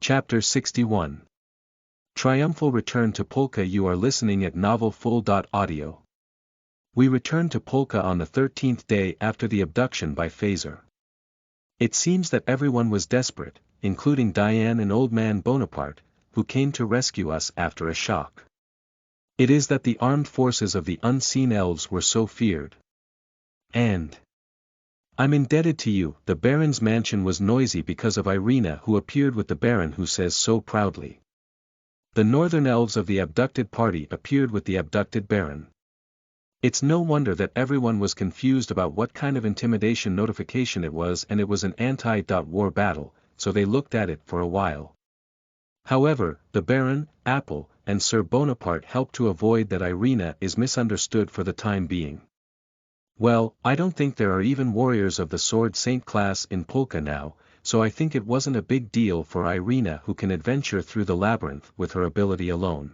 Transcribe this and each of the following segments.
Chapter 61. Triumphal Return to Polka. You are listening at novelfull.audio. We returned to Polka on the 13th day after the abduction by Phaser. It seems that everyone was desperate, including Diane and Old Man Bonaparte, who came to rescue us after a shock. It is that the armed forces of the unseen elves were so feared. And I'm indebted to you. The Baron's mansion was noisy because of Irina, who appeared with the Baron, who says so proudly. The northern elves of the abducted party appeared with the abducted Baron. It's no wonder that everyone was confused about what kind of intimidation notification it was, and it was an anti-war battle, so they looked at it for a while. However, the Baron, Apple, and Sir Bonaparte helped to avoid that. Irina is misunderstood for the time being. Well, I don't think there are even warriors of the Sword Saint class in Polka now, so I think it wasn't a big deal for Irina, who can adventure through the labyrinth with her ability alone.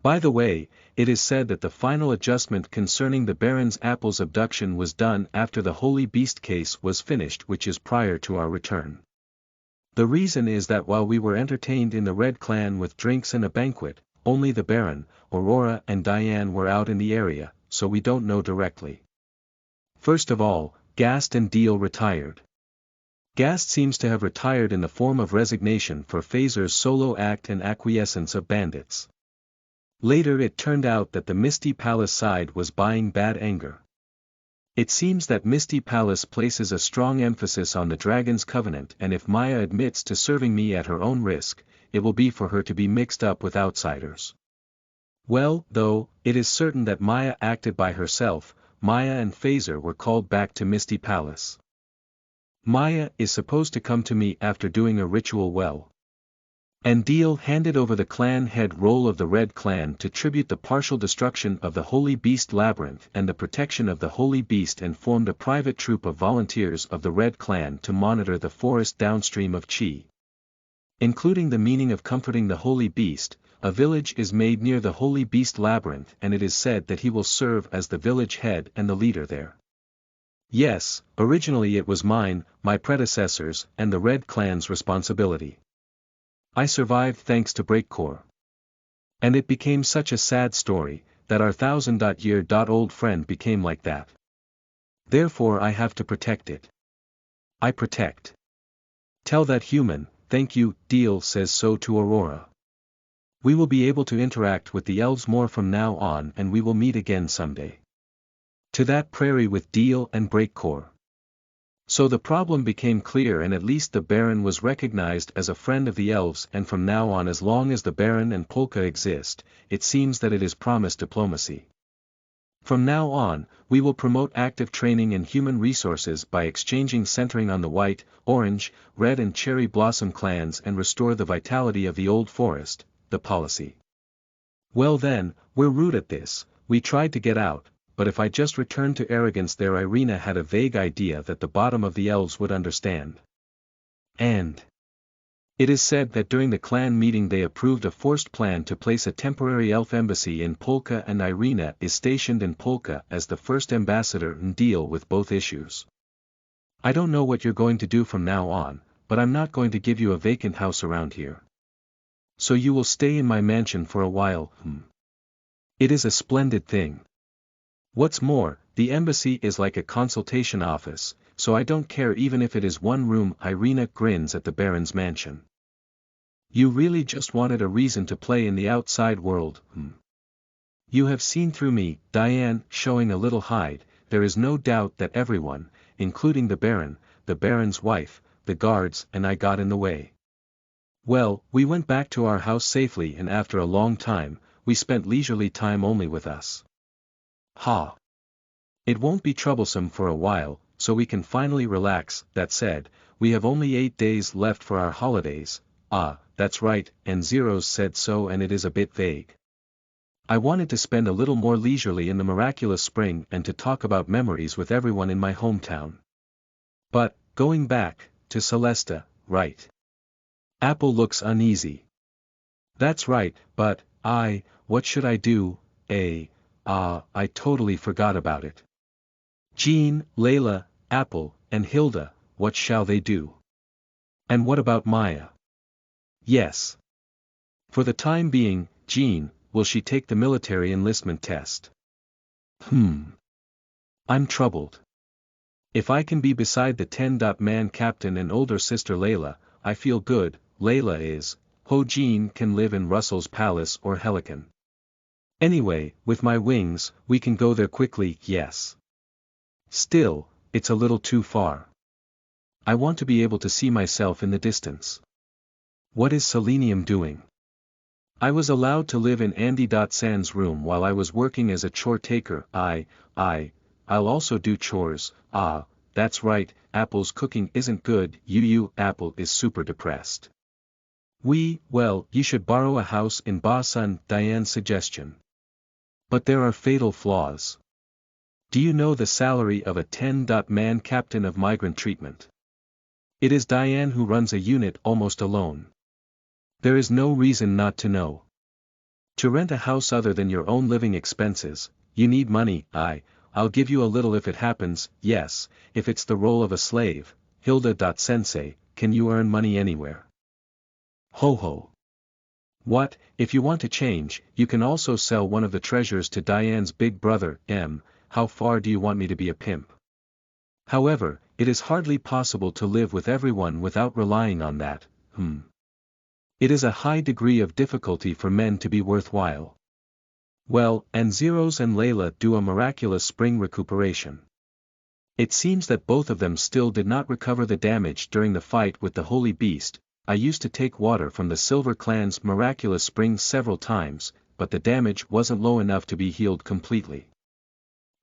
By the way, it is said that the final adjustment concerning the Baron's Apple's abduction was done after the Holy Beast case was finished, which is prior to our return. The reason is that while we were entertained in the Red Clan with drinks and a banquet, only the Baron, Aurora and Diane were out in the area, so we don't know directly. First of all, Gast and Deal retired. Gast seems to have retired in the form of resignation for Phaser's solo act and acquiescence of bandits. Later it turned out that the Misty Palace side was buying bad anger. It seems that Misty Palace places a strong emphasis on the Dragon's Covenant, and if Maya admits to serving me at her own risk, it will be for her to be mixed up with outsiders. Well, though, it is certain that Maya acted by herself. Maya and Phaser were called back to Misty Palace. Maya is supposed to come to me after doing a ritual well. And Deal handed over the clan head role of the Red Clan to tribute the partial destruction of the Holy Beast Labyrinth and the protection of the Holy Beast, and formed a private troop of volunteers of the Red Clan to monitor the forest downstream of Chi. Including the meaning of comforting the Holy Beast, a village is made near the Holy Beast Labyrinth, and it is said that he will serve as the village head and the leader there. Yes, originally it was mine, my predecessors, and the Red Clan's responsibility. I survived thanks to Breakcore. And it became such a sad story, that our thousand-year-old friend became like that. Therefore I have to protect it. I protect. Tell that human, thank you. Deal says so to Aurora. We will be able to interact with the elves more from now on, and we will meet again someday. To that prairie with Deal and Breakcore. So the problem became clear, and at least the Baron was recognized as a friend of the elves, and from now on, as long as the Baron and Polka exist, it seems that it is promised diplomacy. From now on, we will promote active training in human resources by exchanging, centering on the white, orange, red and cherry blossom clans, and restore the vitality of the old forest, the policy. Well then, we're rude at this. We tried to get out, but if I just returned to arrogance there. Irina had a vague idea that the bottom of the elves would understand. And it is said that during the clan meeting they approved a forced plan to place a temporary elf embassy in Polka, and Irina is stationed in Polka as the first ambassador and deal with both issues. I don't know what you're going to do from now on, but I'm not going to give you a vacant house around here. So you will stay in my mansion for a while. It is a splendid thing. What's more, the embassy is like a consultation office, so I don't care even if it is one room. Irina grins at the Baron's mansion. You really just wanted a reason to play in the outside world. You have seen through me. Diane, showing a little hide. There is no doubt that everyone, including the Baron, the Baron's wife, the guards, and I got in the way. Well, we went back to our house safely, and after a long time, we spent leisurely time only with us. Ha! It won't be troublesome for a while, so we can finally relax. That said, we have only 8 days left for our holidays. Ah, that's right, and Zeros said so, and it is a bit vague. I wanted to spend a little more leisurely in the miraculous spring and to talk about memories with everyone in my hometown. But, going back, to Celesta, right? Apple looks uneasy. That's right, but, what should I do? I totally forgot about it. Jean, Layla, Apple, and Hilda, what shall they do? And what about Maya? Yes. For the time being, Jean, will she take the military enlistment test? I'm troubled. If I can be beside the 10-man captain and older sister Layla, I feel good. Layla is, Jean can live in Russell's palace or Helican. Anyway, with my wings, we can go there quickly, yes. Still, it's a little too far. I want to be able to see myself in the distance. What is Selenium doing? I was allowed to live in Andy San's room while I was working as a chore taker. I'll also do chores. That's right, Apple's cooking isn't good. Apple is super depressed. Well, you should borrow a house in Basun, Diane's suggestion. But there are fatal flaws. Do you know the salary of a 10-man captain of migrant treatment? It is Diane who runs a unit almost alone. There is no reason not to know. To rent a house other than your own living expenses, you need money. I'll give you a little if it happens. Yes, if it's the role of a slave. Hilda. Sensei, can you earn money anywhere? Ho. What, if you want to change, you can also sell one of the treasures to Diane's big brother, M. How far do you want me to be a pimp? However, it is hardly possible to live with everyone without relying on that. It is a high degree of difficulty for men to be worthwhile. Well, and Zeros and Layla do a miraculous spring recuperation. It seems that both of them still did not recover the damage during the fight with the Holy Beast. I used to take water from the Silver Clan's miraculous springs several times, but the damage wasn't low enough to be healed completely.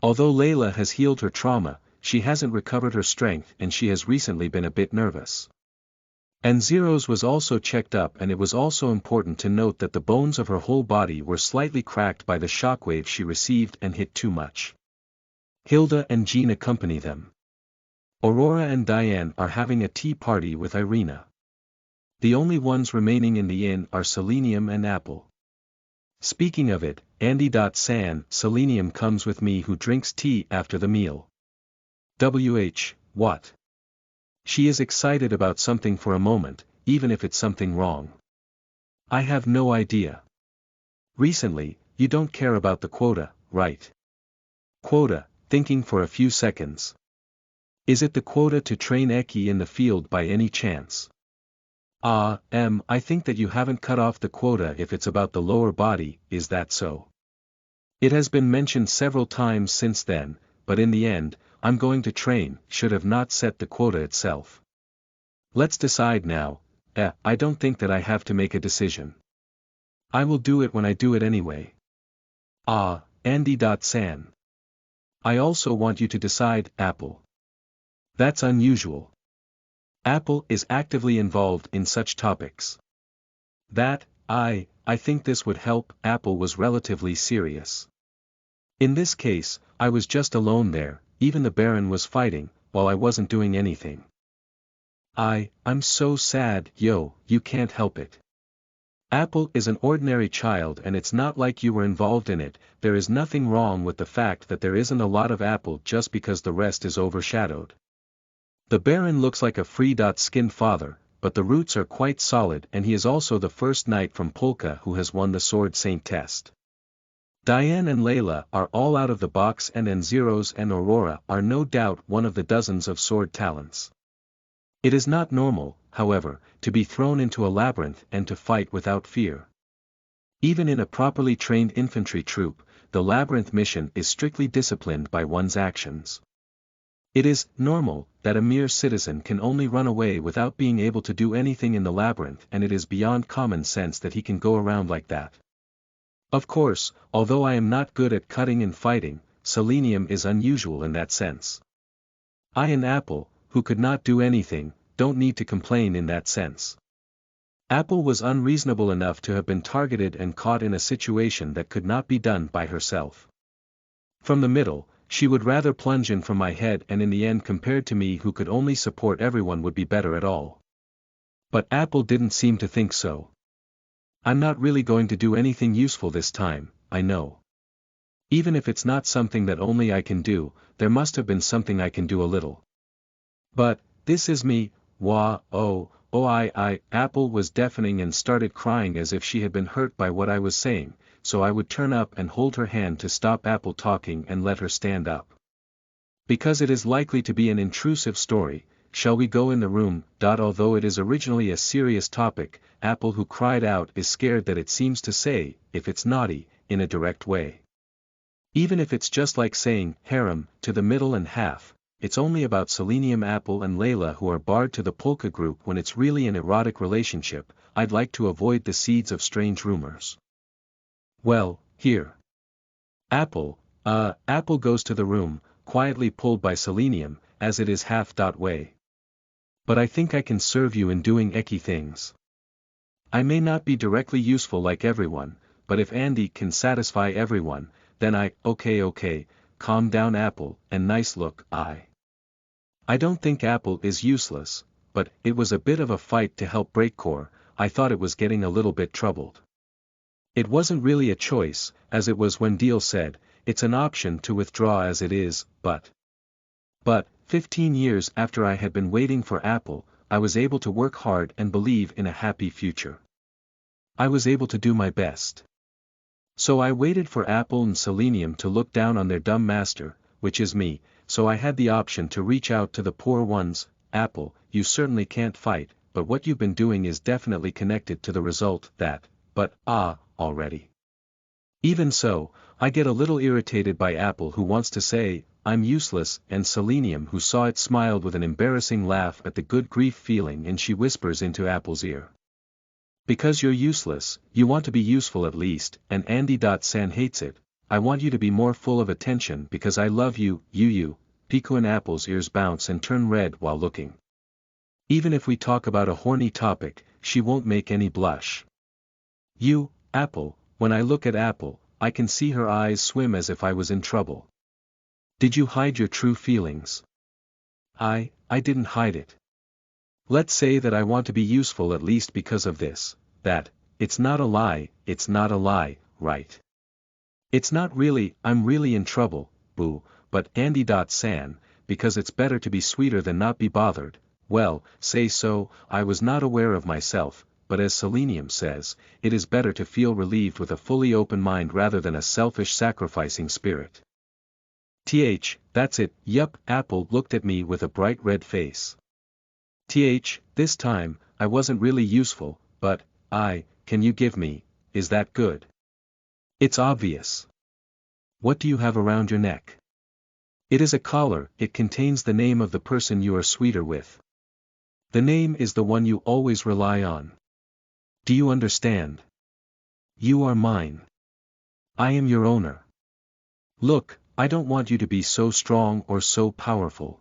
Although Layla has healed her trauma, she hasn't recovered her strength and she has recently been a bit nervous. And Zeros was also checked up, and it was also important to note that the bones of her whole body were slightly cracked by the shockwave she received and hit too much. Hilda and Jean accompany them. Aurora and Diane are having a tea party with Irina. The only ones remaining in the inn are Selenium and Apple. Speaking of it, Andy. Selenium comes with me who drinks tea after the meal. What? She is excited about something for a moment, even if it's something wrong. I have no idea. Recently, you don't care about the quota, right? Quota, thinking for a few seconds. Is it the quota to train Eki in the field by any chance? I think that you haven't cut off the quota if it's about the lower body. Is that so? It has been mentioned several times since then, but in the end, I'm going to train. Should have not set the quota itself. Let's decide now. I don't think that I have to make a decision. I will do it when I do it anyway. Andy. San. I also want you to decide, Apple. That's unusual. Apple is actively involved in such topics. I think this would help. Apple was relatively serious. In this case, I was just alone there. Even the Baron was fighting, while I wasn't doing anything. I'm so sad. You can't help it. Apple is an ordinary child and it's not like you were involved in it. There is nothing wrong with the fact that there isn't a lot of Apple just because the rest is overshadowed. The Baron looks like a free-skinned father, but the roots are quite solid, and he is also the first knight from Polka who has won the Sword Saint test. Diane and Layla are all out of the box, and Zeros and Aurora are no doubt one of the dozens of sword talents. It is not normal, however, to be thrown into a labyrinth and to fight without fear. Even in a properly trained infantry troop, the labyrinth mission is strictly disciplined by one's actions. It is normal that a mere citizen can only run away without being able to do anything in the labyrinth, and it is beyond common sense that he can go around like that. Of course, although I am not good at cutting and fighting, Selenium is unusual in that sense. I and Apple, who could not do anything, don't need to complain in that sense. Apple was unreasonable enough to have been targeted and caught in a situation that could not be done by herself. From the middle, she would rather plunge in from my head, and in the end compared to me who could only support everyone would be better at all. But Apple didn't seem to think so. I'm not really going to do anything useful this time, I know. Even if it's not something that only I can do, there must have been something I can do a little. But, this is me, wah, oh, Apple was deafening and started crying as if she had been hurt by what I was saying, so I would turn up and hold her hand to stop Apple talking and let her stand up. Because it is likely to be an intrusive story, shall we go in the room? Although it is originally a serious topic, Apple, who cried out, is scared that it seems to say, if it's naughty, in a direct way. Even if it's just like saying, harem, to the middle and half, it's only about Selenium, Apple and Layla who are barred to the polka group when it's really an erotic relationship. I'd like to avoid the seeds of strange rumors. Well, here. Apple goes to the room, quietly pulled by Selenium, as it is half-way. But I think I can serve you in doing ecky things. I may not be directly useful like everyone, but if Andy can satisfy everyone, then okay, calm down Apple, and nice look. I don't think Apple is useless, but it was a bit of a fight to help breakcore. I thought it was getting a little bit troubled. It wasn't really a choice, as it was when Deal said, it's an option to withdraw as it is, but 15 years after I had been waiting for Apple, I was able to work hard and believe in a happy future. I was able to do my best. So I waited for Apple and Selenium to look down on their dumb master, which is me, so I had the option to reach out to the poor ones. Apple, you certainly can't fight, but what you've been doing is definitely connected to the result that, already. Even so, I get a little irritated by Apple, who wants to say, I'm useless, and Selenium, who saw it, smiled with an embarrassing laugh at the good grief feeling, and she whispers into Apple's ear. Because you're useless, you want to be useful at least, and Andy.san hates it. I want you to be more full of attention because I love you, Piku, and Apple's ears bounce and turn red while looking. Even if we talk about a horny topic, she won't make any blush. You, Apple, when I look at Apple, I can see her eyes swim as if I was in trouble. Did you hide your true feelings? I didn't hide it. Let's say that I want to be useful at least because of this, that, it's not a lie, right? It's not really, I'm really in trouble, boo, but Andy.san, because it's better to be sweeter than not be bothered. Well, say so, I was not aware of myself, but as Selenium says, it is better to feel relieved with a fully open mind rather than a selfish sacrificing spirit. That's it, yup, Apple looked at me with a bright red face. This time, I wasn't really useful, but, can you give me, is that good? It's obvious. What do you have around your neck? It is a collar, it contains the name of the person you are sweeter with. The name is the one you always rely on. Do you understand? You are mine. I am your owner. Look, I don't want you to be so strong or so powerful.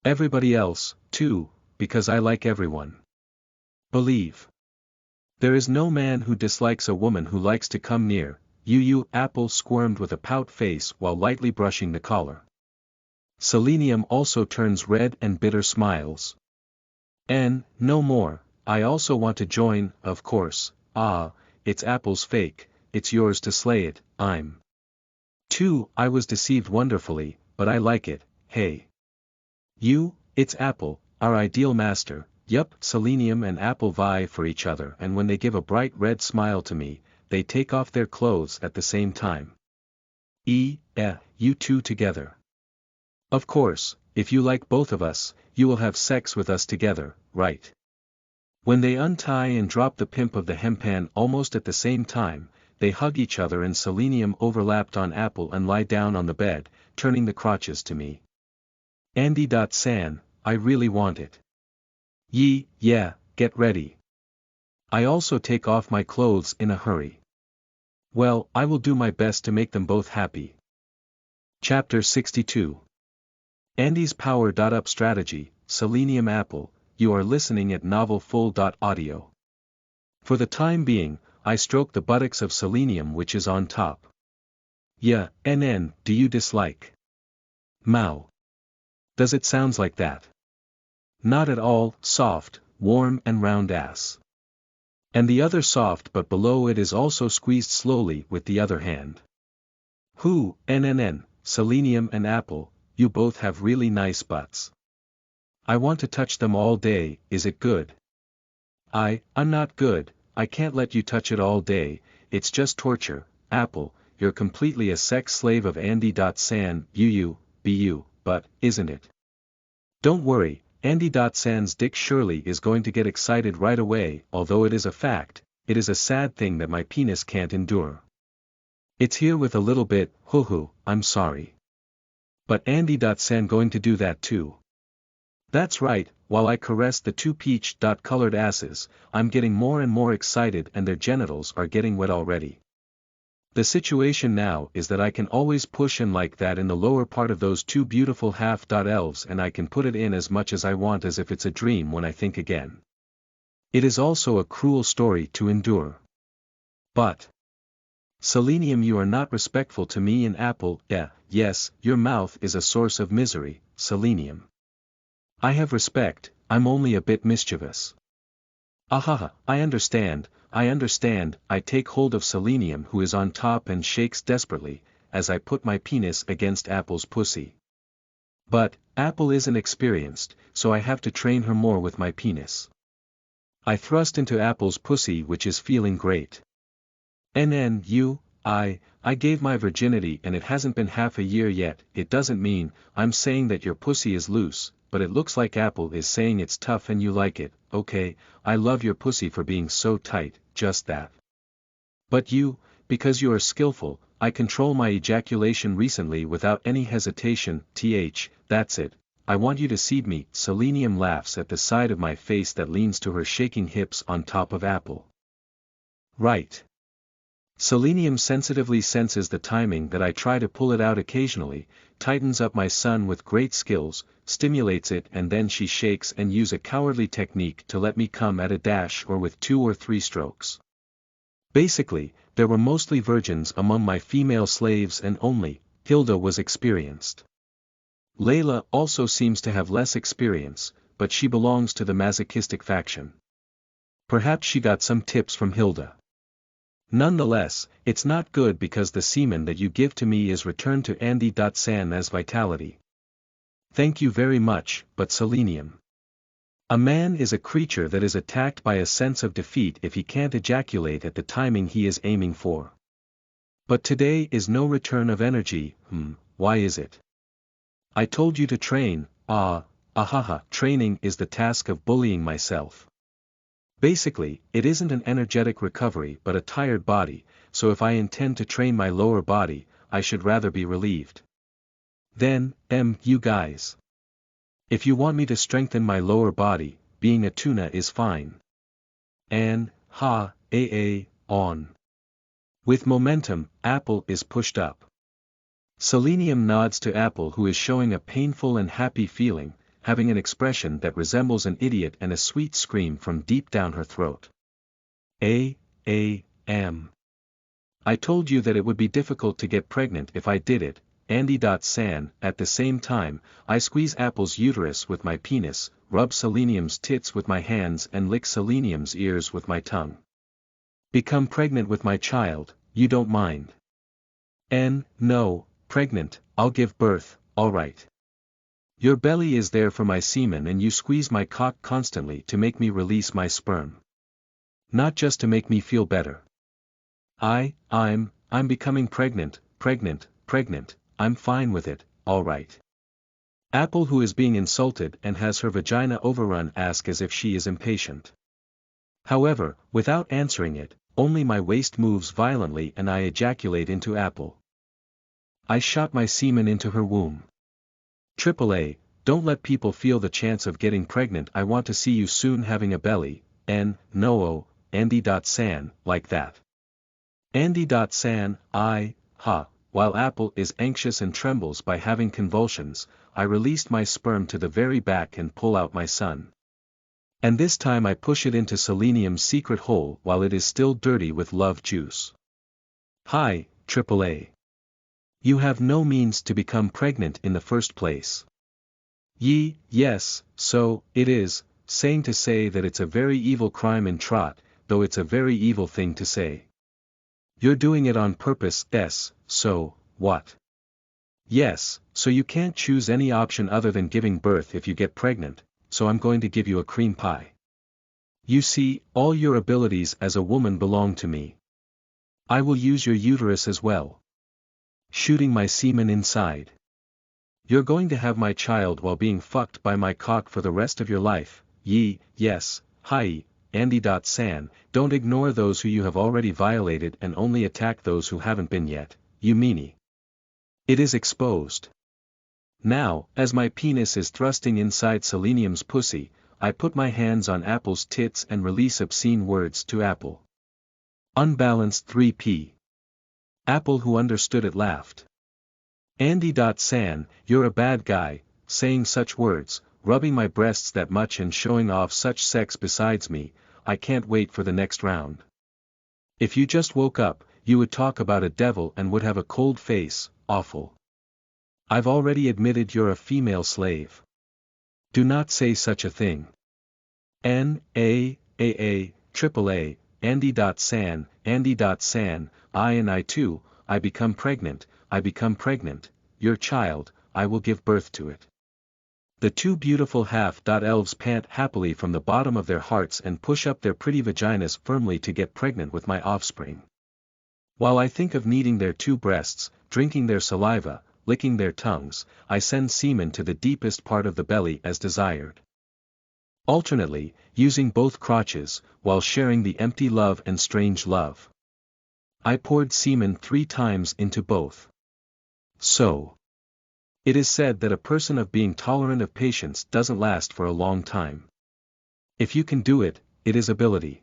Everybody else, too, because I like everyone. Believe. There is no man who dislikes a woman who likes to come near. Apple squirmed with a pout face while lightly brushing the collar. Selenium also turns red and bitter smiles. No more, I also want to join, of course. It's Apple's fake, it's yours to slay it, I was deceived wonderfully, but I like it, hey. It's Apple, our ideal master. Yup, Selenium and Apple vie for each other, and when they give a bright red smile to me, they take off their clothes at the same time. You two together. Of course, if you like both of us, you will have sex with us together, right? When they untie and drop the pimp of the hempan almost at the same time, they hug each other and Selenium overlapped on Apple and lie down on the bed, turning the crotches to me. Andy.san, I really want it. Yeah, get ready. I also take off my clothes in a hurry. Well, I will do my best to make them both happy. Chapter 62. Andy's Power Up Strategy, Selenium Apple, you are listening at novelfull.audio. For the time being, I stroke the buttocks of Selenium, which is on top. Do you dislike? Mao. Does it sounds like that? Not at all, soft, warm and round ass. And the other soft, but below it is also squeezed slowly with the other hand. Selenium and Apple, you both have really nice butts. I want to touch them all day, is it good? I'm not good, I can't let you touch it all day, it's just torture, Apple, you're completely a sex slave of Andy.San, bu, but, isn't it? Don't worry, Andy.San's dick surely is going to get excited right away, although it is a fact, it is a sad thing that my penis can't endure. It's here with a little bit, hoo-hoo, I'm sorry. But Andy.San going to do that too. That's right, while I caress the two peach-colored asses, I'm getting more and more excited and their genitals are getting wet already. The situation now is that I can always push in like that in the lower part of those two beautiful half-elves and I can put it in as much as I want as if it's a dream when I think again. It is also a cruel story to endure. But Selenium, you are not respectful to me and Apple, yes, your mouth is a source of misery, Selenium. I have respect, I'm only a bit mischievous. Ahaha, I understand, I take hold of Selenium who is on top and shakes desperately, as I put my penis against Apple's pussy. But, Apple isn't experienced, so I have to train her more with my penis. I thrust into Apple's pussy which is feeling great. I gave my virginity and it hasn't been half a year yet, it doesn't mean, I'm saying that your pussy is loose, but it looks like Apple is saying it's tough and you like it, okay, I love your pussy for being so tight, just that. But you, because you are skillful, I control my ejaculation recently without any hesitation, that's it, I want you to seed me, Selenium laughs at the side of my face that leans to her shaking hips on top of Apple. Right. Selenium sensitively senses the timing that I try to pull it out occasionally, tightens up my son with great skills, stimulates it and then she shakes and use a cowardly technique to let me come at a dash or with 2 or 3 strokes. Basically, there were mostly virgins among my female slaves and only Hilda was experienced. Layla also seems to have less experience, but she belongs to the masochistic faction. Perhaps she got some tips from Hilda. Nonetheless, it's not good because the semen that you give to me is returned to Andy.San as vitality. Thank you very much, but Selenium. A man is a creature that is attacked by a sense of defeat if he can't ejaculate at the timing he is aiming for. But today is no return of energy, why is it? I told you to train, training is the task of bullying myself. Basically, it isn't an energetic recovery but a tired body, so if I intend to train my lower body, I should rather be relieved. Then, you guys. If you want me to strengthen my lower body, being a tuna is fine. On. With momentum, Apple is pushed up. Selenium nods to Apple who is showing a painful and happy feeling, having an expression that resembles an idiot and a sweet scream from deep down her throat. I told you that it would be difficult to get pregnant if I did it, Andy.San. At the same time, I squeeze Apple's uterus with my penis, rub Selenium's tits with my hands and lick Selenium's ears with my tongue. Become pregnant with my child, you don't mind. No, pregnant, I'll give birth, alright. Your belly is there for my semen and you squeeze my cock constantly to make me release my sperm. Not just to make me feel better. I'm becoming pregnant, I'm fine with it, alright. Apple who is being insulted and has her vagina overrun asks as if she is impatient. However, without answering it, only my waist moves violently and I ejaculate into Apple. I shot my semen into her womb. AAA, don't let people feel the chance of getting pregnant. I want to see you soon having a belly, no, Andy.San, like that. Andy.San, while Apple is anxious and trembles by having convulsions, I released my sperm to the very back and pull out my son. And this time I push it into Selenium's secret hole while it is still dirty with love juice. Hi, AAA. You have no means to become pregnant in the first place. Yes, so, it is, saying to say that it's a very evil crime in Trot, though it's a very evil thing to say. You're doing it on purpose, so, what? Yes, so you can't choose any option other than giving birth if you get pregnant, so I'm going to give you a cream pie. You see, all your abilities as a woman belong to me. I will use your uterus as well. Shooting my semen inside. You're going to have my child while being fucked by my cock for the rest of your life. Yes, hi, Andy.San, don't ignore those who you have already violated and only attack those who haven't been yet, you meanie. It is exposed. Now, as my penis is thrusting inside Selenium's pussy, I put my hands on Apple's tits and release obscene words to Apple. Unbalanced 3p. Apple, who understood it, laughed. Andy.San, you're a bad guy, saying such words, rubbing my breasts that much and showing off such sex besides me. I can't wait for the next round. If you just woke up, you would talk about a devil and would have a cold face. Awful. I've already admitted you're a female slave. Do not say such a thing. AAA, Andy.San, Andy.San, I too, I become pregnant, your child, I will give birth to it. The two beautiful half-elves pant happily from the bottom of their hearts and push up their pretty vaginas firmly to get pregnant with my offspring. While I think of kneading their two breasts, drinking their saliva, licking their tongues, I send semen to the deepest part of the belly as desired. Alternately, using both crotches, while sharing the empty love and strange love. I poured semen 3 times into both. So. It is said that a person of being tolerant of patience doesn't last for a long time. If you can do it, it is ability.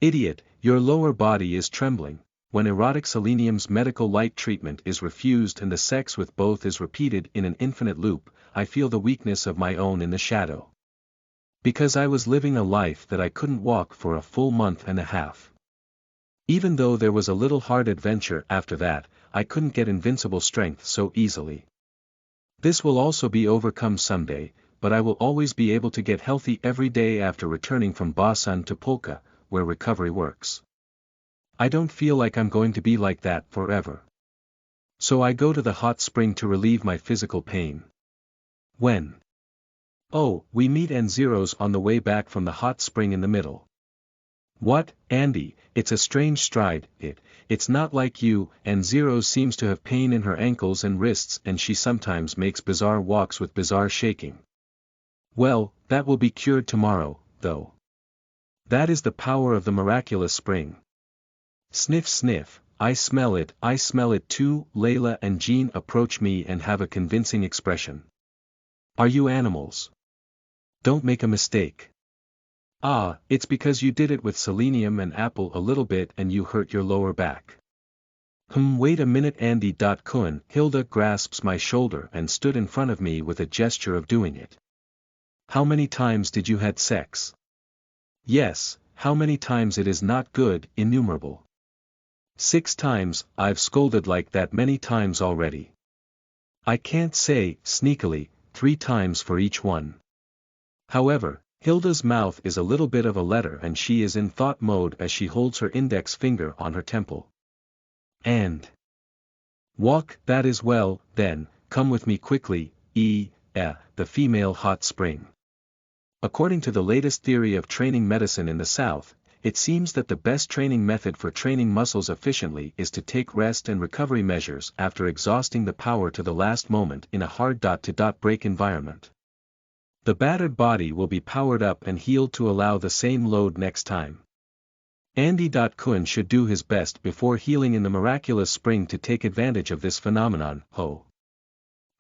Idiot, your lower body is trembling. When erotic Selenium's medical light treatment is refused and the sex with both is repeated in an infinite loop, I feel the weakness of my own in the shadow. Because I was living a life that I couldn't walk for a full month and a half. Even though there was a little hard adventure after that, I couldn't get invincible strength so easily. This will also be overcome someday, but I will always be able to get healthy every day after returning from Basan to Polka, where recovery works. I don't feel like I'm going to be like that forever. So I go to the hot spring to relieve my physical pain. When? Oh, we meet N-Zeros on the way back from the hot spring in the middle. What, Andy, it's a strange stride, it's not like you. N-Zero seems to have pain in her ankles and wrists and she sometimes makes bizarre walks with bizarre shaking. Well, that will be cured tomorrow, though. That is the power of the miraculous spring. Sniff sniff, I smell it too. Layla and Jean approach me and have a convincing expression. Are you animals? Don't make a mistake. Ah, it's because you did it with Selenium and Apple a little bit and you hurt your lower back. Wait a minute. Andy.Kun, Hilda grasps my shoulder and stood in front of me with a gesture of doing it. How many times did you had sex? Yes, how many times? It is not good, innumerable. 6 times, I've scolded like that many times already. I can't say, sneakily, 3 times for each one. However, Hilda's mouth is a little bit of a letter and she is in thought mode as she holds her index finger on her temple. And walk, that is well, then, come with me quickly, the female hot spring. According to the latest theory of training medicine in the South, it seems that the best training method for training muscles efficiently is to take rest and recovery measures after exhausting the power to the last moment in a hard dot-to-dot break environment. The battered body will be powered up and healed to allow the same load next time. Andy.Kun should do his best before healing in the miraculous spring to take advantage of this phenomenon,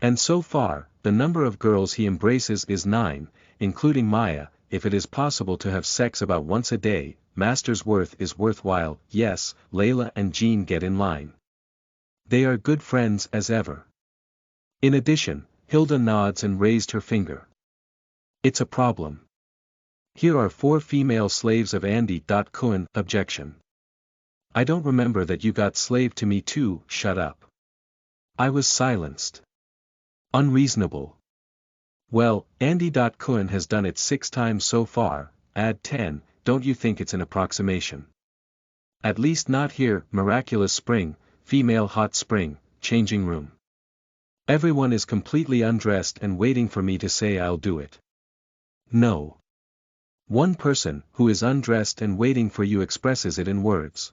And so far, the number of girls he embraces is 9, including Maya. If it is possible to have sex about once a day, Master's worth is worthwhile. Yes, Layla and Jean get in line. They are good friends as ever. In addition, Hilda nods and raised her finger. It's a problem. Here are 4 female slaves of Andy.Kun. Objection. I don't remember that you got slave to me too. Shut up. I was silenced. Unreasonable. Well, Andy.Kun has done it 6 times so far, add 10, don't you think it's an approximation? At least not here. Miraculous spring, female hot spring, changing room. Everyone is completely undressed and waiting for me to say I'll do it. No. One person who is undressed and waiting for you expresses it in words.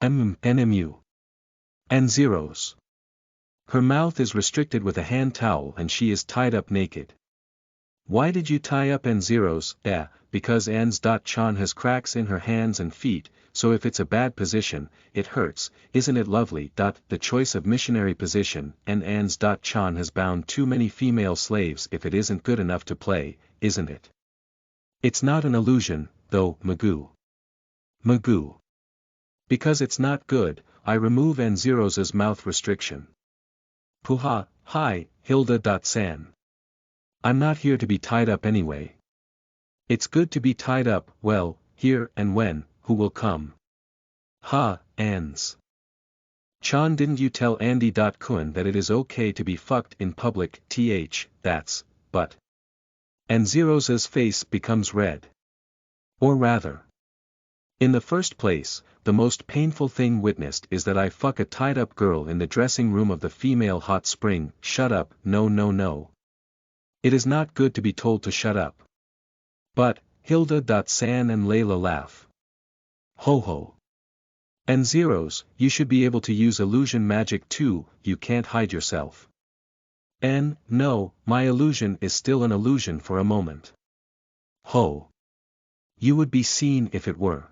NMU. And zeros. Her mouth is restricted with a hand towel and she is tied up naked. Why did you tie up N0s? Because Chan has cracks in her hands and feet, so if it's a bad position, it hurts, isn't it lovely? The choice of missionary position, and Chan has bound too many female slaves if it isn't good enough to play, isn't it? It's not an illusion, though, Magoo. Magoo. Because it's not good, I remove N0's mouth restriction. Puha, hi, Hilda.san. I'm not here to be tied up anyway. It's good to be tied up, well, here and when, who will come? Ha, Ans. Chan, didn't you tell Andy.kun that it is okay to be fucked in public? That's, but. And Zero's face becomes red. Or rather. In the first place, the most painful thing witnessed is that I fuck a tied-up girl in the dressing room of the female hot spring. Shut up, no. It is not good to be told to shut up. But, Hilda.san and Layla laugh. Ho ho. And Zeros, you should be able to use illusion magic too, you can't hide yourself. No, my illusion is still an illusion for a moment. Ho. You would be seen if it were.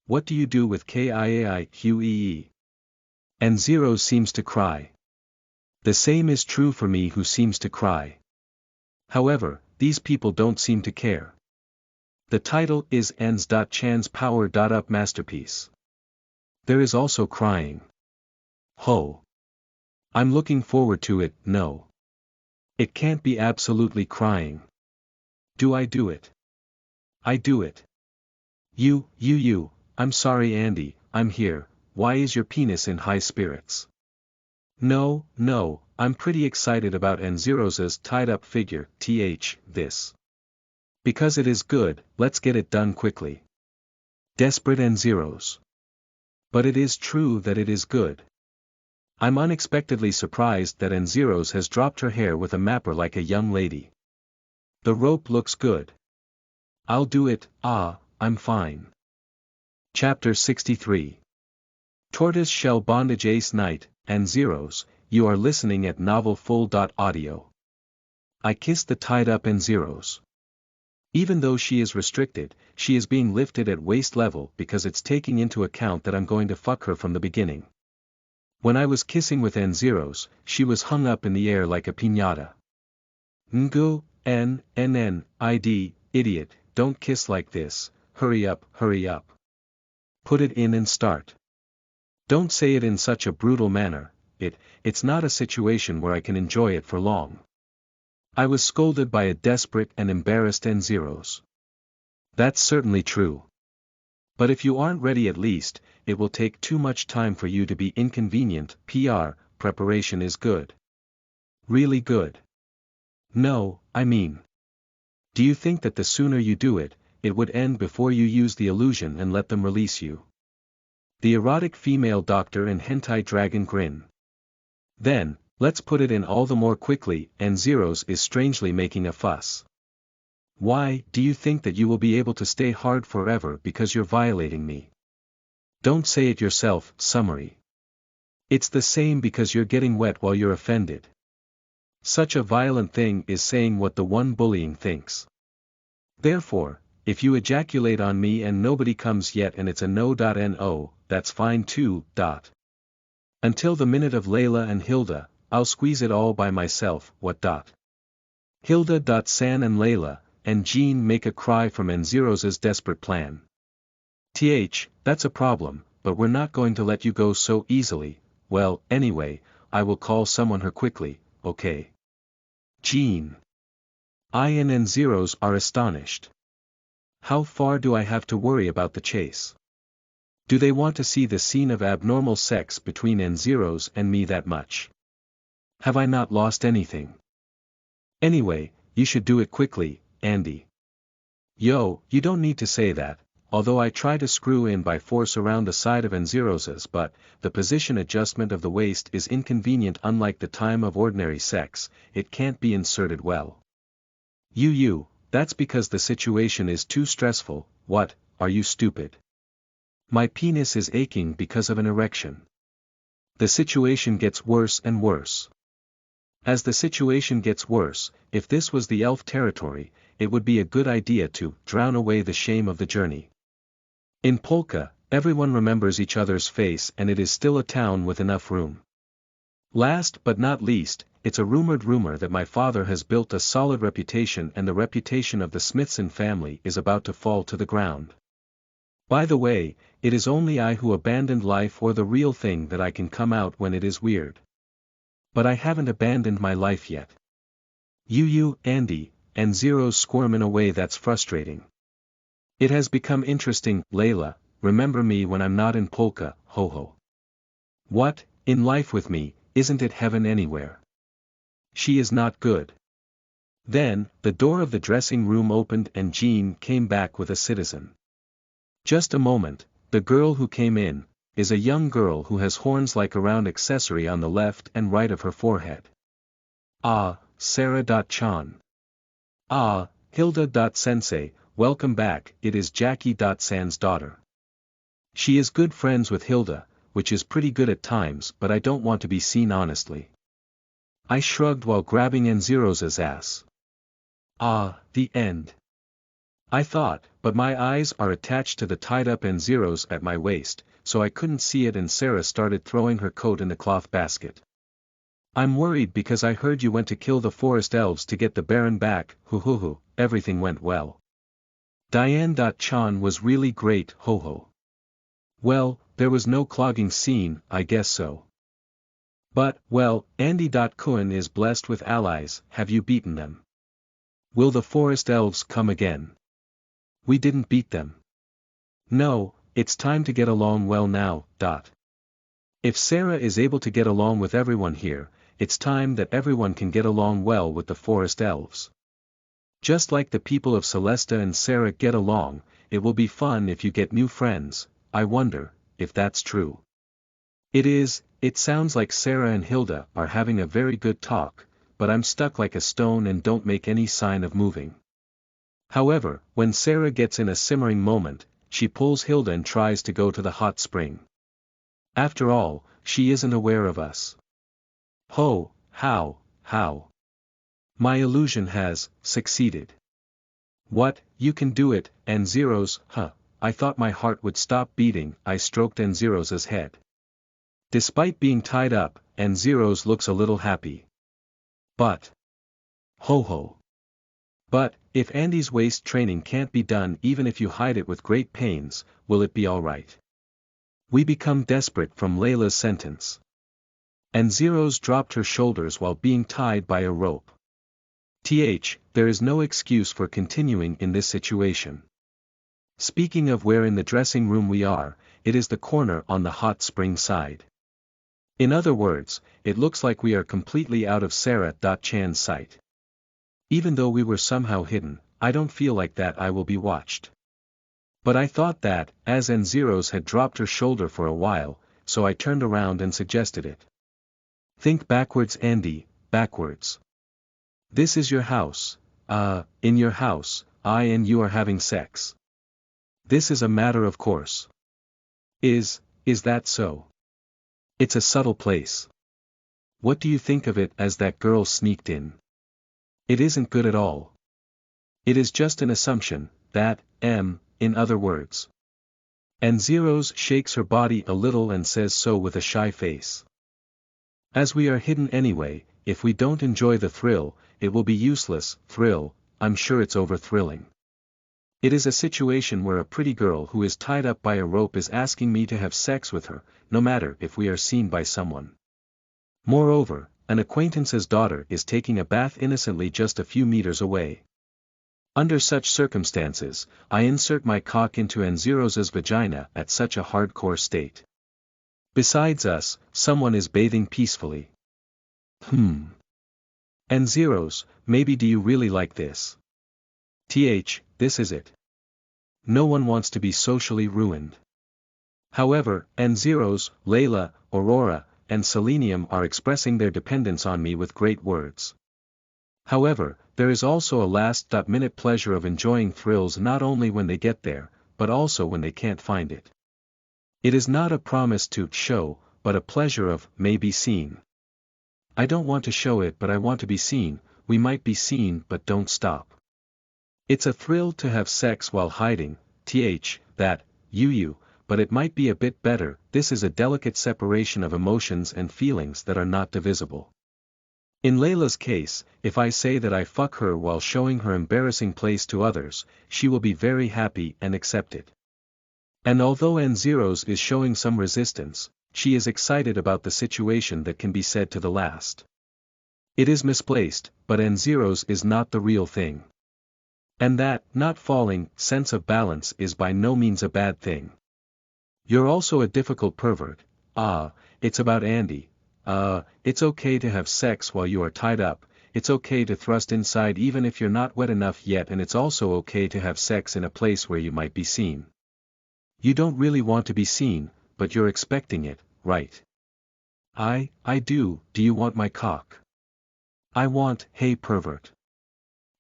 What do you do with KIAI? And Zeros seems to cry. The same is true for me who seems to cry. However, these people don't seem to care. The title is Chan's Power Up Masterpiece. There is also crying. Ho. I'm looking forward to it, no. It can't be absolutely crying. Do I do it? I do it. I'm sorry Andy, I'm here, why is your penis in high spirits? No, I'm pretty excited about N0's tied-up figure, this. Because it is good, let's get it done quickly. Desperate N0's. But it is true that it is good. I'm unexpectedly surprised that N0's has dropped her hair with a mapper like a young lady. The rope looks good. I'll do it, I'm fine. Chapter 63. Tortoise Shell Bondage Ace Knight, N0's, you are listening at novelfull.audio. I kissed the tied-up N0's. Even though she is restricted, she is being lifted at waist level because it's taking into account that I'm going to fuck her from the beginning. When I was kissing with N0's, she was hung up in the air like a piñata. Ngo, id, idiot, don't kiss like this, hurry up. Put it in and start. Don't say it in such a brutal manner, it's not a situation where I can enjoy it for long. I was scolded by a desperate and embarrassed N0's. That's certainly true. But if you aren't ready at least, it will take too much time for you to be inconvenient. Preparation is good. Really good. No, I mean. Do you think that the sooner you do it, it would end before you use the illusion and let them release you? The erotic female doctor and hentai dragon grin. Then, let's put it in all the more quickly, N0's is strangely making a fuss. Why, do you think that you will be able to stay hard forever because you're violating me? Don't say it yourself, summary. It's the same because you're getting wet while you're offended. Such a violent thing is saying what the one bullying thinks. Therefore, if you ejaculate on me and nobody comes yet and it's a no.no, that's fine too. Until the minute of Layla and Hilda, I'll squeeze it all by myself. What? Hilda.san and Layla, and Jean make a cry from N0's desperate plan. That's a problem, but we're not going to let you go so easily. Well, anyway, I will call someone her quickly, okay? Jean. I and N0's are astonished. How far do I have to worry about the chase? Do they want to see the scene of abnormal sex between N0's and me that much? Have I not lost anything? Anyway, you should do it quickly, Andy. Yo, you don't need to say that, although I try to screw in by force around the side of N0's, but the position adjustment of the waist is inconvenient. Unlike the time of ordinary sex, it can't be inserted well. that's because the situation is too stressful. What, are you stupid? My penis is aching because of an erection. The situation gets worse and worse. As the situation gets worse, if this was the elf territory, it would be a good idea to drown away the shame of the journey. In Polka, everyone remembers each other's face and it is still a town with enough room. Last but not least, it's a rumored rumor that my father has built a solid reputation and the reputation of the Smithson family is about to fall to the ground. By the way, it is only I who abandoned life or the real thing that I can come out when it is weird. But I haven't abandoned my life yet. Andy, and Zero's squirm in a way that's frustrating. It has become interesting. Layla, remember me when I'm not in Polka, ho ho. What, in life with me, isn't it heaven anywhere? She is not good. Then, the door of the dressing room opened and Jean came back with a citizen. Just a moment, the girl who came in, is a young girl who has horns like a round accessory on the left and right of her forehead. Ah, Sarah.Chan. Ah, Hilda.Sensei, welcome back, it is Jackie.San's daughter. She is good friends with Hilda, which is pretty good at times but I don't want to be seen honestly. I shrugged while grabbing N0's ass. Ah, the end. I thought, but my eyes are attached to the tied-up N0's at my waist, so I couldn't see it and Sarah started throwing her coat in the cloth basket. I'm worried because I heard you went to kill the forest elves to get the Baron back, hoo, everything went well. Diane.Chan was really great, ho ho. Well, there was no clogging scene, I guess so. But, well, Andy.Kun is blessed with allies, have you beaten them? Will the forest elves come again? We didn't beat them. No, it's time to get along well now. If Sarah is able to get along with everyone here, it's time that everyone can get along well with the forest elves. Just like the people of Celesta and Sarah get along, it will be fun if you get new friends. I wonder if that's true. It is. It sounds like Sarah and Hilda are having a very good talk, but I'm stuck like a stone and don't make any sign of moving. However, when Sarah gets in a simmering moment, she pulls Hilda and tries to go to the hot spring. After all, she isn't aware of us. How? My illusion has succeeded. What, you can do it, N0's, I thought my heart would stop beating. I stroked N0's head. Despite being tied up, N0's looks a little happy. But. Ho. But, if Andy's waist training can't be done even if you hide it with great pains, will it be alright? We become desperate from Layla's sentence. N0's dropped her shoulders while being tied by a rope. There is no excuse for continuing in this situation. Speaking of where in the dressing room we are, it is the corner on the hot spring side. In other words, it looks like we are completely out of Sarah.Chan's sight. Even though we were somehow hidden, I don't feel like that I will be watched. But I thought that, as N0's had dropped her shoulder for a while, so I turned around and suggested it. Think backwards, Andy, backwards. This is your house. In your house, I and you are having sex. This is a matter of course. Is that so? It's a subtle place. What do you think of it as that girl sneaked in? It isn't good at all. It is just an assumption, that, in other words. N0's shakes her body a little and says so with a shy face. As we are hidden anyway, if we don't enjoy the thrill, it will be useless. Thrill, I'm sure it's over-thrilling. It is a situation where a pretty girl who is tied up by a rope is asking me to have sex with her, no matter if we are seen by someone. Moreover, an acquaintance's daughter is taking a bath innocently just a few meters away. Under such circumstances, I insert my cock into N0's vagina at such a hardcore state. Besides us, someone is bathing peacefully. N0's, maybe do you really like this? This is it. No one wants to be socially ruined. However, N0's, Layla, Aurora, and Selenium are expressing their dependence on me with great words. However, there is also a last-minute pleasure of enjoying thrills not only when they get there, but also when they can't find it. It is not a promise to show, but a pleasure of may be seen. I don't want to show it but I want to be seen, we might be seen but don't stop. It's a thrill to have sex while hiding, but it might be a bit better. This is a delicate separation of emotions and feelings that are not divisible. In Layla's case, if I say that I fuck her while showing her embarrassing place to others, she will be very happy and accept it. And although N0 is showing some resistance, she is excited about the situation that can be said to the last. It is misplaced, but N0 is not the real thing. And that, not falling, sense of balance is by no means a bad thing. You're also a difficult pervert. It's about Andy. It's okay to have sex while you are tied up, it's okay to thrust inside even if you're not wet enough yet, and it's also okay to have sex in a place where you might be seen. You don't really want to be seen, but you're expecting it, right? I do. Do you want my cock? I want, hey pervert.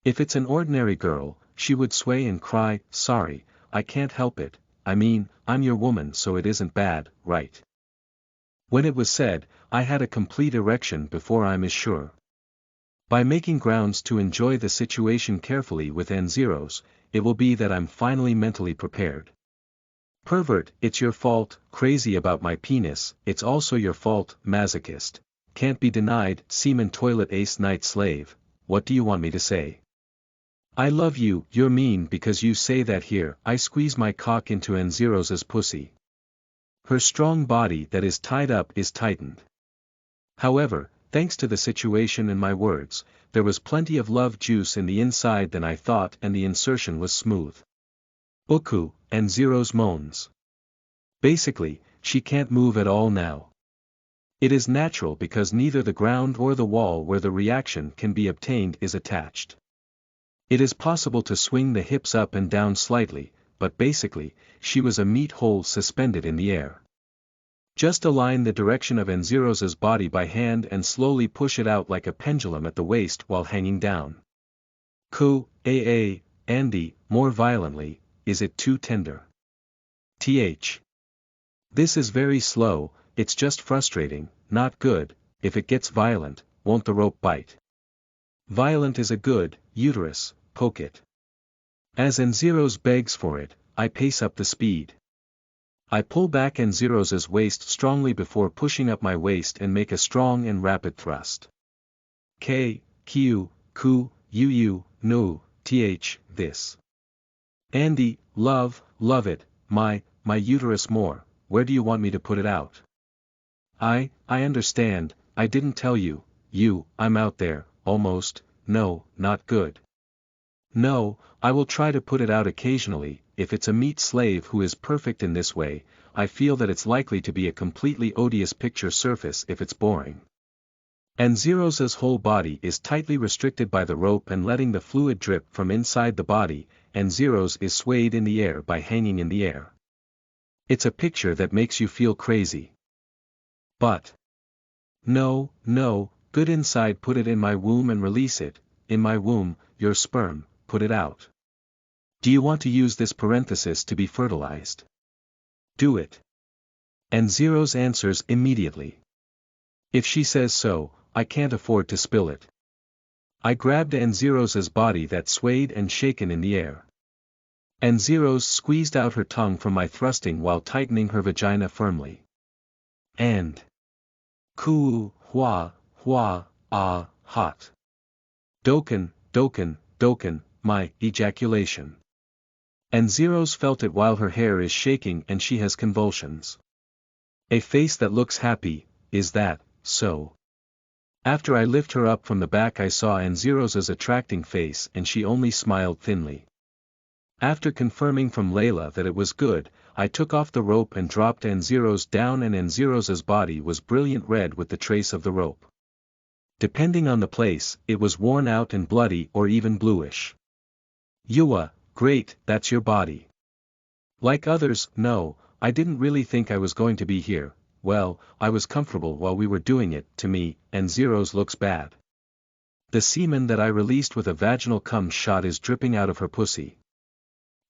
If it's an ordinary girl, she would sway and cry, sorry, I can't help it, I mean, I'm your woman so it isn't bad, right? When it was said, I had a complete erection before I'm as sure. By making grounds to enjoy the situation carefully with N0s, it will be that I'm finally mentally prepared. Pervert, it's your fault, crazy about my penis, it's also your fault, masochist. Can't be denied, semen toilet ace night slave, what do you want me to say? I love you, you're mean because you say that here, I squeeze my cock into N0's pussy. Her strong body that is tied up is tightened. However, thanks to the situation and my words, there was plenty of love juice in the inside than I thought and the insertion was smooth. Uku, N0's moans. Basically, she can't move at all now. It is natural because neither the ground or the wall where the reaction can be obtained is attached. It is possible to swing the hips up and down slightly, but basically, she was a meat hole suspended in the air. Just align the direction of N0's body by hand and slowly push it out like a pendulum at the waist while hanging down. Andy, more violently, is it too tender? This is very slow, it's just frustrating, not good. If it gets violent, won't the rope bite? Violent is a good, uterus, poke it. As N0's begs for it, I pace up the speed. I pull back N0's waist strongly before pushing up my waist and make a strong and rapid thrust. This. Andy, love it, my uterus more, where do you want me to put it out? I understand, I didn't tell you, I'm out there, almost, no, not good. No, I will try to put it out occasionally. If it's a meat slave who is perfect in this way, I feel that it's likely to be a completely odious picture surface if it's boring. N0's whole body is tightly restricted by the rope and letting the fluid drip from inside the body, N0's is swayed in the air by hanging in the air. It's a picture that makes you feel crazy. But no, good inside, put it in my womb and release it, in my womb, your sperm, put it out. Do you want to use this parenthesis to be fertilized? Do it. N0's answers immediately. If she says so, I can't afford to spill it. I grabbed N0's body that swayed and shaken in the air. N0's squeezed out her tongue from my thrusting while tightening her vagina firmly. And hot. Doken, my ejaculation. N0's felt it while her hair is shaking and she has convulsions. A face that looks happy, is that, so? After I lift her up from the back I saw N0's attracting face and she only smiled thinly. After confirming from Layla that it was good, I took off the rope and dropped N0's down and N0's body was brilliant red with the trace of the rope. Depending on the place, it was worn out and bloody or even bluish. Great, that's your body. Like others, no, I didn't really think I was going to be here. Well, I was comfortable while we were doing it. To me, N0's looks bad. The semen that I released with a vaginal cum shot is dripping out of her pussy.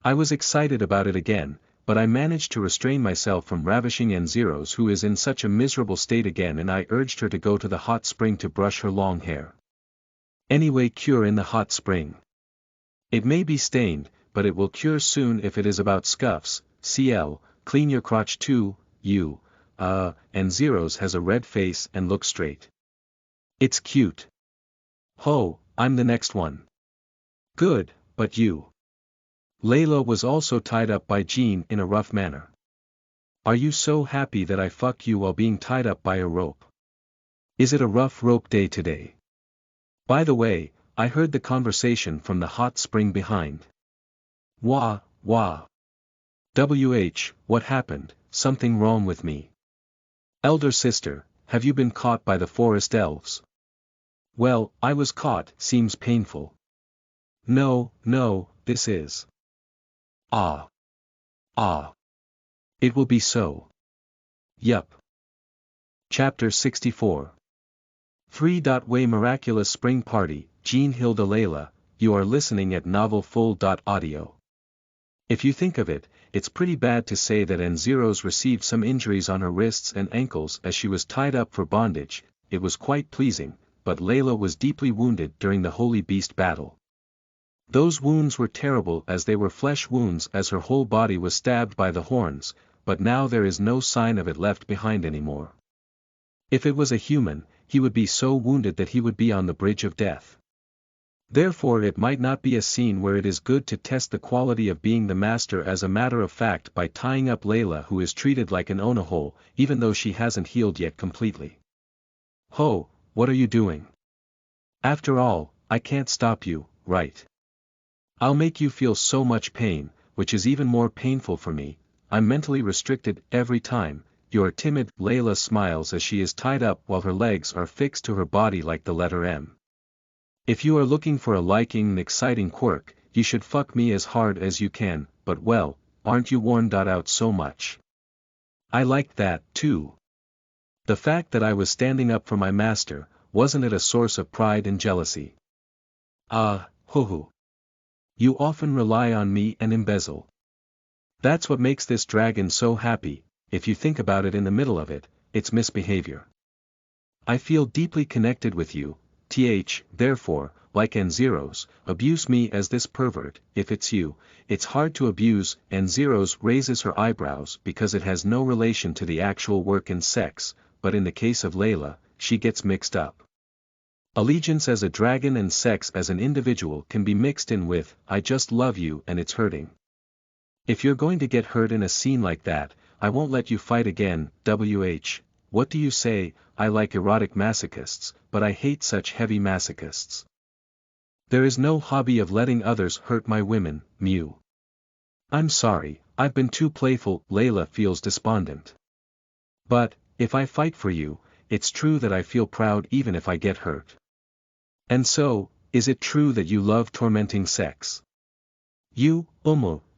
I was excited about it again, but I managed to restrain myself from ravishing N0's who is in such a miserable state again, and I urged her to go to the hot spring to brush her long hair. Anyway, cure in the hot spring. It may be stained, but it will cure soon if it is about scuffs. CL, clean your crotch too, you. N0's has a red face and looks straight. It's cute. Ho, I'm the next one. Good, but you. Layla was also tied up by Jean in a rough manner. Are you so happy that I fuck you while being tied up by a rope? Is it a rough rope day today? By the way, I heard the conversation from the hot spring behind. Wah, wah. What happened? Something wrong with me. Elder sister, have you been caught by the forest elves? Well, I was caught. Seems painful. No, this is. Ah. It will be so. Yup. Chapter 64. 3. Miraculous Spring Party, Jean Hilda Layla, you are listening at novelfull.audio. If you think of it, it's pretty bad to say that N0's received some injuries on her wrists and ankles as she was tied up for bondage. It was quite pleasing, but Layla was deeply wounded during the Holy Beast battle. Those wounds were terrible as they were flesh wounds, as her whole body was stabbed by the horns, but now there is no sign of it left behind anymore. If it was a human, he would be so wounded that he would be on the bridge of death. Therefore it might not be a scene where it is good to test the quality of being the master as a matter of fact by tying up Layla, who is treated like an onahole, even though she hasn't healed yet completely. Ho, what are you doing? After all, I can't stop you, right? I'll make you feel so much pain, which is even more painful for me. I'm mentally restricted every time. You're timid. Layla smiles as she is tied up while her legs are fixed to her body like the letter M. If you are looking for a liking and exciting quirk, you should fuck me as hard as you can, but well, aren't you worn out so much? I liked that, too. The fact that I was standing up for my master, wasn't it a source of pride and jealousy? Hoo. You often rely on me and embezzle. That's what makes this dragon so happy. If you think about it in the middle of it, it's misbehavior. I feel deeply connected with you, therefore, like N0's, abuse me as this pervert. If it's you, it's hard to abuse. N0's raises her eyebrows because it has no relation to the actual work and sex, but in the case of Layla, she gets mixed up. Allegiance as a dragon and sex as an individual can be mixed in with, I just love you, and it's hurting. If you're going to get hurt in a scene like that, I won't let you fight again. What do you say? I like erotic masochists, but I hate such heavy masochists. There is no hobby of letting others hurt my women, mew. I'm sorry, I've been too playful. Layla feels despondent. But, if I fight for you, it's true that I feel proud even if I get hurt. And so, is it true that you love tormenting sex? You,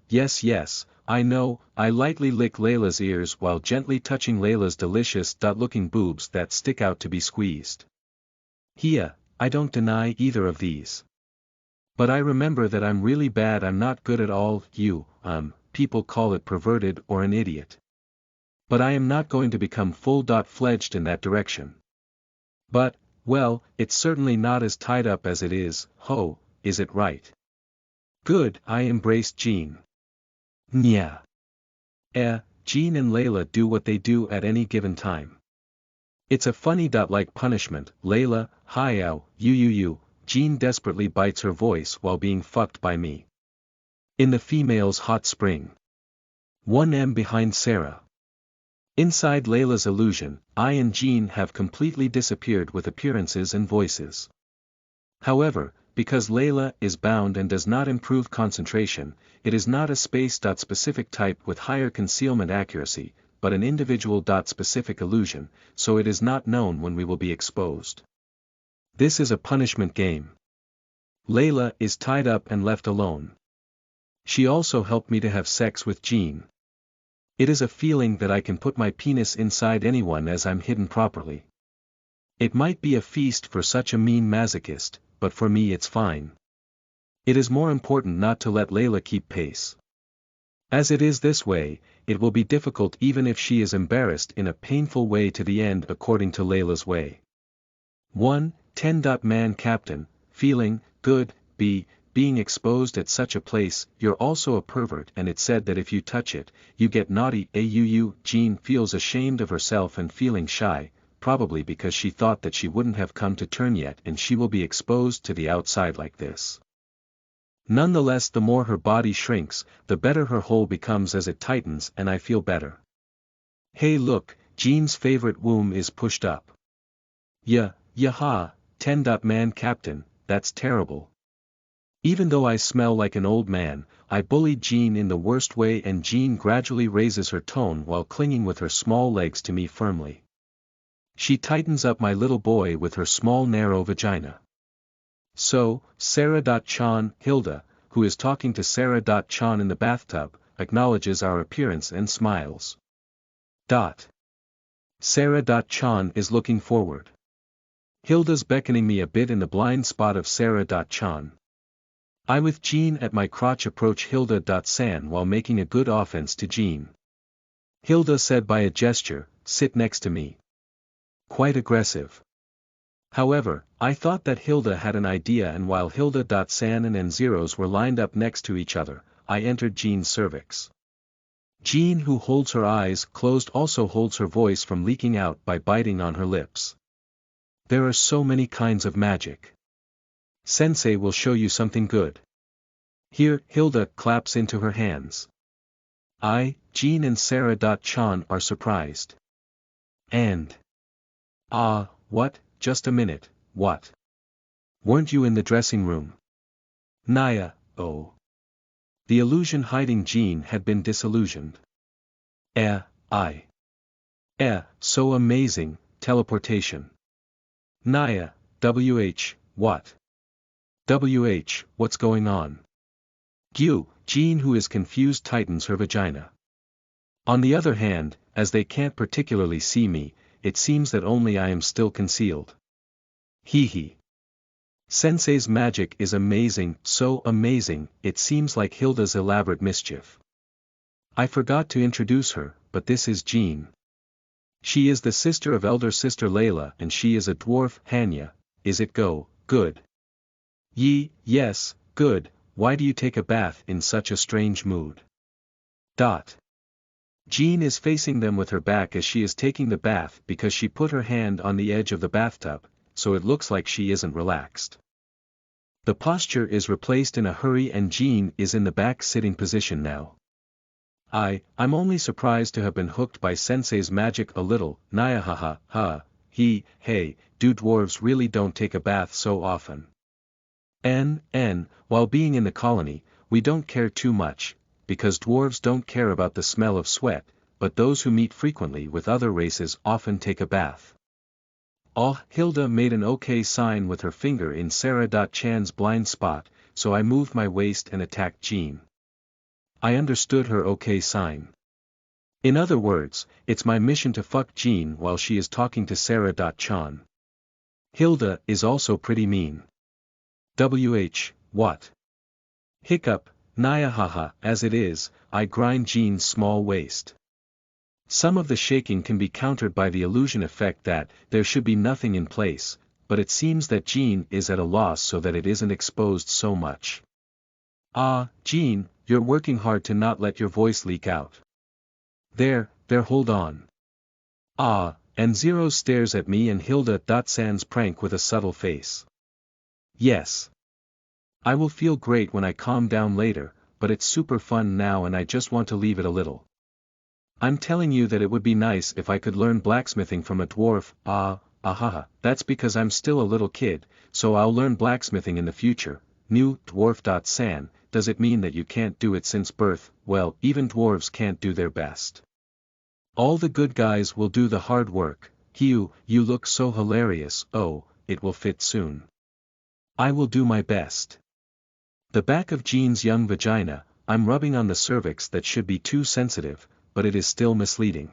yes, I know. I lightly lick Layla's ears while gently touching Layla's delicious looking boobs that stick out to be squeezed. I don't deny either of these. But I remember that I'm really bad. I'm not good at all. People call it perverted or an idiot. But I am not going to become full-fledged in that direction. But, well, it's certainly not as tied up as it is. Is it right? Good. I embraced Jean. Nya. Jean and Layla do what they do at any given time. It's a funny like punishment. Layla, you. Jean desperately bites her voice while being fucked by me. In the female's hot spring. 1M behind Sarah. Inside Layla's illusion, I and Jean have completely disappeared with appearances and voices. However, because Layla is bound and does not improve concentration, it is not a space-specific type with higher concealment accuracy, but an individual-specific illusion, so it is not known when we will be exposed. This is a punishment game. Layla is tied up and left alone. She also helped me to have sex with Jean. It is a feeling that I can put my penis inside anyone as I'm hidden properly. It might be a feast for such a mean masochist, but for me it's fine. It is more important not to let Layla keep pace. As it is this way, it will be difficult even if she is embarrassed in a painful way to the end according to Layla's way. 1. 10. Man Captain, feeling good, b. Being exposed at such a place, you're also a pervert and it's said that if you touch it, you get naughty. Jean feels ashamed of herself and feeling shy, probably because she thought that she wouldn't have come to term yet and she will be exposed to the outside like this. Nonetheless, the more her body shrinks, the better her hole becomes as it tightens, and I feel better. Hey look, Jean's favorite womb is pushed up. Yaha, 10. Man Captain, that's terrible. Even though I smell like an old man, I bullied Jean in the worst way, and Jean gradually raises her tone while clinging with her small legs to me firmly. She tightens up my little boy with her small narrow vagina. So, Sarah.Chan, Hilda, who is talking to Sarah.Chan in the bathtub, acknowledges our appearance and smiles. Sarah.Chan is looking forward. Hilda's beckoning me a bit in the blind spot of Sarah.Chan. I with Jean at my crotch approach Hilda.San while making a good offense to Jean. Hilda said by a gesture, sit next to me. Quite aggressive. However, I thought that Hilda had an idea, and while Hilda.San and N0s were lined up next to each other, I entered Jean's cervix. Jean, who holds her eyes closed, also holds her voice from leaking out by biting on her lips. There are so many kinds of magic. Sensei will show you something good. Here, Hilda claps into her hands. Jean and Sarah.Chan are surprised. And. What? Just a minute, what? Weren't you in the dressing room? Naya, oh. The illusion hiding Jean had been disillusioned. So amazing, teleportation. Naya, what? What's going on? Jean, who is confused, tightens her vagina. On the other hand, as they can't particularly see me, it seems that only I am still concealed. Hee. Sensei's magic is amazing, so amazing, it seems like Hilda's elaborate mischief. I forgot to introduce her, but this is Jean. She is the sister of elder sister Layla, and she is a dwarf. Hanya, is it good? Yes, good. Why do you take a bath in such a strange mood? Jean is facing them with her back as she is taking the bath because she put her hand on the edge of the bathtub, so it looks like she isn't relaxed. The posture is replaced in a hurry and Jean is in the back sitting position now. I'm only surprised to have been hooked by Sensei's magic a little. Naya hey, do dwarves really don't take a bath so often? While being in the colony, we don't care too much, because dwarves don't care about the smell of sweat, but those who meet frequently with other races often take a bath. Hilda made an OK sign with her finger in Sarah.Chan's blind spot, so I moved my waist and attacked Jean. I understood her OK sign. In other words, it's my mission to fuck Jean while she is talking to Sarah.Chan. Hilda is also pretty mean. What? Hiccup, Naya as it is, I grind Jean's small waist. Some of the shaking can be countered by the illusion effect that there should be nothing in place, but it seems that Jean is at a loss so that it isn't exposed so much. Jean, you're working hard to not let your voice leak out. There, hold on. And Zero stares at me and Hilda.Sans prank with a subtle face. Yes. I will feel great when I calm down later, but it's super fun now and I just want to leave it a little. I'm telling you that it would be nice if I could learn blacksmithing from a dwarf. That's because I'm still a little kid, so I'll learn blacksmithing in the future. New dwarf.san, does it mean that you can't do it since birth? Well, even dwarves can't do their best. All the good guys will do the hard work. You look so hilarious. It will fit soon. I will do my best. The back of Jean's young vagina, I'm rubbing on the cervix that should be too sensitive, but it is still misleading.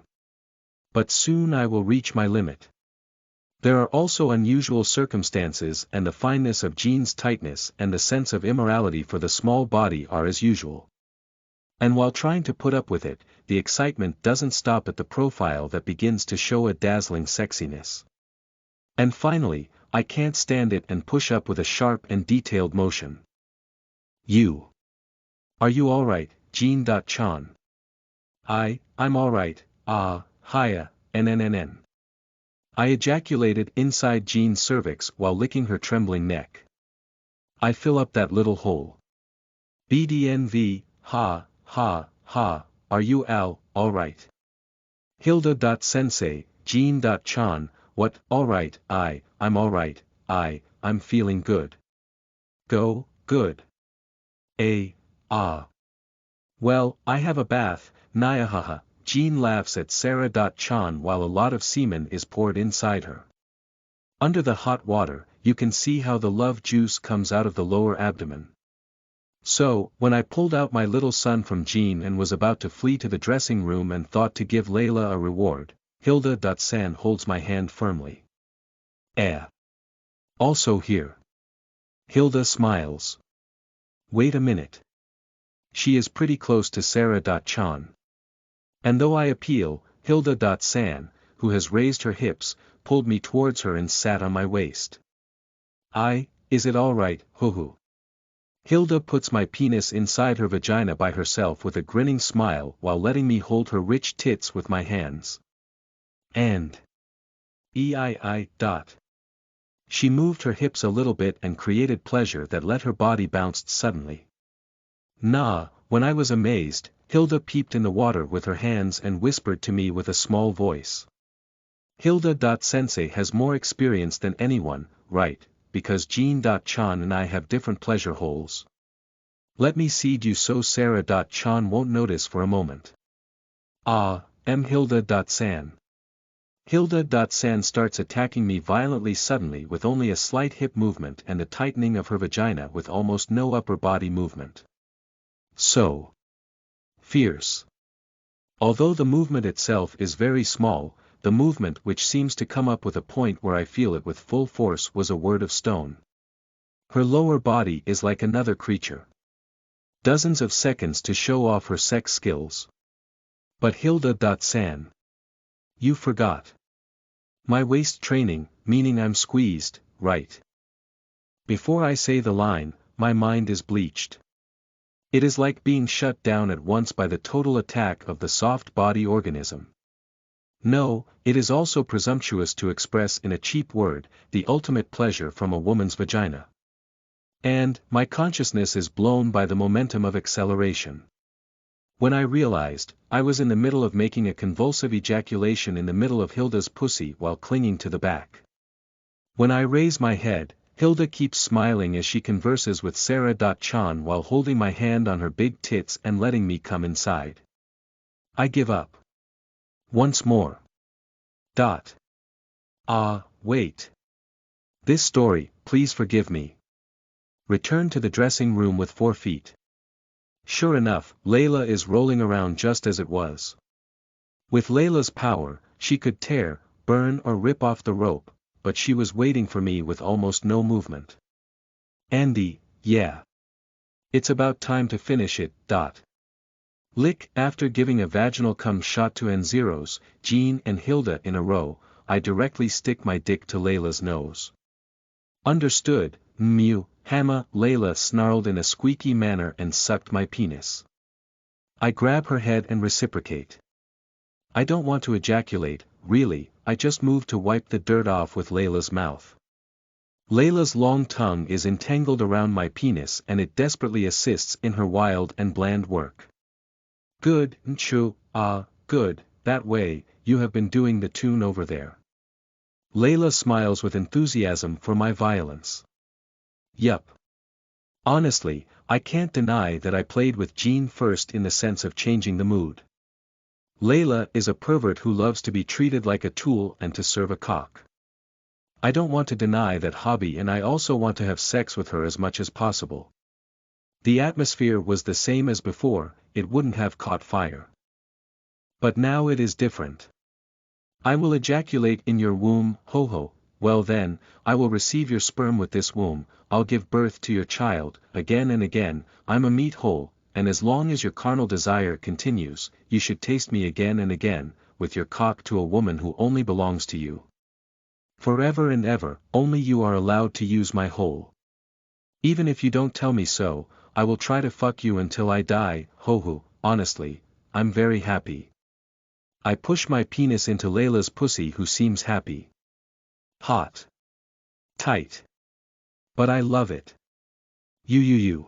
But soon I will reach my limit. There are also unusual circumstances, and the fineness of Jean's tightness and the sense of immorality for the small body are as usual. And while trying to put up with it, the excitement doesn't stop at the profile that begins to show a dazzling sexiness. And finally, I can't stand it and push up with a sharp and detailed motion. You. Are you alright, Jean-chan? I'm alright, hiya, nnn. I ejaculated inside Jean's cervix while licking her trembling neck. I fill up that little hole. BDNV, ha, are you alright? Hilda.sensei, Jean.chan, what, alright, I'm alright, I'm feeling good. Good. Well, I have a bath, nyahaha. Jean laughs at Sarah.chan while a lot of semen is poured inside her. Under the hot water, you can see how the love juice comes out of the lower abdomen. So, when I pulled out my little son from Jean and was about to flee to the dressing room and thought to give Layla a reward, Hilda.san holds my hand firmly. Also here. Hilda smiles. Wait a minute. She is pretty close to Sarah.chan. And though I appeal, Hilda.san, who has raised her hips, pulled me towards her and sat on my waist. Is it alright, hoo-hoo? Hilda puts my penis inside her vagina by herself with a grinning smile while letting me hold her rich tits with my hands. And she moved her hips a little bit and created pleasure that let her body bounce suddenly. When I was amazed, Hilda peeped in the water with her hands and whispered to me with a small voice. Hilda.sensei has more experience than anyone, right, because Jean.chan and I have different pleasure holes. Let me seed you so Sarah.chan won't notice for a moment. Hilda.san. Hilda.san starts attacking me violently suddenly with only a slight hip movement and a tightening of her vagina with almost no upper body movement. So fierce. Although the movement itself is very small, the movement which seems to come up with a point where I feel it with full force was a word of stone. Her lower body is like another creature. Dozens of seconds to show off her sex skills. But Hilda.san. You forgot. My waist training, meaning I'm squeezed, right? Before I say the line, my mind is bleached. It is like being shut down at once by the total attack of the soft body organism. No, it is also presumptuous to express in a cheap word, the ultimate pleasure from a woman's vagina. And, my consciousness is blown by the momentum of acceleration. When I realized, I was in the middle of making a convulsive ejaculation in the middle of Hilda's pussy while clinging to the back. When I raise my head, Hilda keeps smiling as she converses with Sarah.chan while holding my hand on her big tits and letting me come inside. I give up. Once more. Wait. This story, please forgive me. Return to the dressing room with 4 feet. Sure enough, Layla is rolling around just as it was. With Layla's power, she could tear, burn or rip off the rope, but she was waiting for me with almost no movement. Andy, yeah. It's about time to finish it. Lick. After giving a vaginal cum shot to N0s, Jean and Hilda in a row, I directly stick my dick to Layla's nose. Understood, mew, Hamma. Layla snarled in a squeaky manner and sucked my penis. I grab her head and reciprocate. I don't want to ejaculate, really, I just move to wipe the dirt off with Layla's mouth. Layla's long tongue is entangled around my penis and it desperately assists in her wild and bland work. Good, Nchu, good, that way, you have been doing the tune over there. Layla smiles with enthusiasm for my violence. Yup. Honestly, I can't deny that I played with Jean first in the sense of changing the mood. Layla is a pervert who loves to be treated like a tool and to serve a cock. I don't want to deny that hobby and I also want to have sex with her as much as possible. The atmosphere was the same as before, it wouldn't have caught fire. But now it is different. I will ejaculate in your womb, ho-ho, well then, I will receive your sperm with this womb, I'll give birth to your child, again and again, I'm a meat hole, and as long as your carnal desire continues, you should taste me again and again, with your cock to a woman who only belongs to you. Forever and ever, only you are allowed to use my hole. Even if you don't tell me so, I will try to fuck you until I die, ho, honestly, I'm very happy. I push my penis into Layla's pussy who seems happy. Hot. Tight. But I love it. You.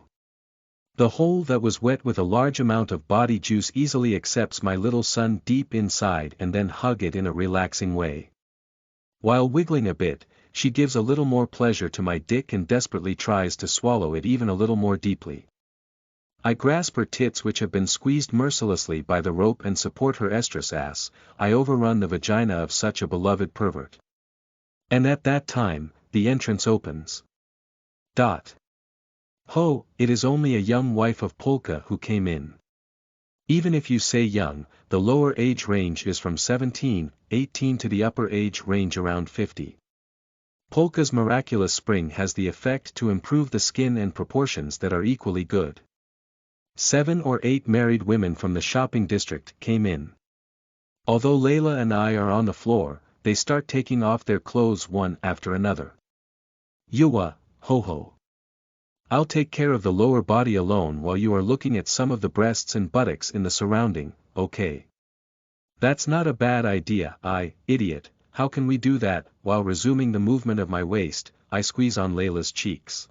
The hole that was wet with a large amount of body juice easily accepts my little son deep inside and then hug it in a relaxing way. While wiggling a bit, she gives a little more pleasure to my dick and desperately tries to swallow it even a little more deeply. I grasp her tits which have been squeezed mercilessly by the rope and support her estrus ass. I overrun the vagina of such a beloved pervert. And at that time, the entrance opens. Ho, it is only a young wife of Polka who came in. Even if you say young, the lower age range is from 17, 18 to the upper age range around 50. Polka's miraculous spring has the effect to improve the skin and proportions that are equally good. 7 or 8 married women from the shopping district came in. Although Layla and I are on the floor, they start taking off their clothes one after another. Yuwa, ho. I'll take care of the lower body alone while you are looking at some of the breasts and buttocks in the surrounding, okay? That's not a bad idea, idiot, how can we do that? While resuming the movement of my waist, I squeeze on Layla's cheeks.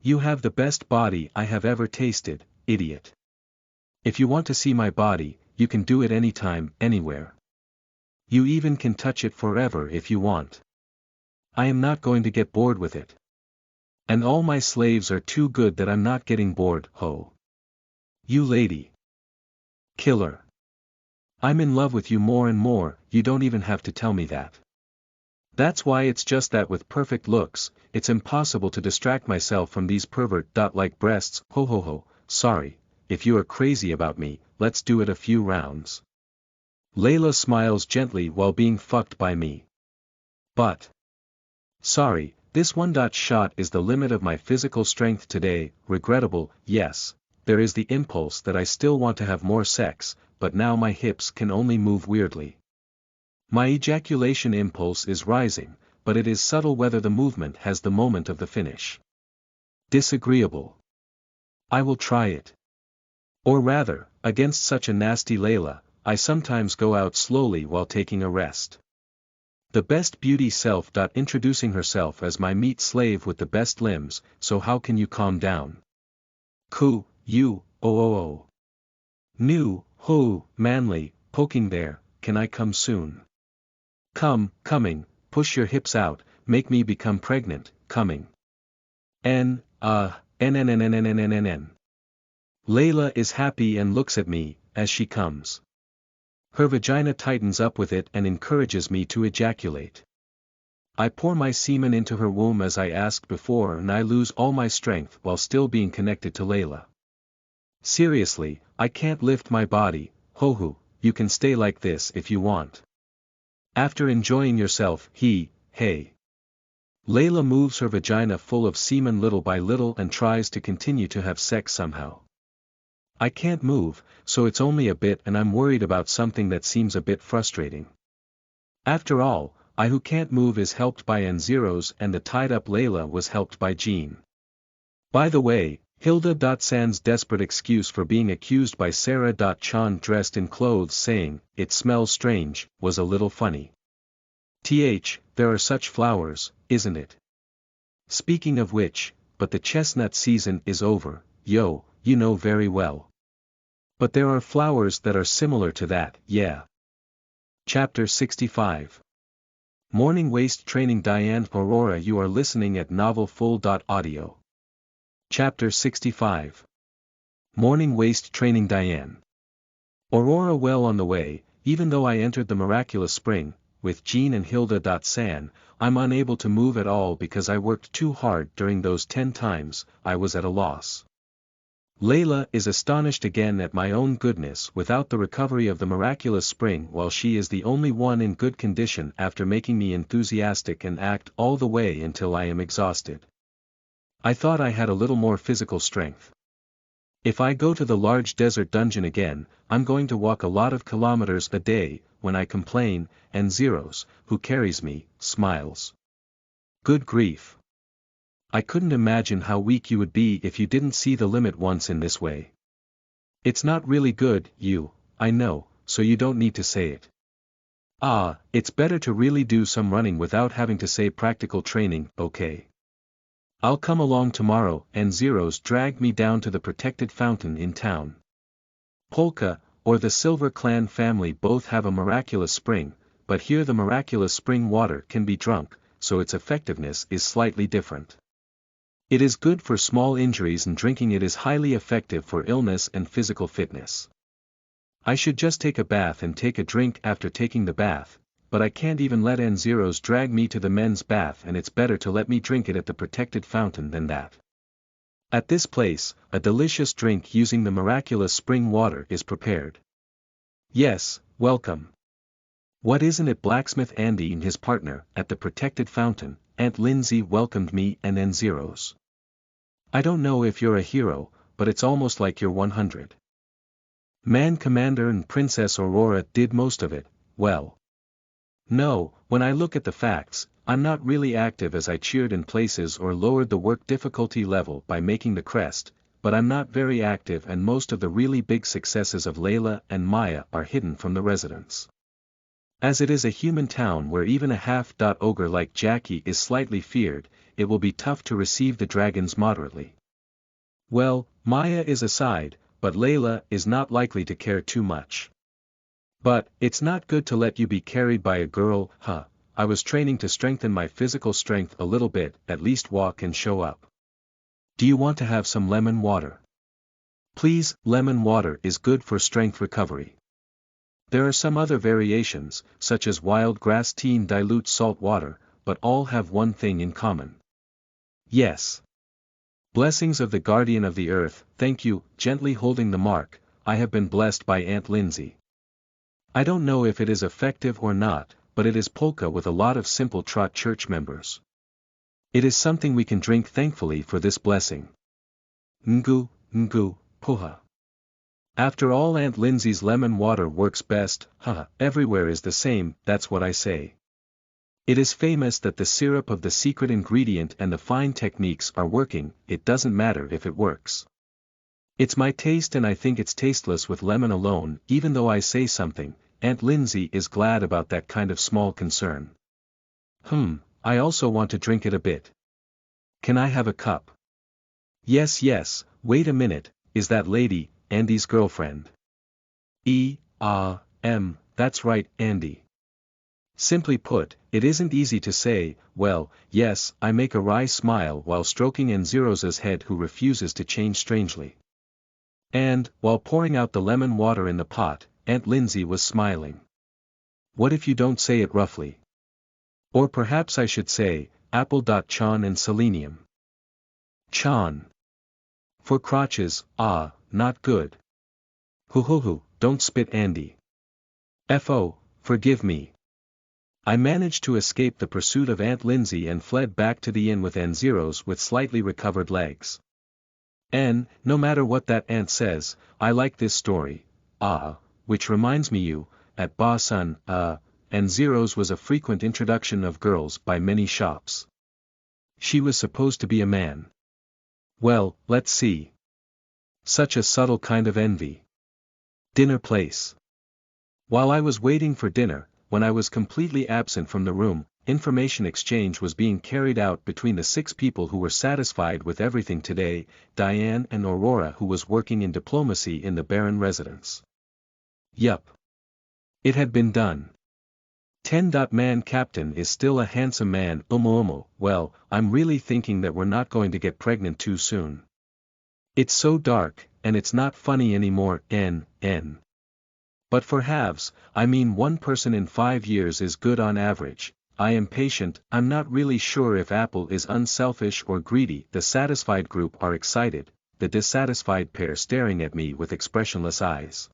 You have the best body I have ever tasted, idiot. If you want to see my body, you can do it anytime, anywhere. You even can touch it forever if you want. I am not going to get bored with it. And all my slaves are too good that I'm not getting bored, ho. You lady. Killer. I'm in love with you more and more, you don't even have to tell me that. That's why it's just that with perfect looks, it's impossible to distract myself from these pervert-like breasts, ho, sorry, if you are crazy about me, let's do it a few rounds. Layla smiles gently while being fucked by me. But. Sorry, this one-shot is the limit of my physical strength today, regrettable, yes, there is the impulse that I still want to have more sex, but now my hips can only move weirdly. My ejaculation impulse is rising, but it is subtle whether the movement has the moment of the finish. Disagreeable. I will try it. Or rather, against such a nasty Layla, I sometimes go out slowly while taking a rest. The best beauty self. Introducing herself as my meat slave with the best limbs, so how can you calm down? You, oh. New, ho, manly, poking there, can I come soon? Coming, push your hips out, make me become pregnant, coming. N. Layla is happy and looks at me, as she comes. Her vagina tightens up with it and encourages me to ejaculate. I pour my semen into her womb as I asked before and I lose all my strength while still being connected to Layla. Seriously, I can't lift my body, ho, you can stay like this if you want. After enjoying yourself, hey. Layla moves her vagina full of semen little by little and tries to continue to have sex somehow. I can't move, so it's only a bit and I'm worried about something that seems a bit frustrating. After all, I who can't move is helped by N0s and the tied-up Layla was helped by Jean. By the way, Hilda.San's desperate excuse for being accused by Sarah.Chan dressed in clothes saying, "It smells strange," was a little funny. There are such flowers, isn't it? Speaking of which, but the chestnut season is over, yo, you know very well. But there are flowers that are similar to that, yeah. Chapter 65. Morning Waist Training Diane Aurora. You are listening at novelfull.audio. Chapter 65. Morning Waist Training Diane Aurora. Well on the way, even though I entered the miraculous spring, with Jean and Hilda.San, I'm unable to move at all because I worked too hard during those 10 times, I was at a loss. Layla is astonished again at my own goodness without the recovery of the miraculous spring, while she is the only one in good condition after making me enthusiastic and act all the way until I am exhausted. I thought I had a little more physical strength. If I go to the large desert dungeon again, I'm going to walk a lot of kilometers a day. When I complain, and Zeros, who carries me, smiles. Good grief. I couldn't imagine how weak you would be if you didn't see the limit once in this way. It's not really good, I know, so you don't need to say it. It's better to really do some running without having to say practical training, okay? I'll come along tomorrow, and Zeros dragged me down to the protected fountain in town. Polka, or the Silver Clan family, both have a miraculous spring, but here the miraculous spring water can be drunk, so its effectiveness is slightly different. It is good for small injuries and drinking it is highly effective for illness and physical fitness. I should just take a bath and take a drink after taking the bath, but I can't even let N-Zeros drag me to the men's bath, and it's better to let me drink it at the protected fountain than that. At this place, a delicious drink using the miraculous spring water is prepared. Yes, welcome. What isn't it? Blacksmith Andy and his partner, at the protected fountain, Aunt Lindsay welcomed me and N-Zeros. I don't know if you're a hero, but it's almost like you're 100. Man Commander and Princess Aurora did most of it, well. No, when I look at the facts, I'm not really active, as I cheered in places or lowered the work difficulty level by making the crest, but I'm not very active, and most of the really big successes of Layla and Maya are hidden from the residents. As it is a human town where even a half-ogre like Jackie is slightly feared, it will be tough to receive the dragons moderately. Well, Maya is aside, but Layla is not likely to care too much. But, it's not good to let you be carried by a girl, I was training to strengthen my physical strength a little bit, at least walk and show up. Do you want to have some lemon water? Please, lemon water is good for strength recovery. There are some other variations, such as wild grass tea and dilute salt water, but all have one thing in common. Yes. Blessings of the guardian of the earth, thank you. Gently holding the mark, I have been blessed by Aunt Lindsay. I don't know if it is effective or not, but it is polka with a lot of simple trot church members. It is something we can drink thankfully for this blessing. Ngu, poha. After all, Aunt Lindsay's lemon water works best, everywhere is the same, that's what I say. It is famous that the syrup of the secret ingredient and the fine techniques are working, it doesn't matter if it works. It's my taste, and I think it's tasteless with lemon alone. Even though I say something, Aunt Lindsay is glad about that kind of small concern. I also want to drink it a bit. Can I have a cup? Yes, wait a minute, is that lady Andy's girlfriend? That's right, Andy. Simply put, it isn't easy to say, well, yes, I make a wry smile while stroking N-Zeros' head, who refuses to change strangely. And, while pouring out the lemon water in the pot, Aunt Lindsay was smiling. What if you don't say it roughly? Or perhaps I should say, apple.chon and selenium. Chon. For crotches, not good. Don't spit, Andy. Forgive me. I managed to escape the pursuit of Aunt Lindsay and fled back to the inn with N-Zeros with slightly recovered legs. And, no matter what that aunt says, I like this story. Which reminds me, at Ba Sun, N-Zeros was a frequent introduction of girls by many shops. She was supposed to be a man. Well, let's see. Such a subtle kind of envy. Dinner place. While I was waiting for dinner, when I was completely absent from the room, information exchange was being carried out between the 6 people who were satisfied with everything today, Diane and Aurora, who was working in diplomacy in the Baron residence. Yup. It had been done. 10. Man Captain is still a handsome man. Well, I'm really thinking that we're not going to get pregnant too soon. It's so dark, and it's not funny anymore. But for halves, I mean 1 person in 5 years is good on average. I am patient. I'm not really sure if Apple is unselfish or greedy. The satisfied group are excited, the dissatisfied pair staring at me with expressionless eyes.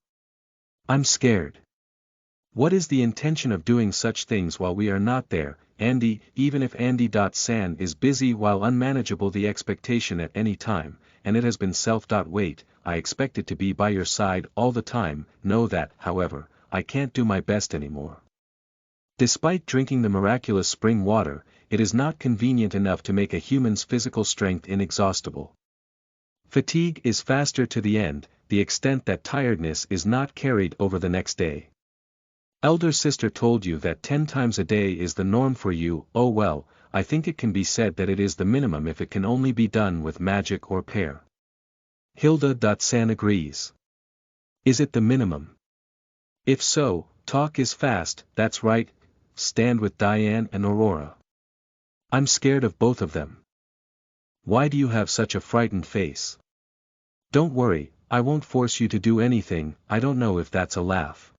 I'm scared. What is the intention of doing such things while we are not there, Andy? Even if Andy.san is busy while unmanageable the expectation at any time, and it has been self.wait, I expect it to be by your side all the time. Know that, however, I can't do my best anymore. Despite drinking the miraculous spring water, it is not convenient enough to make a human's physical strength inexhaustible. Fatigue is faster to the end, the extent that tiredness is not carried over the next day. Elder sister told you that 10 times a day is the norm for you. Oh well, I think it can be said that it is the minimum if it can only be done with magic or prayer. Hilda.san agrees. Is it the minimum? If so, talk is fast. That's right, stand with Diane and Aurora. I'm scared of both of them. Why do you have such a frightened face? Don't worry, I won't force you to do anything. I don't know if that's a laugh.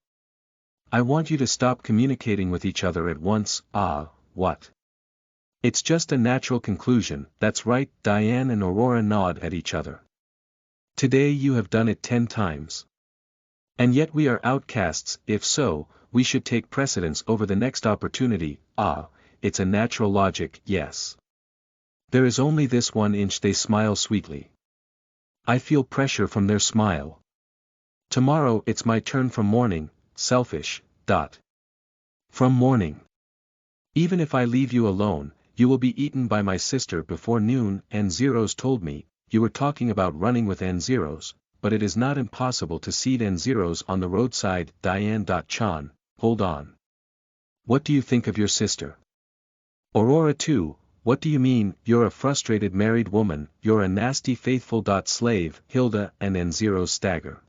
I want you to stop communicating with each other at once. Ah, what? It's just a natural conclusion. That's right. Diane and Aurora nod at each other. Today you have done it 10 times. And yet we are outcasts. If so, we should take precedence over the next opportunity. Ah, it's a natural logic. Yes. There is only this 1 inch. They smile sweetly. I feel pressure from their smile. Tomorrow it's my turn from morning. Selfish. From morning. Even if I leave you alone, you will be eaten by my sister before noon. N0s told me, you were talking about running with N0s, but it is not impossible to seed N0s on the roadside. Diane.chan, hold on. What do you think of your sister? Aurora too, what do you mean? You're a frustrated married woman, you're a nasty faithful. Slave. Hilda and N0s stagger.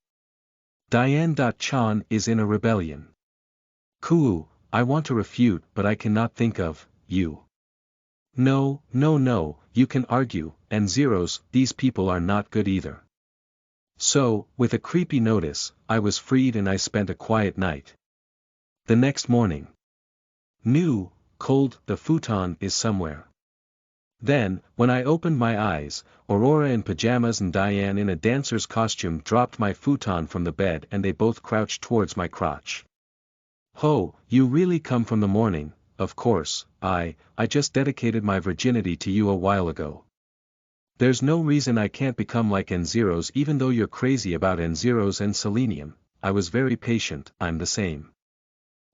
Diane.chan is in a rebellion. Kuu, I want to refute but I cannot think of, you. No, you can argue, and Zeros, these people are not good either. So, with a creepy notice, I was freed and I spent a quiet night. The next morning. New, cold, the futon is somewhere. Then, when I opened my eyes, Aurora in pajamas and Diane in a dancer's costume dropped my futon from the bed and they both crouched towards my crotch. Ho, you really come from the morning. Of course, I just dedicated my virginity to you a while ago. There's no reason I can't become like N0s even though you're crazy about N0s and selenium. I was very patient. I'm the same.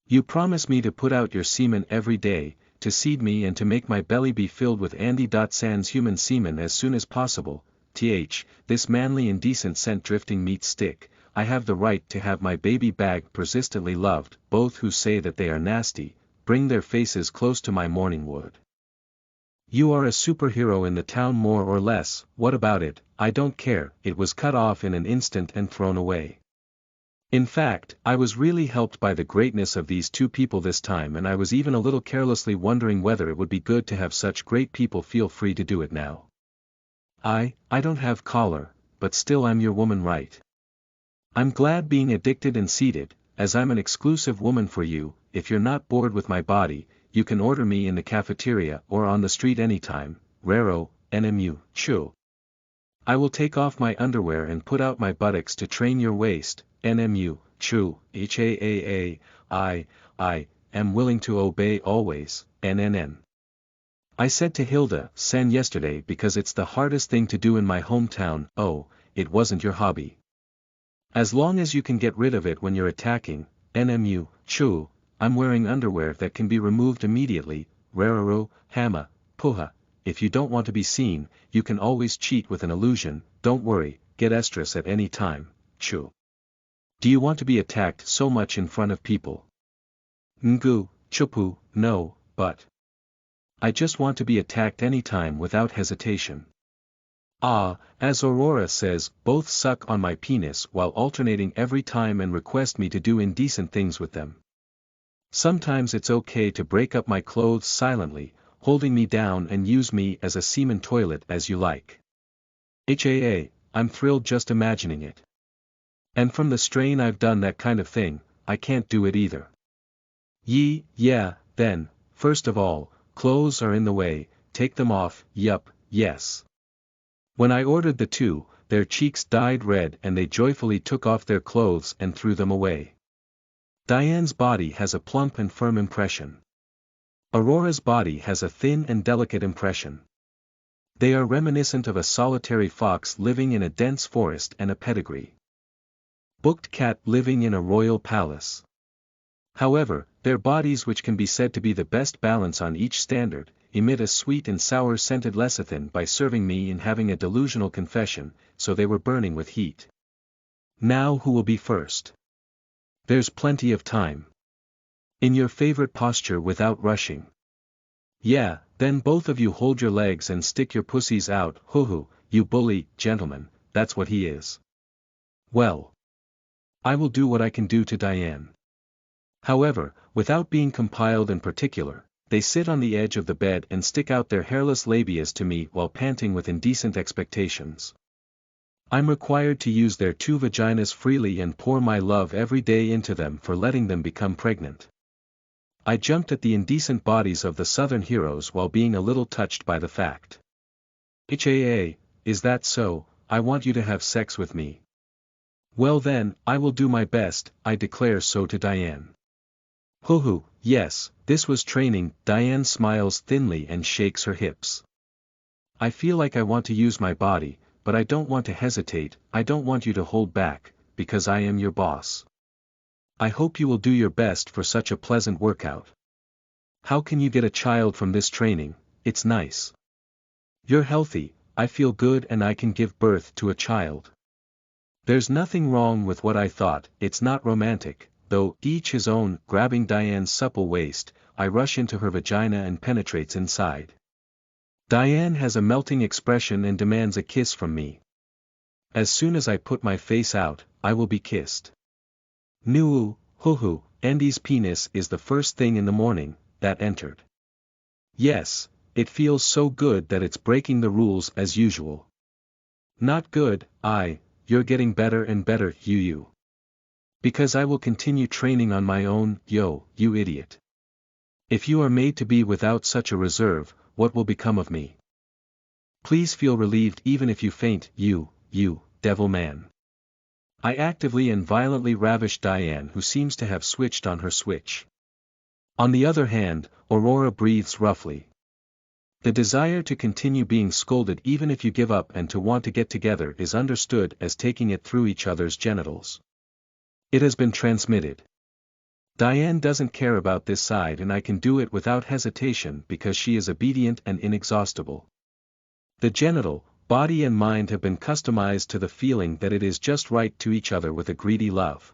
You promise me to put out your semen every day, to seed me and to make my belly be filled with Andy.San's human semen as soon as possible. This manly indecent scent drifting meat stick, I have the right to have my baby bag persistently loved. Both who say that they are nasty, bring their faces close to my morning wood. You are a superhero in the town more or less. What about it? I don't care. It was cut off in an instant and thrown away. In fact, I was really helped by the greatness of these two people this time, and I was even a little carelessly wondering whether it would be good to have such great people feel free to do it now. I don't have collar, but still I'm your woman, right? I'm glad being addicted and seated, as I'm an exclusive woman for you. If you're not bored with my body, you can order me in the cafeteria or on the street anytime. Raro, NMU, Chu. I will take off my underwear and put out my buttocks to train your waist. NMU, Chu, HAAA, I am willing to obey always. NNN. I said to Hilda, Sen yesterday because it's the hardest thing to do in my hometown. Oh, it wasn't your hobby. As long as you can get rid of it when you're attacking. NMU, Chu, I'm wearing underwear that can be removed immediately. Rararo, Hama, Puha. If you don't want to be seen, you can always cheat with an illusion. Don't worry, get estrus at any time. Chu. Do you want to be attacked so much in front of people? Ngu, Chupu, no, but I just want to be attacked anytime without hesitation. Ah, as Aurora says, both suck on my penis while alternating every time and request me to do indecent things with them. Sometimes it's okay to break up my clothes silently, holding me down and use me as a semen toilet as you like. I'm thrilled just imagining it. And from the strain I've done that kind of thing, I can't do it either. Yeah, then, first of all, clothes are in the way, take them off. Yup, yes. When I ordered the two, their cheeks dyed red and they joyfully took off their clothes and threw them away. Diane's body has a plump and firm impression. Aurora's body has a thin and delicate impression. They are reminiscent of a solitary fox living in a dense forest and a pedigree booked cat living in a royal palace. However, their bodies, which can be said to be the best balance on each standard, emit a sweet and sour scented lecithin by serving me in having a delusional confession, so they were burning with heat. Now who will be first? There's plenty of time. In your favorite posture without rushing. Yeah, then both of you hold your legs and stick your pussies out. Hoo-hoo, you bully, gentlemen, that's what he is. Well, I will do what I can do to Diane. However, without being compiled and particular, they sit on the edge of the bed and stick out their hairless labias to me while panting with indecent expectations. I'm required to use their two vaginas freely and pour my love every day into them for letting them become pregnant. I jumped at the indecent bodies of the southern heroes while being a little touched by the fact. HAA, is that so? I want you to have sex with me. Well then, I will do my best, I declare so to Diane. Hoo-hoo, yes, this was training. Diane smiles thinly and shakes her hips. I feel like I want to use my body, but I don't want to hesitate. I don't want you to hold back, because I am your boss. I hope you will do your best for such a pleasant workout. How can you get a child from this training? It's nice. You're healthy, I feel good and I can give birth to a child. There's nothing wrong with what I thought. It's not romantic, though. Each his own. Grabbing Diane's supple waist, I rush into her vagina and penetrates inside. Diane has a melting expression and demands a kiss from me. As soon as I put my face out, I will be kissed. Noo, hoo-hoo, Andy's penis is the first thing in the morning that entered. Yes, it feels so good that it's breaking the rules as usual. Not good, you're getting better and better, you. Because I will continue training on my own. Yo, you idiot. If you are made to be without such a reserve, what will become of me? Please feel relieved even if you faint, you, devil man. I actively and violently ravish Diane, who seems to have switched on her switch. On the other hand, Aurora breathes roughly. The desire to continue being scolded even if you give up and to want to get together is understood as taking it through each other's genitals. It has been transmitted. Diane doesn't care about this side and I can do it without hesitation because she is obedient and inexhaustible. The genital, body and mind have been customized to the feeling that it is just right to each other with a greedy love.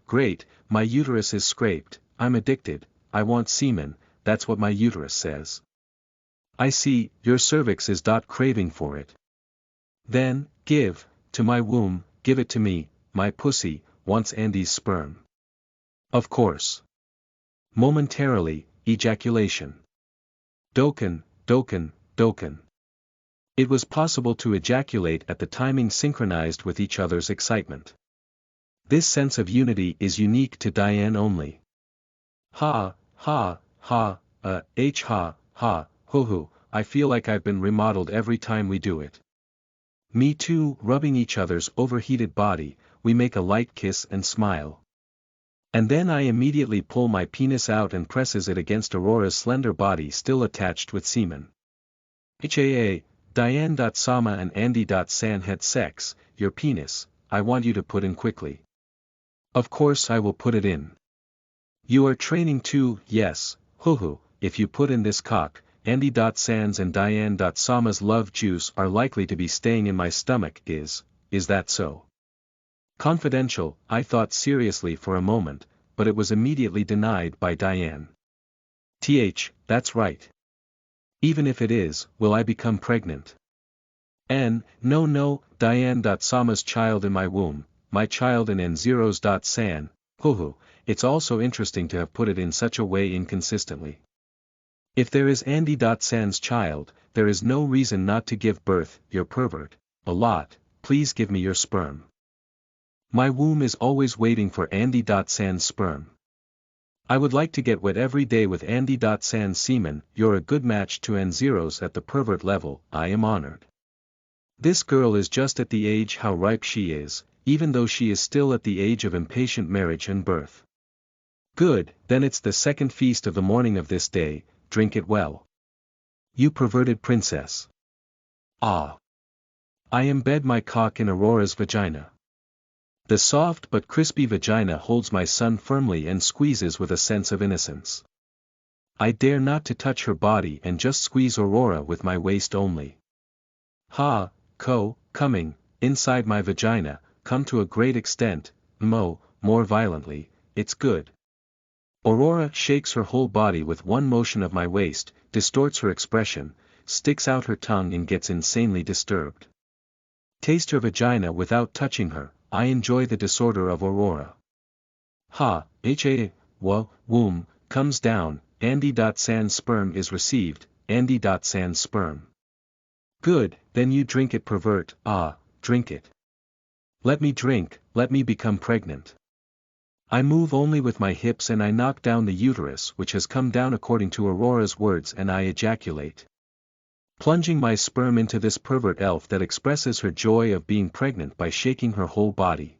Great, my uterus is scraped, I'm addicted, I want semen, that's what my uterus says. I see, your cervix is craving for it. Then, give to my womb, give it to me, my pussy wants Andy's sperm. Of course. Momentarily, ejaculation. Doken. It was possible to ejaculate at the timing synchronized with each other's excitement. This sense of unity is unique to Diane only. Ha, hoo-hoo, I feel like I've been remodeled every time we do it. Me too. Rubbing each other's overheated body, we make a light kiss and smile. And then I immediately pull my penis out and presses it against Aurora's slender body still attached with semen. Diane.Sama and Andy.San had sex, your penis, I want you to put in quickly. Of course I will put it in. You are training too, yes, hoo-hoo, if you put in this cock, Andy.San's and Diane.Sama's love juice are likely to be staying in my stomach. Is that so? Confidential, I thought seriously for a moment, but it was immediately denied by Diane. That's right. Even if it is, will I become pregnant? No, Diane.Sama's child in my womb, my child in N0's.San, hoo-hoo, it's also interesting to have put it in such a way inconsistently. If there is Andy.San's child, there is no reason not to give birth, your pervert, a lot, please give me your sperm. My womb is always waiting for Andy.San's sperm. I would like to get wet every day with Andy.San's semen. You're a good match to N0's at the pervert level, I am honored. This girl is just at the age how ripe she is, even though she is still at the age of impatient marriage and birth. Good, then it's the second feast of the morning of this day, drink it well. You perverted princess. Ah. I embed my cock in Aurora's vagina. The soft but crispy vagina holds my son firmly and squeezes with a sense of innocence. I dare not to touch her body and just squeeze Aurora with my waist only. Ha, coming, inside my vagina, come to a great extent, more violently, it's good. Aurora shakes her whole body with one motion of my waist, distorts her expression, sticks out her tongue and gets insanely disturbed. Taste her vagina without touching her, I enjoy the disorder of Aurora. Ha, womb, comes down, Andy.San sperm is received, Andy.San sperm. Good, then you drink it pervert, drink it. Let me drink, let me become pregnant. I move only with my hips and I knock down the uterus which has come down according to Aurora's words and I ejaculate. Plunging my sperm into this pervert elf that expresses her joy of being pregnant by shaking her whole body.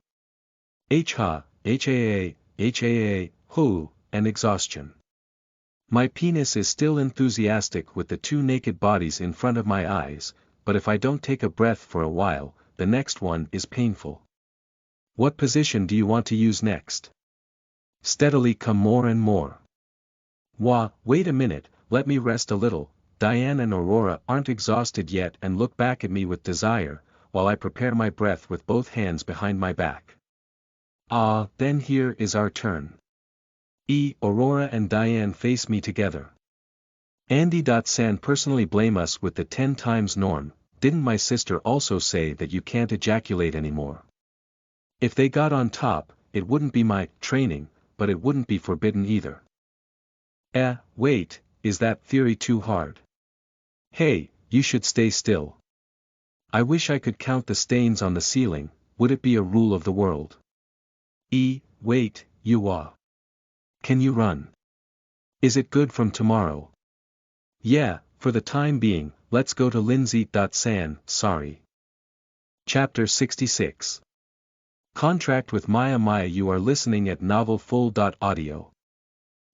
Hoo, and exhaustion. My penis is still enthusiastic with the two naked bodies in front of my eyes, but if I don't take a breath for a while, the next one is painful. What position do you want to use next? Steadily come more and more. Wait a minute, let me rest a little. Diane and Aurora aren't exhausted yet and look back at me with desire, while I prepare my breath with both hands behind my back. Then here is our turn. Aurora and Diane face me together. Andy.San personally blame us with the 10 times norm, didn't my sister also say that you can't ejaculate anymore? If they got on top, it wouldn't be my training, but it wouldn't be forbidden either. Wait, is that theory too hard? Hey, you should stay still. I wish I could count the stains on the ceiling, would it be a rule of the world? Wait, can you run? Is it good from tomorrow? Yeah, for the time being, let's go to Lindsay.San, sorry. Chapter 66. Contract with Maya. You are listening at novelfull.audio.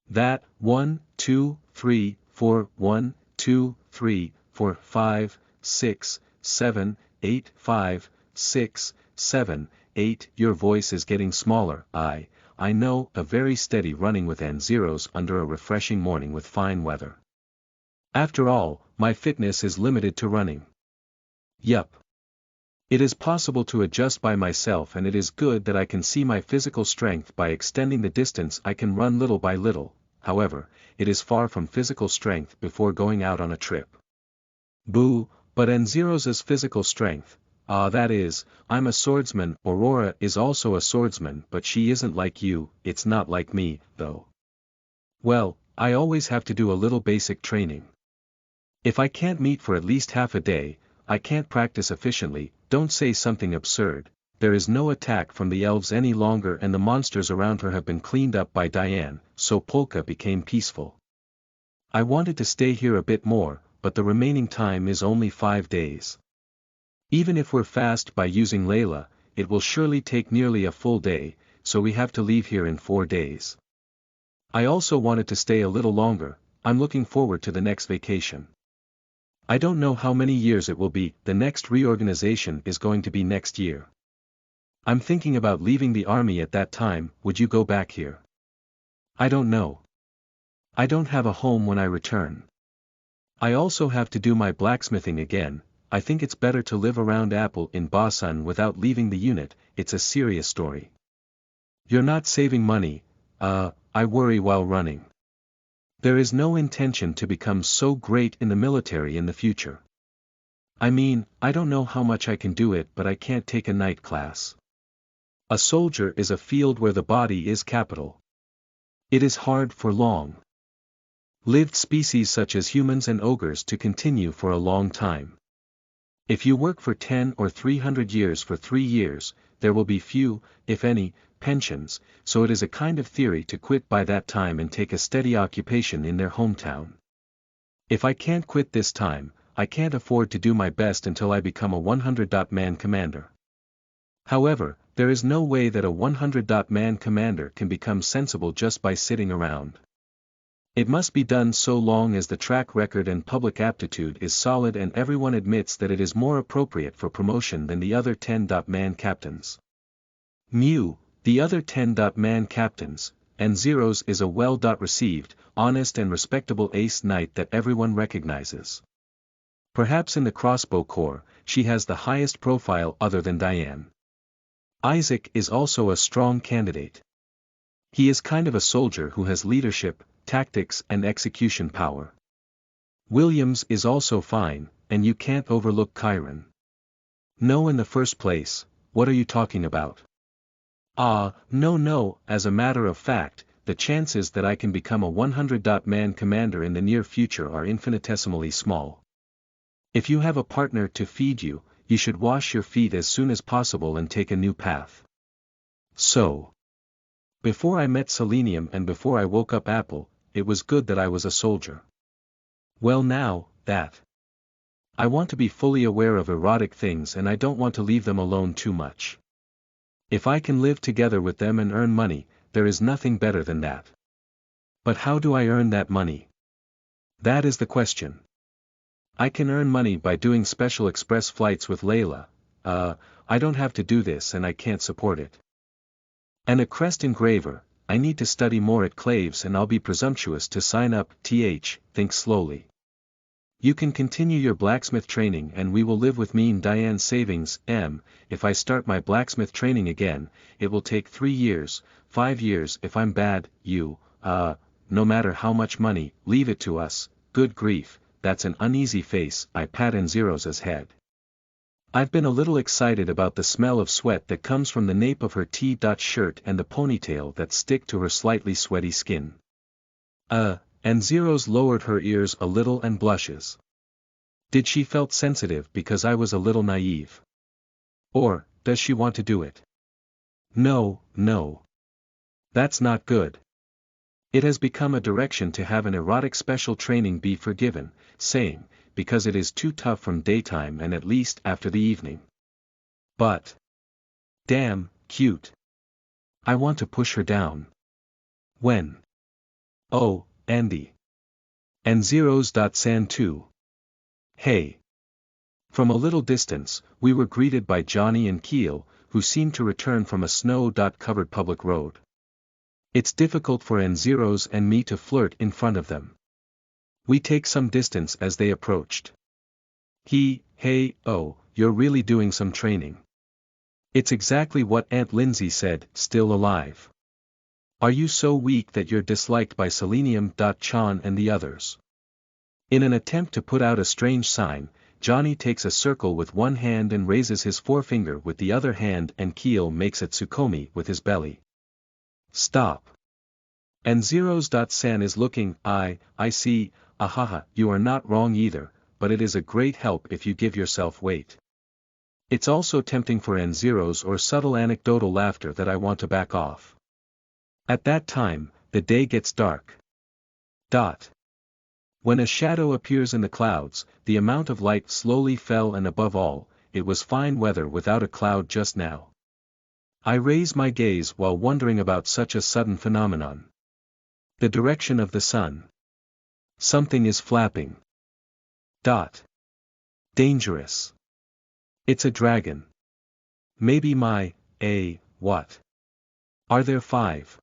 That, 1, 2, 3, 4, 1, 2, 3, 4, 5, 6, 7, 8, 5, 6, 7, 8. Your voice is getting smaller. I know, a very steady running with N0s under a refreshing morning with fine weather. After all, my fitness is limited to running. Yup. It is possible to adjust by myself and it is good that I can see my physical strength by extending the distance I can run little by little, however, it is far from physical strength before going out on a trip. Boo, but N0's physical strength, that is, I'm a swordsman. Aurora is also a swordsman but she isn't like you, it's not like me, though. Well, I always have to do a little basic training. If I can't meet for at least half a day, I can't practice efficiently. Don't say something absurd. There is no attack from the elves any longer and the monsters around her have been cleaned up by Diane, so Polka became peaceful. I wanted to stay here a bit more, but the remaining time is only 5 days. Even if we're fast by using Layla, it will surely take nearly a full day, so we have to leave here in 4 days. I also wanted to stay a little longer. I'm looking forward to the next vacation. I don't know how many years it will be, the next reorganization is going to be next year. I'm thinking about leaving the army at that time. Would you go back here? I don't know. I don't have a home when I return. I also have to do my blacksmithing again. I think it's better to live around Apple in Basan without leaving the unit. It's a serious story. You're not saving money. I worry while running. There is no intention to become so great in the military in the future. I mean, I don't know how much I can do it but I can't take a night class. A soldier is a field where the body is capital. It is hard for long-lived species such as humans and ogres to continue for a long time. If you work for 10 or 300 years for 3 years, there will be few, if any, pensions, so it is a kind of theory to quit by that time and take a steady occupation in their hometown. If I can't quit this time, I can't afford to do my best until I become a 100-man commander. However, there is no way that a 100-man commander can become sensible just by sitting around. It must be done so long as the track record and public aptitude is solid and everyone admits that it is more appropriate for promotion than the other 10-man captains. The other 10-man captains, and Zeros is a well-received, honest and respectable ace knight that everyone recognizes. Perhaps in the crossbow corps, she has the highest profile other than Diane. Isaac is also a strong candidate. He is kind of a soldier who has leadership, tactics and execution power. Williams is also fine, and you can't overlook Chiron. No, in the first place, what are you talking about? No, as a matter of fact, the chances that I can become a 100-man commander in the near future are infinitesimally small. If you have a partner to feed you, you should wash your feet as soon as possible and take a new path. So, before I met Selenium and before I woke up Apple, it was good that I was a soldier. Well now, that I want to be fully aware of erotic things and I don't want to leave them alone too much. If I can live together with them and earn money, there is nothing better than that. But how do I earn that money? That is the question. I can earn money by doing special express flights with Layla. I don't have to do this and I can't support it. And a crest engraver, I need to study more at Claves and I'll be presumptuous to sign up. Think slowly. You can continue your blacksmith training and we will live with me in Diane's savings. If I start my blacksmith training again, it will take 3 years, 5 years if I'm bad. No matter how much money, leave it to us. Good grief, that's an uneasy face. I pat Zeros' head. I've been a little excited about the smell of sweat that comes from the nape of her T-shirt and the ponytail that stick to her slightly sweaty skin. And Zeros lowered her ears a little and blushes. Did she felt sensitive because I was a little naive? Or, does she want to do it? No. That's not good. It has become a direction to have an erotic special training be forgiven, saying, because it is too tough from daytime and at least after the evening. But damn, cute. I want to push her down. When? Oh, Andy. And Zeros.san too. Hey. From a little distance, we were greeted by Johnny and Keel, who seemed to return from a snow-covered public road. It's difficult for Zeros and me to flirt in front of them. We take some distance as they approached. Hey, oh, you're really doing some training. It's exactly what Aunt Lindsay said, still alive. Are you so weak that you're disliked by Selenium.Chan and the others? In an attempt to put out a strange sign, Johnny takes a circle with one hand and raises his forefinger with the other hand and Keel makes a tsukomi with his belly. Stop. And Zeros.san is looking. I see. Ahaha, you are not wrong either, but it is a great help if you give yourself weight. It's also tempting for Zeros or subtle anecdotal laughter that I want to back off. At that time, the day gets dark. When a shadow appears in the clouds, the amount of light slowly fell and above all, it was fine weather without a cloud just now. I raise my gaze while wondering about such a sudden phenomenon. The direction of the sun. Something is flapping. Dangerous. It's a dragon. Maybe what? Are there 5?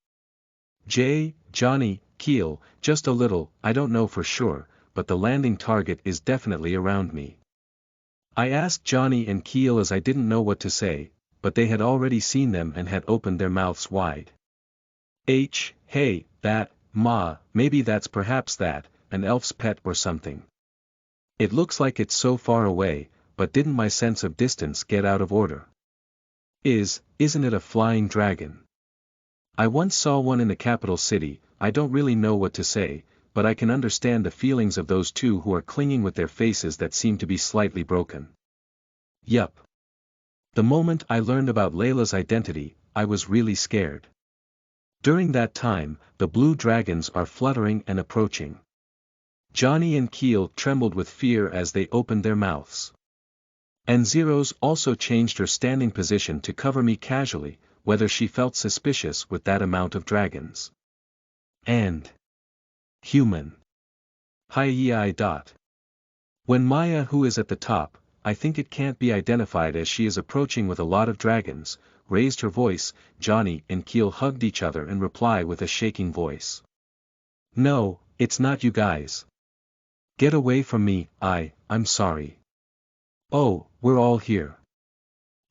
Johnny, Keel, just a little, I don't know for sure, but the landing target is definitely around me. I asked Johnny and Keel as I didn't know what to say, but they had already seen them and had opened their mouths wide. Hey, maybe that's perhaps an elf's pet or something. It looks like it's so far away, but didn't my sense of distance get out of order? Isn't it a flying dragon? I once saw one in the capital city. I don't really know what to say, but I can understand the feelings of those two who are clinging with their faces that seem to be slightly broken. Yup. The moment I learned about Layla's identity, I was really scared. During that time, the blue dragons are fluttering and approaching. Johnny and Keel trembled with fear as they opened their mouths. And Zeros also changed her standing position to cover me casually, whether she felt suspicious with that amount of dragons. And human. Hi. When Maya, who is at the top, I think it can't be identified as she is approaching with a lot of dragons, raised her voice, Johnny and Keel hugged each other in reply with a shaking voice. No, it's not you guys. Get away from me, I'm sorry. Oh, we're all here.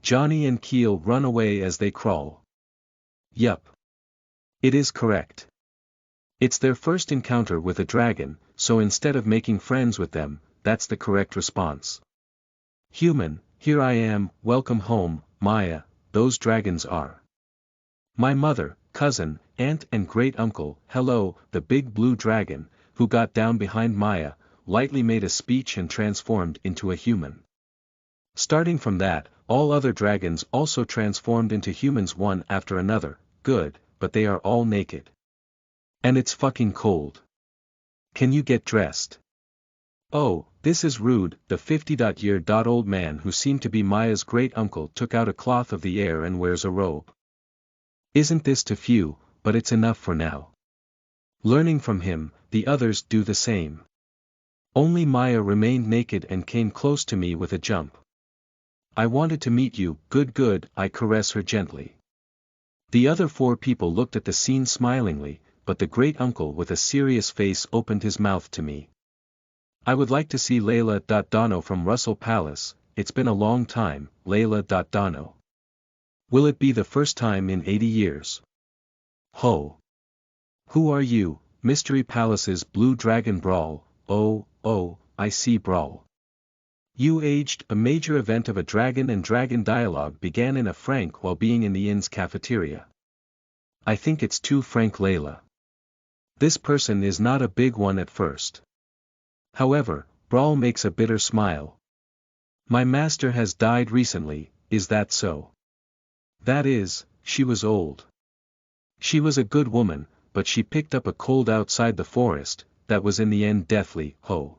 Johnny and Keel run away as they crawl. Yup. It is correct. It's their first encounter with a dragon, so instead of making friends with them, that's the correct response. Human, here I am, welcome home, Maya, those dragons are my mother, cousin, aunt and great-uncle. Hello. The big blue dragon, who got down behind Maya, lightly made a speech and transformed into a human. Starting from that, all other dragons also transformed into humans one after another. Good, but they are all naked. And it's fucking cold. Can you get dressed? Oh, this is rude. The 50-year-old man who seemed to be Maya's great-uncle took out a cloth of the air and wears a robe. Isn't this too few, but it's enough for now. Learning from him, the others do the same. Only Maya remained naked and came close to me with a jump. I wanted to meet you. Good, I caress her gently. The other 4 people looked at the scene smilingly, but the great-uncle with a serious face opened his mouth to me. I would like to see Layla. Dono from Russell Palace. It's been a long time, Layla. Dono. Will it be the first time in 80 years? Ho. Who are you, Mystery Palace's Blue Dragon Brawl? Oh, I see Brawl. You aged. A major event of a dragon and dragon dialogue began in a frank while being in the inn's cafeteria. I think it's too frank, Layla. This person is not a big one at first. However, Brawl makes a bitter smile. My master has died recently, is that so? That is, she was old. She was a good woman, but she picked up a cold outside the forest, that was in the end deathly. Ho.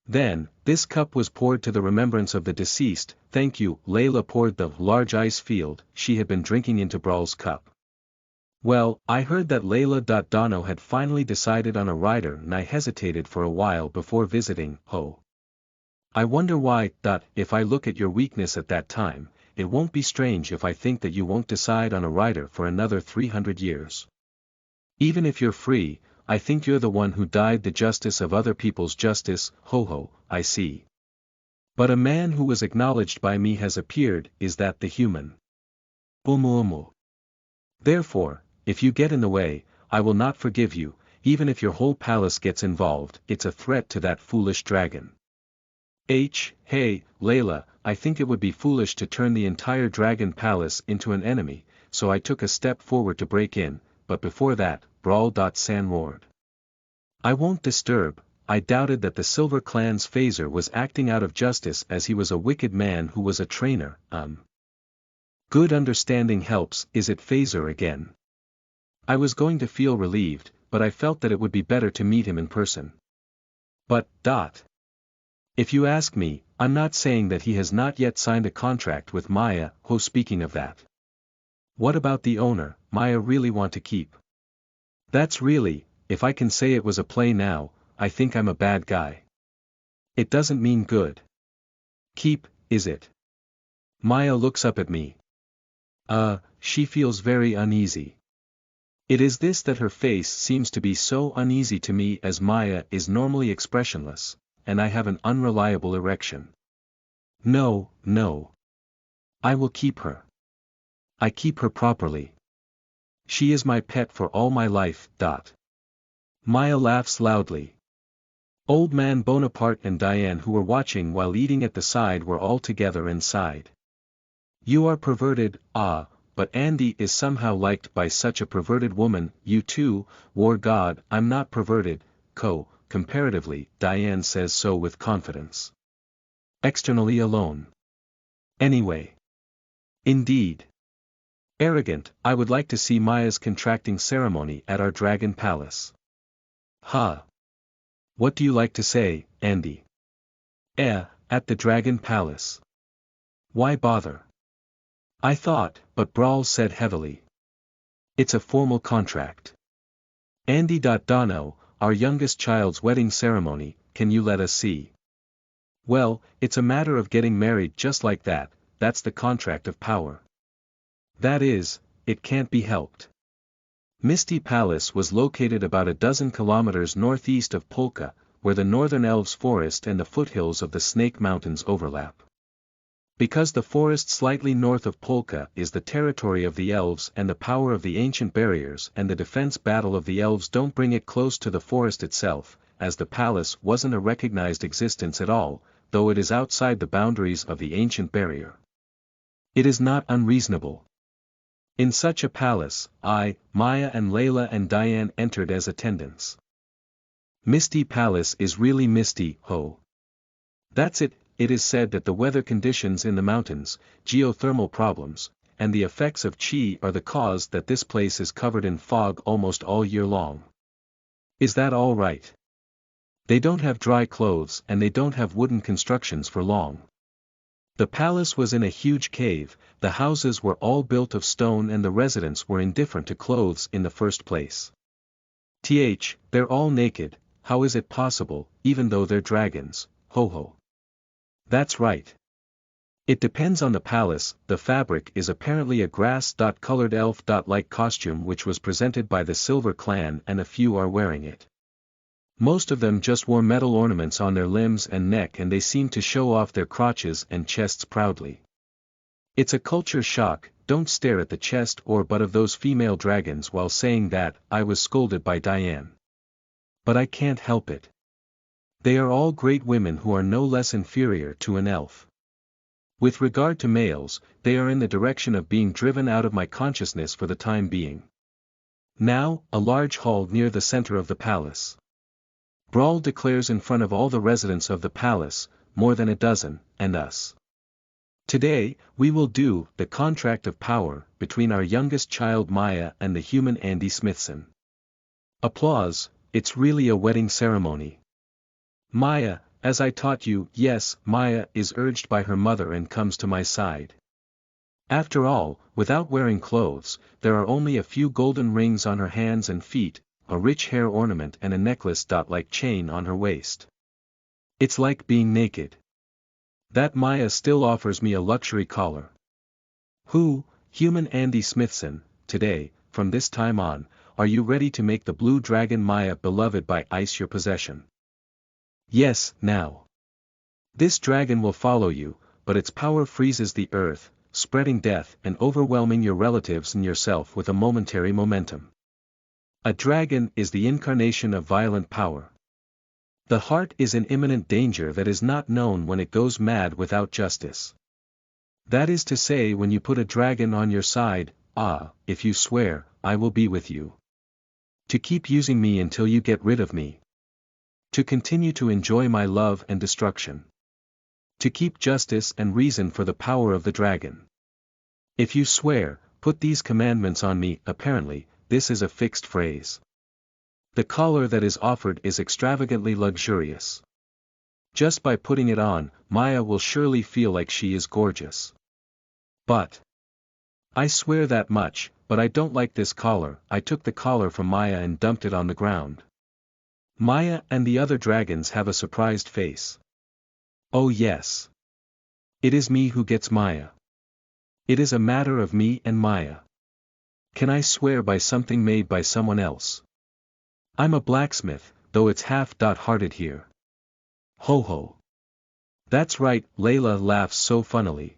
Then, this cup was poured to the remembrance of the deceased. Thank you. Layla poured the large ice field she had been drinking into Brawl's cup. Well, I heard that Layla. Dono had finally decided on a rider and I hesitated for a while before visiting. Ho. I wonder why. If I look at your weakness at that time, it won't be strange if I think that you won't decide on a rider for another 300 years. Even if you're free, I think you're the one who died the justice of other people's justice. Ho, I see. But a man who was acknowledged by me has appeared. Is that the human? Umu. Therefore, if you get in the way, I will not forgive you, even if your whole palace gets involved. It's a threat to that foolish dragon. Hey, Layla, I think it would be foolish to turn the entire dragon palace into an enemy, so I took a step forward to break in, but before that, Brawl. San roared. I won't disturb. I doubted that the Silver Clan's phaser was acting out of justice as he was a wicked man who was a trainer. Good understanding helps. Is it phaser again? I was going to feel relieved, but I felt that it would be better to meet him in person. But, if you ask me, I'm not saying that he has not yet signed a contract with Maya. Ho, speaking of that. What about the owner, Maya really want to keep? That's really, if I can say it was a play now, I think I'm a bad guy. It doesn't mean good. Keep, is it? Maya looks up at me. She feels very uneasy. It is this that her face seems to be so uneasy to me as Maya is normally expressionless, and I have an unreliable erection. No. I will keep her. I keep her properly. She is my pet for all my life. Maya laughs loudly. Old Man Bonaparte and Diane, who were watching while eating at the side, were all together and sighed. You are perverted, but Andy is somehow liked by such a perverted woman. You too, War God. I'm not perverted, comparatively. Diane says so with confidence. Externally alone. Anyway. Indeed. Arrogant. I would like to see Maya's contracting ceremony at our dragon palace. What do you like to say, Andy? At the Dragon Palace. Why bother? I thought, but Brawl said heavily. It's a formal contract. Andy. Dono, our youngest child's wedding ceremony, can you let us see? Well, it's a matter of getting married just like that, that's the contract of power. That is, it can't be helped. Misty Palace was located about a dozen kilometers northeast of Polka, where the northern elves forest and the foothills of the Snake Mountains overlap. Because the forest slightly north of Polka is the territory of the elves and the power of the ancient barriers and the defense battle of the elves don't bring it close to the forest itself, as the palace wasn't a recognized existence at all, though it is outside the boundaries of the ancient barrier. It is not unreasonable. In such a palace, Maya and Layla and Diane entered as attendants. Misty Palace is really misty, ho. That's it. It is said that the weather conditions in the mountains, geothermal problems, and the effects of chi are the cause that this place is covered in fog almost all year long. Is that all right? They don't have dry clothes and they don't have wooden constructions for long. The palace was in a huge cave, the houses were all built of stone and the residents were indifferent to clothes in the first place. They're all naked, how is it possible, even though they're dragons, ho ho. That's right. It depends on the palace. The fabric is apparently a grass-colored elf-like costume which was presented by the Silver Clan and a few are wearing it. Most of them just wore metal ornaments on their limbs and neck and they seemed to show off their crotches and chests proudly. It's a culture shock, don't stare at the chest or butt of those female dragons while saying that. I was scolded by Diane. But I can't help it. They are all great women who are no less inferior to an elf. With regard to males, they are in the direction of being driven out of my consciousness for the time being. Now, a large hall near the center of the palace. Brawl declares in front of all the residents of the palace, more than a dozen, and us. Today, we will do the contract of power between our youngest child Maya and the human Andy Smithson. Applause. It's really a wedding ceremony. Maya, as I taught you, yes, Maya is urged by her mother and comes to my side. After all, without wearing clothes, there are only a few golden rings on her hands and feet, a rich hair ornament and a necklace-like chain on her waist. It's like being naked. That Maya still offers me a luxury collar. Who, human Andy Smithson, today, from this time on, are you ready to make the blue dragon Maya beloved by ice your possession? Yes, now. This dragon will follow you, but its power freezes the earth, spreading death and overwhelming your relatives and yourself with a momentary momentum. A dragon is the incarnation of violent power. The heart is in imminent danger that is not known when it goes mad without justice. That is to say, when you put a dragon on your side, if you swear, I will be with you. To keep using me until you get rid of me. To continue to enjoy my love and destruction. To keep justice and reason for the power of the dragon. If you swear, put these commandments on me. Apparently, this is a fixed phrase. The collar that is offered is extravagantly luxurious. Just by putting it on, Maya will surely feel like she is gorgeous. But I swear that much, but I don't like this collar. I took the collar from Maya and dumped it on the ground. Maya and the other dragons have a surprised face. Oh yes. It is me who gets Maya. It is a matter of me and Maya. Can I swear by something made by someone else? I'm a blacksmith, though it's half-hearted here. Ho ho. That's right, Layla laughs so funnily.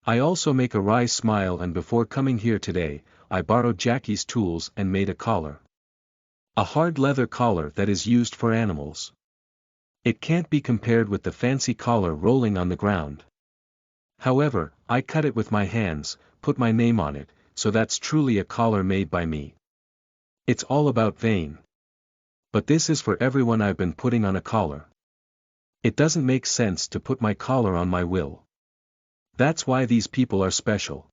I also make a wry smile, and before coming here today, I borrowed Jackie's tools and made a collar. A hard leather collar that is used for animals. It can't be compared with the fancy collar rolling on the ground. However, I cut it with my hands, put my name on it, so that's truly a collar made by me. It's all about vein. But this is for everyone I've been putting on a collar. It doesn't make sense to put my collar on my will. That's why these people are special.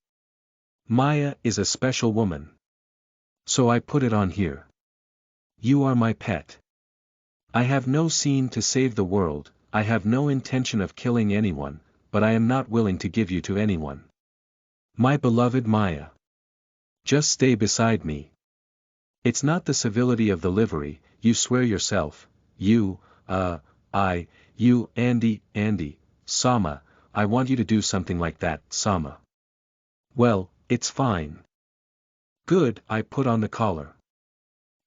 Maya is a special woman. So I put it on here. You are my pet. I have no scene to save the world, I have no intention of killing anyone, but I am not willing to give you to anyone. My beloved Maya. Just stay beside me. It's not the civility of the livery, you swear yourself, you, Andy, Sama, I want you to do something like that, Sama. Well, it's fine. Good, I put on the collar.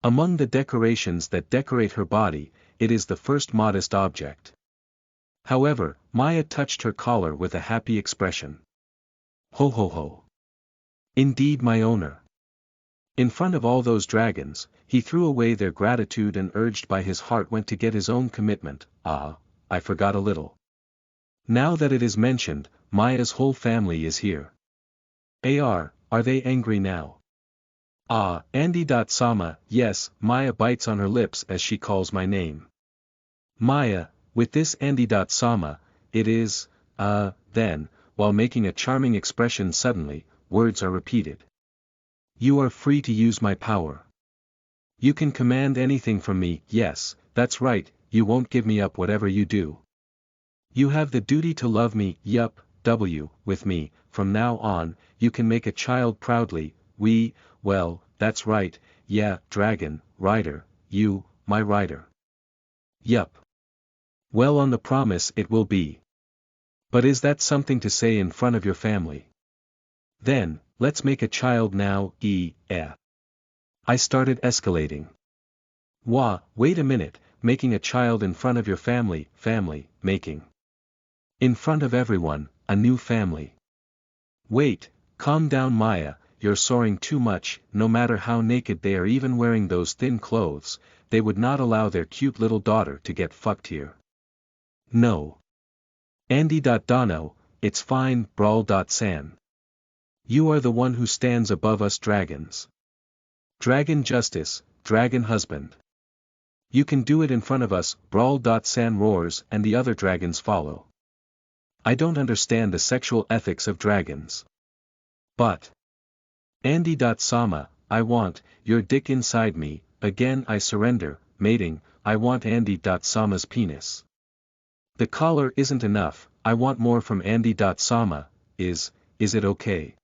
Among the decorations that decorate her body, it is the first modest object. However, Maya touched her collar with a happy expression. Ho ho ho. Indeed, my owner. In front of all those dragons, he threw away their gratitude and urged by his heart went to get his own commitment. I forgot a little. Now that it is mentioned, Maya's whole family is here. Are they angry now? Andy. Sama, yes, Maya bites on her lips as she calls my name. Maya, with this Andy. Sama, it is, then, while making a charming expression suddenly, words are repeated. You are free to use my power. You can command anything from me, yes, that's right, you won't give me up whatever you do. You have the duty to love me, yup, with me, from now on, you can make a child proudly, well, that's right, yeah, dragon, rider, you, my rider. Yup. Well, on the promise it will be. But is that something to say in front of your family? Then, let's make a child now, I started escalating. Wait a minute, making a child in front of your family, making. In front of everyone, a new family. Wait, calm down Maya, you're soaring too much, no matter how naked they are even wearing those thin clothes, they would not allow their cute little daughter to get fucked here. No. Andy. Dono, it's fine, Brawl. San. You are the one who stands above us dragons. Dragon justice, dragon husband. You can do it in front of us, Brawl. San roars and the other dragons follow. I don't understand the sexual ethics of dragons. But. Andy. Sama, I want, your dick inside me, again I surrender, mating, I want Andy. Sama's penis. The collar isn't enough, I want more from Andy. Sama, is it okay?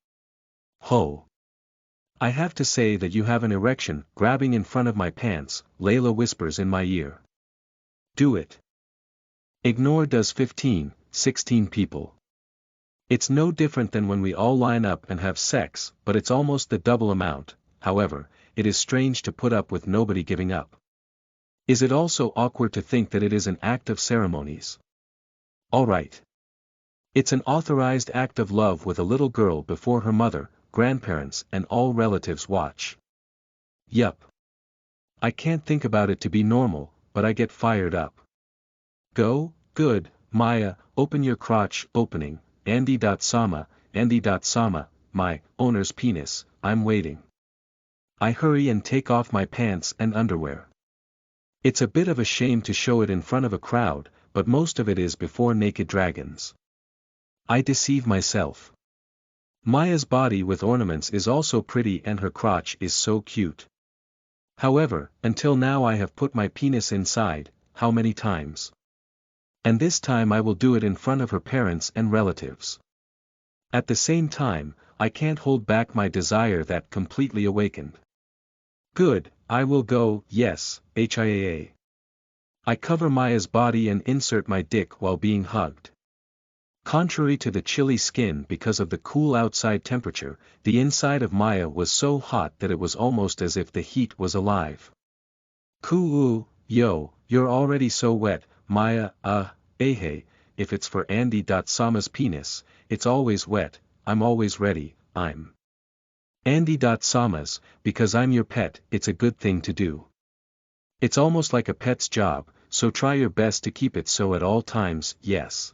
Ho. I have to say that you have an erection, grabbing in front of my pants, Layla whispers in my ear. Do it. Ignore does 15, 16 people. It's no different than when we all line up and have sex, but it's almost the double amount, however, it is strange to put up with nobody giving up. Is it also awkward to think that it is an act of ceremonies? Alright. It's an authorized act of love with a little girl before her mother, grandparents and all relatives watch. Yup. I can't think about it to be normal, but I get fired up. Go, good, Maya, open your crotch, opening, Andy. Sama, my owner's penis, I'm waiting. I hurry and take off my pants and underwear. It's a bit of a shame to show it in front of a crowd, but most of it is before naked dragons. I deceive myself. Maya's body with ornaments is also pretty and her crotch is so cute. However, until now I have put my penis inside, how many times? And this time I will do it in front of her parents and relatives. At the same time, I can't hold back my desire that completely awakened. Good, I will go, yes, HIAA. I cover Maya's body and insert my dick while being hugged. Contrary to the chilly skin because of the cool outside temperature, the inside of Maya was so hot that it was almost as if the heat was alive. Coo yo, you're already so wet, Maya, hey, if it's for Andy. Sama's penis, it's always wet, I'm always ready, I'm Andy. Sama's, because I'm your pet, it's a good thing to do. It's almost like a pet's job, so try your best to keep it so at all times, yes.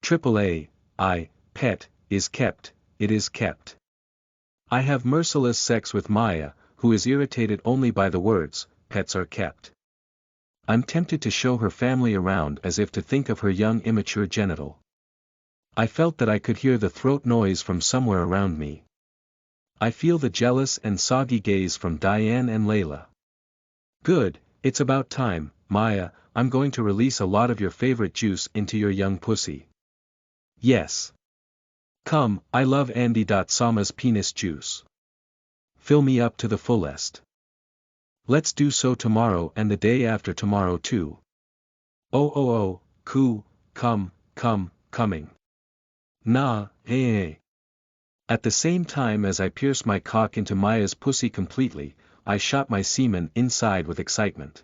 AAA, pet, is kept, it is kept. I have merciless sex with Maya, who is irritated only by the words, pets are kept. I'm tempted to show her family around as if to think of her young immature genital. I felt that I could hear the throat noise from somewhere around me. I feel the jealous and soggy gaze from Diane and Layla. Good, It's about time, Maya, I'm going to release a lot of your favorite juice into your young pussy. Yes. Come, I love Andy. Sama's penis juice. Fill me up to the fullest. Let's do so tomorrow and the day after tomorrow too. Oh, coming. Nah, hey. At the same time as I pierced my cock into Maya's pussy completely, I shot my semen inside with excitement.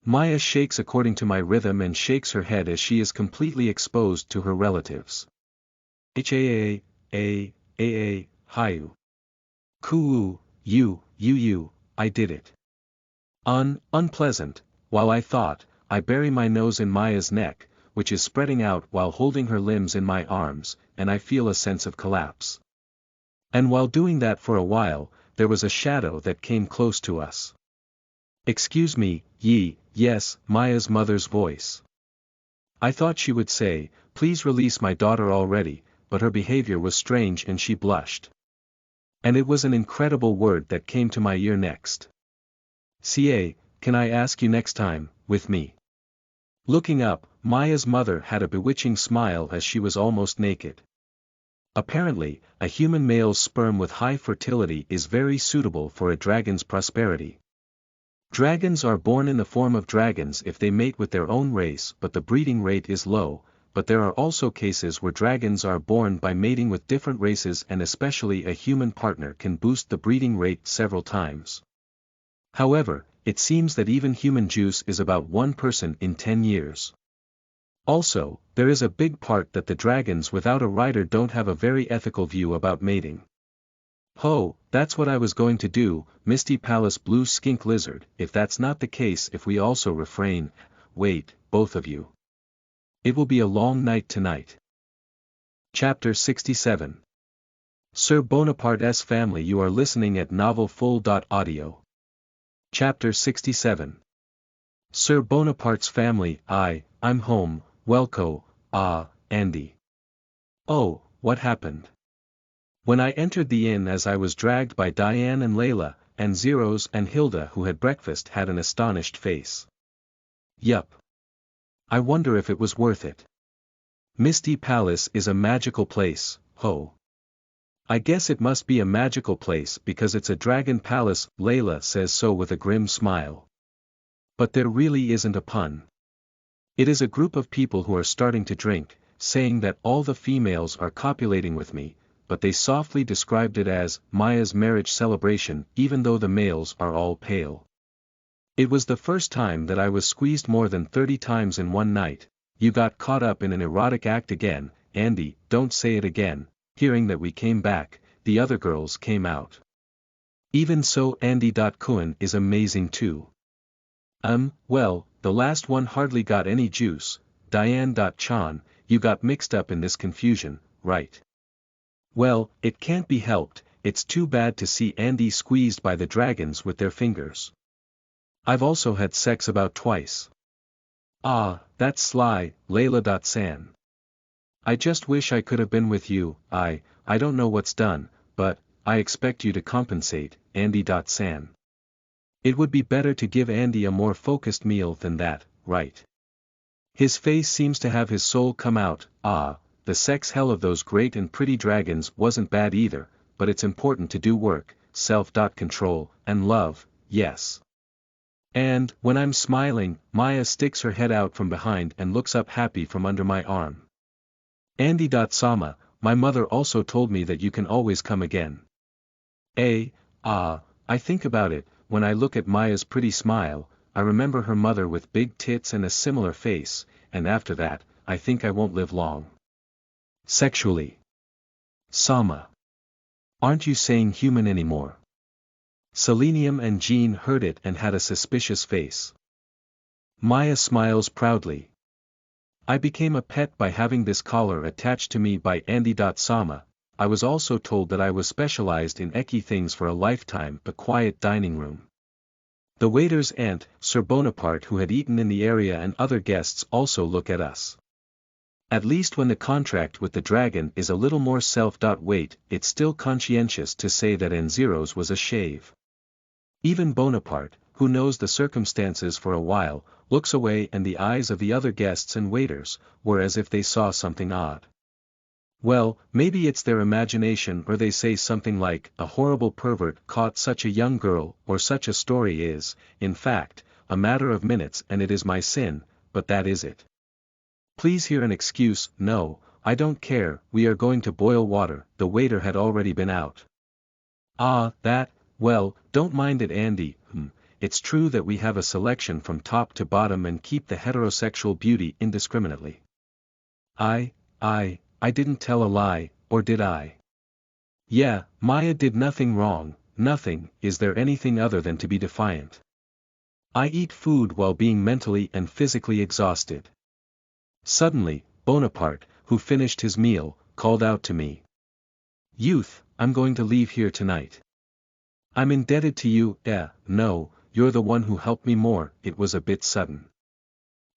Maya shakes according to my rhythm and shakes her head as she is completely exposed to her relatives. Hayu. Kuu, you, I did it. Unpleasant, while I thought, I bury my nose in Maya's neck, which is spreading out while holding her limbs in my arms, and I feel a sense of collapse. And while doing that for a while, there was a shadow that came close to us. Excuse me, yes, Maya's mother's voice. I thought she would say, please release my daughter already, but her behavior was strange and she blushed. And it was an incredible word that came to my ear next. Ca, can I ask you next time, with me? Looking up, Maya's mother had a bewitching smile as she was almost naked. Apparently, a human male's sperm with high fertility is very suitable for a dragon's prosperity. Dragons are born in the form of dragons if they mate with their own race, but the breeding rate is low, but there are also cases where dragons are born by mating with different races, and especially a human partner can boost the breeding rate several times. However, it seems that even human juice is about 1 person in 10 years. Also, there is a big part that the dragons without a rider don't have a very ethical view about mating. Ho, that's what I was going to do, Misty Palace Blue Skink Lizard, if that's not the case if we also refrain, wait, both of you. It will be a long night tonight. Chapter 67. Sir Bonaparte's family. You are listening at novelfull.audio. Chapter 67. Sir Bonaparte's family. I'm home, Welco, Andy. Oh, what happened? When I entered the inn as I was dragged by Diane and Layla, and Zeros and Hilda who had breakfast had an astonished face. Yup. I wonder if it was worth it. Misty Palace is a magical place, ho. I guess it must be a magical place because it's a dragon palace, Layla says so with a grim smile. But there really isn't a pun. It is a group of people who are starting to drink, saying that all the females are copulating with me, but they softly described it as Maya's marriage celebration even though the males are all pale. It was the first time that I was squeezed more than 30 times in one night. You got caught up in an erotic act again, Andy, don't say it again. Hearing that we came back, the other girls came out. Even so, Andy. Kuan is amazing too. Well, the last one hardly got any juice. Diane. Chan, you got mixed up in this confusion, right? Well, it can't be helped, it's too bad to see Andy squeezed by the dragons with their fingers. I've also had sex about twice. That's sly, Layla. San. I just wish I could have been with you. I don't know what's done, but I expect you to compensate, Andy. San. It would be better to give Andy a more focused meal than that, right? His face seems to have his soul come out. The sex hell of those great and pretty dragons wasn't bad either, but it's important to do work, self-control, and love, yes. And, when I'm smiling, Maya sticks her head out from behind and looks up happy from under my arm. Andy. Sama, my mother also told me that you can always come again. I think about it, when I look at Maya's pretty smile, I remember her mother with big tits and a similar face, and after that, I think I won't live long. Sexually. Sama. Aren't you saying human anymore? Selenium and Jean heard it and had a suspicious face. Maya smiles proudly. I became a pet by having this collar attached to me by Andy. Sama. I was also told that I was specialized in ecchi things for a lifetime. A quiet dining room. The waiter's aunt, Sir Bonaparte, who had eaten in the area, and other guests also look at us. At least when the contract with the dragon is a little more self-weight, it's still conscientious to say that N0's was a shave. Even Bonaparte, who knows the circumstances for a while, looks away and the eyes of the other guests and waiters, were as if they saw something odd. Well, maybe it's their imagination or they say something like, a horrible pervert caught such a young girl, or such a story is, in fact, a matter of minutes and it is my sin, but that is it. Please hear an excuse. No, I don't care, we are going to boil water. The waiter had already been out. Ah, that, well, don't mind it Andy. It's true that we have a selection from top to bottom and keep the heterosexual beauty indiscriminately. I didn't tell a lie, or did I? Yeah, Maya did nothing wrong, nothing. Is there anything other than to be defiant? I eat food while being mentally and physically exhausted. Suddenly, Bonaparte, who finished his meal, called out to me. Youth, I'm going to leave here tonight. I'm indebted to you. No, you're the one who helped me more. It was a bit sudden.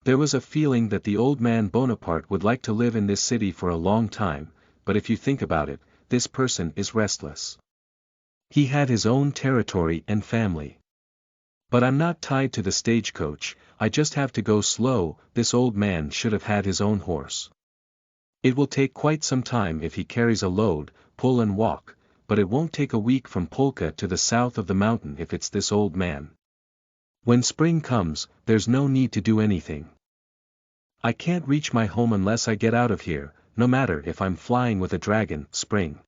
There was a feeling that the old man Bonaparte would like to live in this city for a long time, but if you think about it, this person is restless. He had his own territory and family. But I'm not tied to the stagecoach, I just have to go slow. This old man should have had his own horse. It will take quite some time if he carries a load, pull and walk, but it won't take a week from Polka to the south of the mountain if it's this old man. When spring comes, there's no need to do anything. I can't reach my home unless I get out of here, no matter if I'm flying with a dragon. Spring.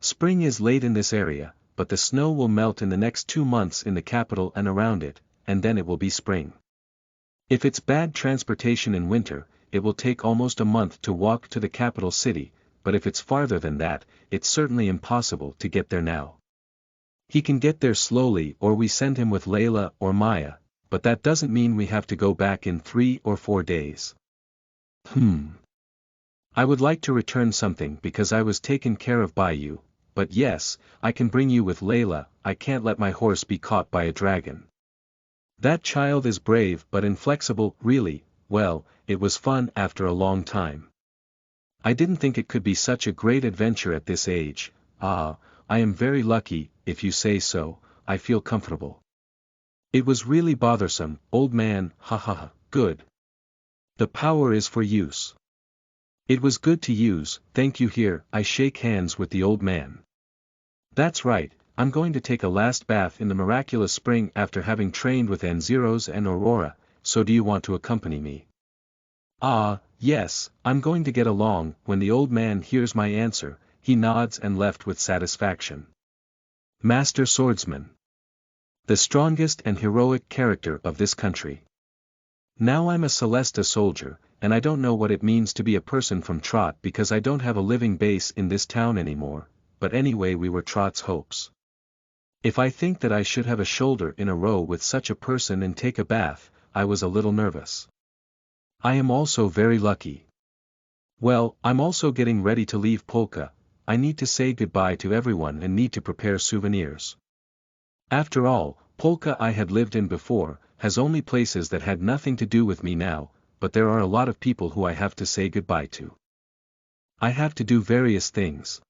Spring is late in this area, but the snow will melt in the next 2 months in the capital and around it, and then it will be spring. If it's bad transportation in winter, it will take almost a month to walk to the capital city, but if it's farther than that, it's certainly impossible to get there now. He can get there slowly or we send him with Layla or Maya, but that doesn't mean we have to go back in 3 or 4 days. I would like to return something because I was taken care of by you, but yes, I can bring you with Layla. I can't let my horse be caught by a dragon. That child is brave but inflexible. Really. Well, it was fun after a long time. I didn't think it could be such a great adventure at this age. I am very lucky. If you say so, I feel comfortable. It was really bothersome, old man. Good. The power is for use. It was good to use, thank you. Here, I shake hands with the old man. That's right, I'm going to take a last bath in the miraculous spring after having trained with Anzeros and Aurora, so do you want to accompany me? Yes, I'm going to get along. When the old man hears my answer, he nods and left with satisfaction. Master Swordsman. The strongest and heroic character of this country. Now I'm a Celesta soldier, and I don't know what it means to be a person from Trot because I don't have a living base in this town anymore, but anyway we were Trot's hopes. If I think that I should have a shoulder in a row with such a person and take a bath, I was a little nervous. I am also very lucky. Well, I'm also getting ready to leave Polka. I need to say goodbye to everyone and need to prepare souvenirs. After all, Polka I had lived in before, has only places that had nothing to do with me now, but there are a lot of people who I have to say goodbye to. I have to do various things.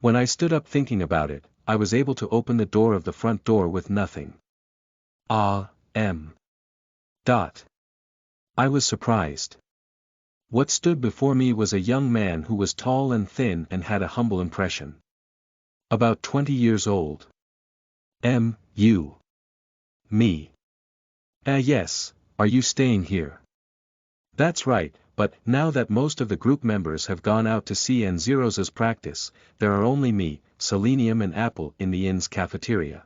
When I stood up thinking about it, I was able to open the door of the front door with nothing. I was surprised. What stood before me was a young man who was tall and thin and had a humble impression. About 20 years old. You. Me. Yes, are you staying here? That's right, but now that most of the group members have gone out to see Anzeros' practice, there are only me, Selenium and Apple in the inn's cafeteria.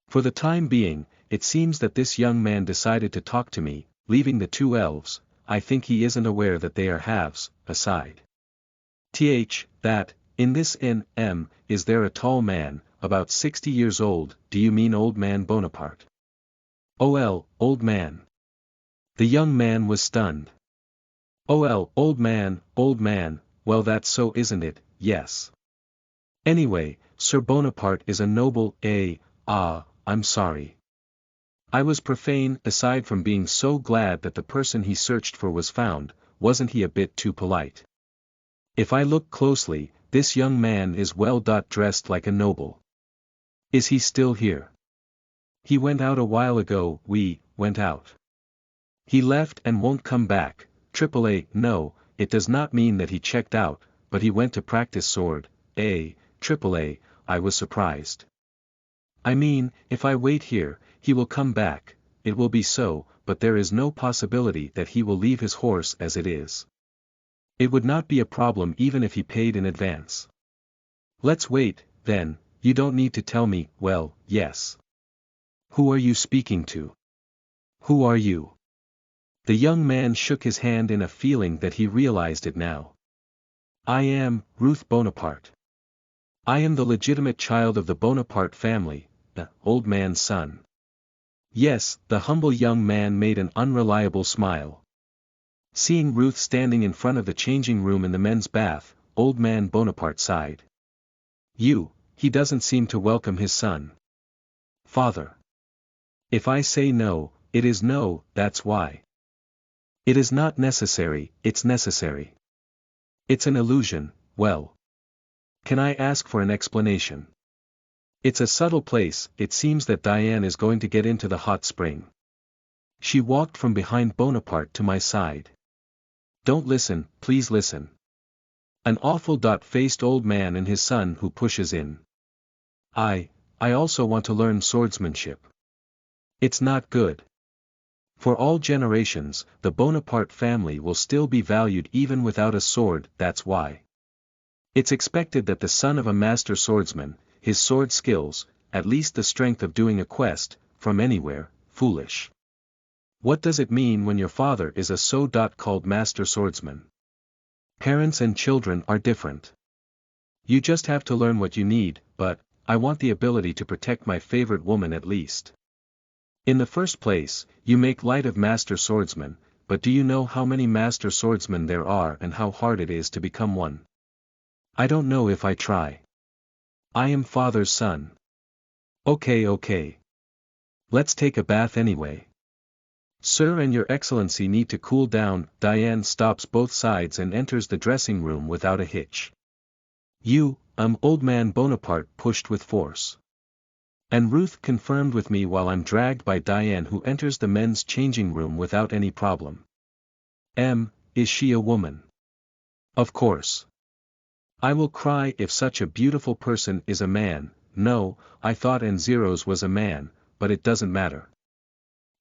For the time being, it seems that this young man decided to talk to me, leaving the 2 elves. I think he isn't aware that they are halves. Aside. That, in this inn, is there a tall man, about 60 years old? Do you mean old man Bonaparte? Old man. The young man was stunned. Old man, well that's so isn't it? Yes. Anyway, Sir Bonaparte is a noble, I'm sorry. I was profane. Aside from being so glad that the person he searched for was found, wasn't he a bit too polite? If I look closely, this young man is well dressed like a noble. Is he still here? He went out a while ago. We went out. He left and won't come back. AAA, no, it does not mean that he checked out, but he went to practice sword. AAA, I was surprised. I mean, if I wait here, he will come back, it will be so, but there is no possibility that he will leave his horse as it is. It would not be a problem even if he paid in advance. Let's wait, then. You don't need to tell me. Well, yes. Who are you speaking to? Who are you? The young man shook his hand in a feeling that he realized it now. I am Ruth Bonaparte. I am the legitimate child of the Bonaparte family, the old man's son. Yes, the humble young man made an unreliable smile. Seeing Ruth standing in front of the changing room in the men's bath, old man Bonaparte sighed. He doesn't seem to welcome his son. Father. If I say no, it is no, that's why. It is not necessary, it's necessary. It's an illusion, well. Can I ask for an explanation? It's a subtle place. It seems that Diane is going to get into the hot spring. She walked from behind Bonaparte to my side. Don't listen, please listen. An awful dot-faced old man and his son who pushes in. I also want to learn swordsmanship. It's not good. For all generations, the Bonaparte family will still be valued even without a sword, that's why. It's expected that the son of a master swordsman, his sword skills, at least the strength of doing a quest, from anywhere, foolish. What does it mean when your father is a so-called master swordsman? Parents and children are different. You just have to learn what you need, but, I want the ability to protect my favorite woman at least. In the first place, you make light of master swordsmen, but do you know how many master swordsmen there are and how hard it is to become one? I don't know if I try. I am father's son. Okay. Let's take a bath anyway. Sir and your excellency need to cool down. Diane stops both sides and enters the dressing room without a hitch. Old man Bonaparte pushed with force. And Ruth confirmed with me while I'm dragged by Diane who enters the men's changing room without any problem. Is she a woman? Of course. I will cry if such a beautiful person is a man. No, I thought N0's was a man, but it doesn't matter.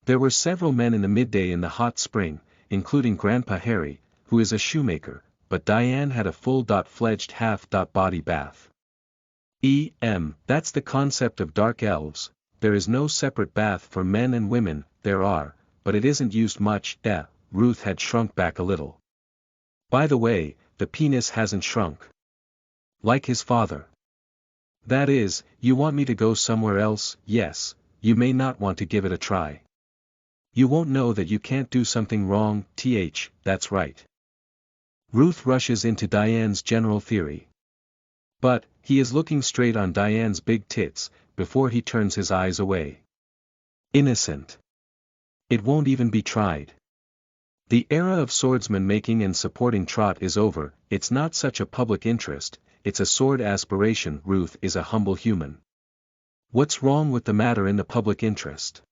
There were several men in the midday in the hot spring, including Grandpa Harry, who is a shoemaker, but Diane had a full-fledged half-body bath. That's the concept of dark elves. There is no separate bath for men and women. There are, but it isn't used much. Ruth had shrunk back a little. By the way, the penis hasn't shrunk. Like his father. That is, you want me to go somewhere else? Yes, you may not want to give it a try. You won't know that you can't do something wrong. That's right. Ruth rushes into Diane's general theory. But, he is looking straight on Diane's big tits, before he turns his eyes away. Innocent. It won't even be tried. The era of swordsman making and supporting trot is over. It's not such a public interest, it's a sword aspiration. Ruth is a humble human. What's wrong with the matter in the public interest?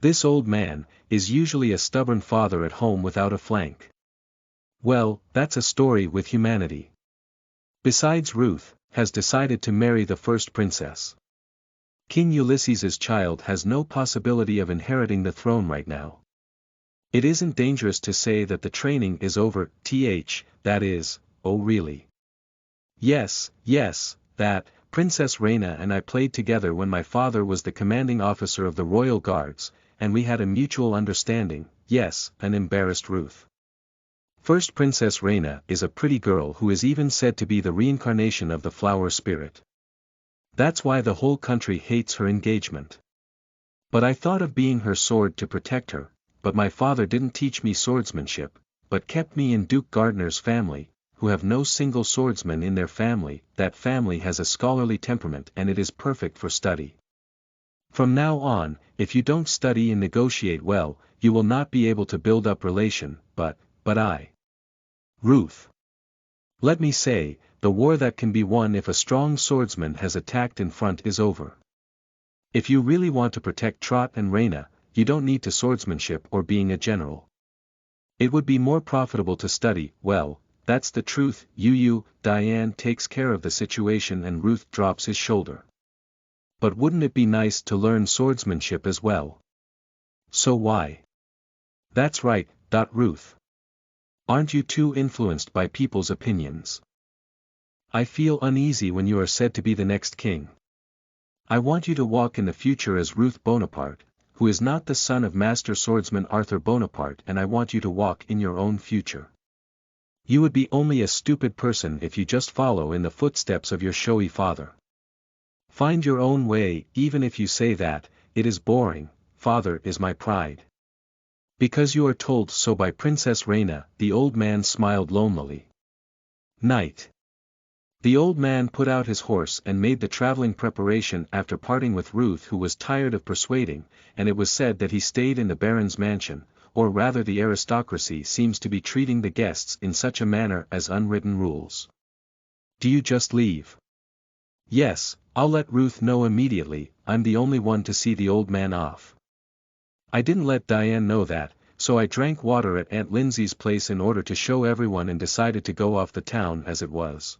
This old man is usually a stubborn father at home without a flank. Well, that's a story with humanity. Besides, Ruth has decided to marry the first princess. King Ulysses's child has no possibility of inheriting the throne right now. It isn't dangerous to say that the training is over. That is, oh really? Yes, that, Princess Reina and I played together when my father was the commanding officer of the royal guards, and we had a mutual understanding. Yes, an embarrassed Ruth. First Princess Reina is a pretty girl who is even said to be the reincarnation of the flower spirit. That's why the whole country hates her engagement. But I thought of being her sword to protect her, but my father didn't teach me swordsmanship, but kept me in Duke Gardner's family, who have no single swordsman in their family. That family has a scholarly temperament and it is perfect for study. From now on, if you don't study and negotiate well, you will not be able to build up relation. But Ruth. Let me say, the war that can be won if a strong swordsman has attacked in front is over. If you really want to protect Trot and Reyna, you don't need to swordsmanship or being a general. It would be more profitable to study. Well, that's the truth. Diane takes care of the situation and Ruth drops his shoulder. But wouldn't it be nice to learn swordsmanship as well? So why? That's right, Ruth. Aren't you too influenced by people's opinions? I feel uneasy when you are said to be the next king. I want you to walk in the future as Ruth Bonaparte, who is not the son of Master Swordsman Arthur Bonaparte, and I want you to walk in your own future. You would be only a stupid person if you just follow in the footsteps of your showy father. Find your own way. Even if you say that, it is boring. Father is my pride. Because you are told so by Princess Reyna. The old man smiled lonely. Night. The old man put out his horse and made the traveling preparation after parting with Ruth, who was tired of persuading, and it was said that he stayed in the baron's mansion, or rather the aristocracy seems to be treating the guests in such a manner as unwritten rules. Do you just leave? Yes, I'll let Ruth know immediately. I'm the only one to see the old man off. I didn't let Diane know that, so I drank water at Aunt Lindsay's place in order to show everyone and decided to go off the town as it was.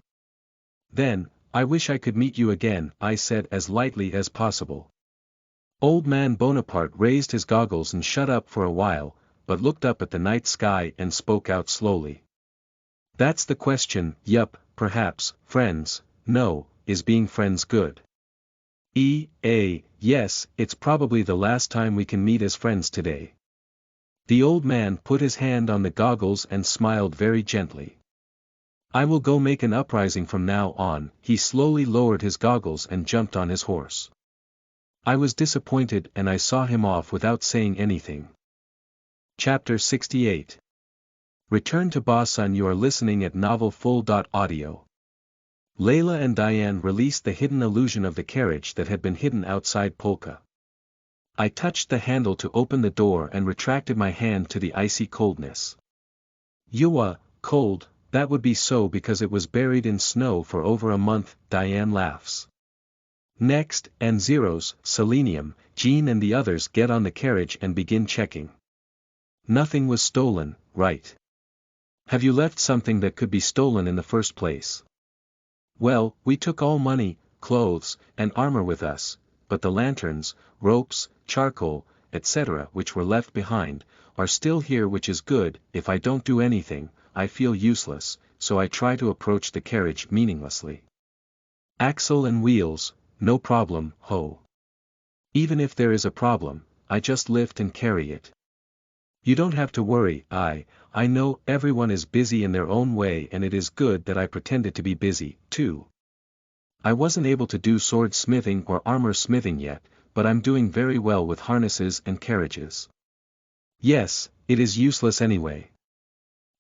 Then, I wish I could meet you again, I said as lightly as possible. Old man Bonaparte raised his goggles and shut up for a while, but looked up at the night sky and spoke out slowly. That's the question. Yup, perhaps, friends. No, is being friends good? Yes, it's probably the last time we can meet as friends today. The old man put his hand on the goggles and smiled very gently. I will go make an uprising from now on. He slowly lowered his goggles and jumped on his horse. I was disappointed and I saw him off without saying anything. Chapter 68. Return to Basan. You are listening at novelfull.audio. Layla and Diane released the hidden illusion of the carriage that had been hidden outside Polka. I touched the handle to open the door and retracted my hand to the icy coldness. Cold. That would be so because it was buried in snow for over a month, Diane laughs. Next, and Zeros, Selenium, Jean and the others get on the carriage and begin checking. Nothing was stolen, right? Have you left something that could be stolen in the first place? Well, we took all money, clothes, and armor with us, but the lanterns, ropes, charcoal, etc. which were left behind, are still here, which is good. If I don't do anything, I feel useless, so I try to approach the carriage meaninglessly. Axle and wheels, no problem, ho. Even if there is a problem, I just lift and carry it. You don't have to worry. I know everyone is busy in their own way, and it is good that I pretended to be busy, too. I wasn't able to do sword smithing or armor smithing yet, but I'm doing very well with harnesses and carriages. Yes, it is useless anyway.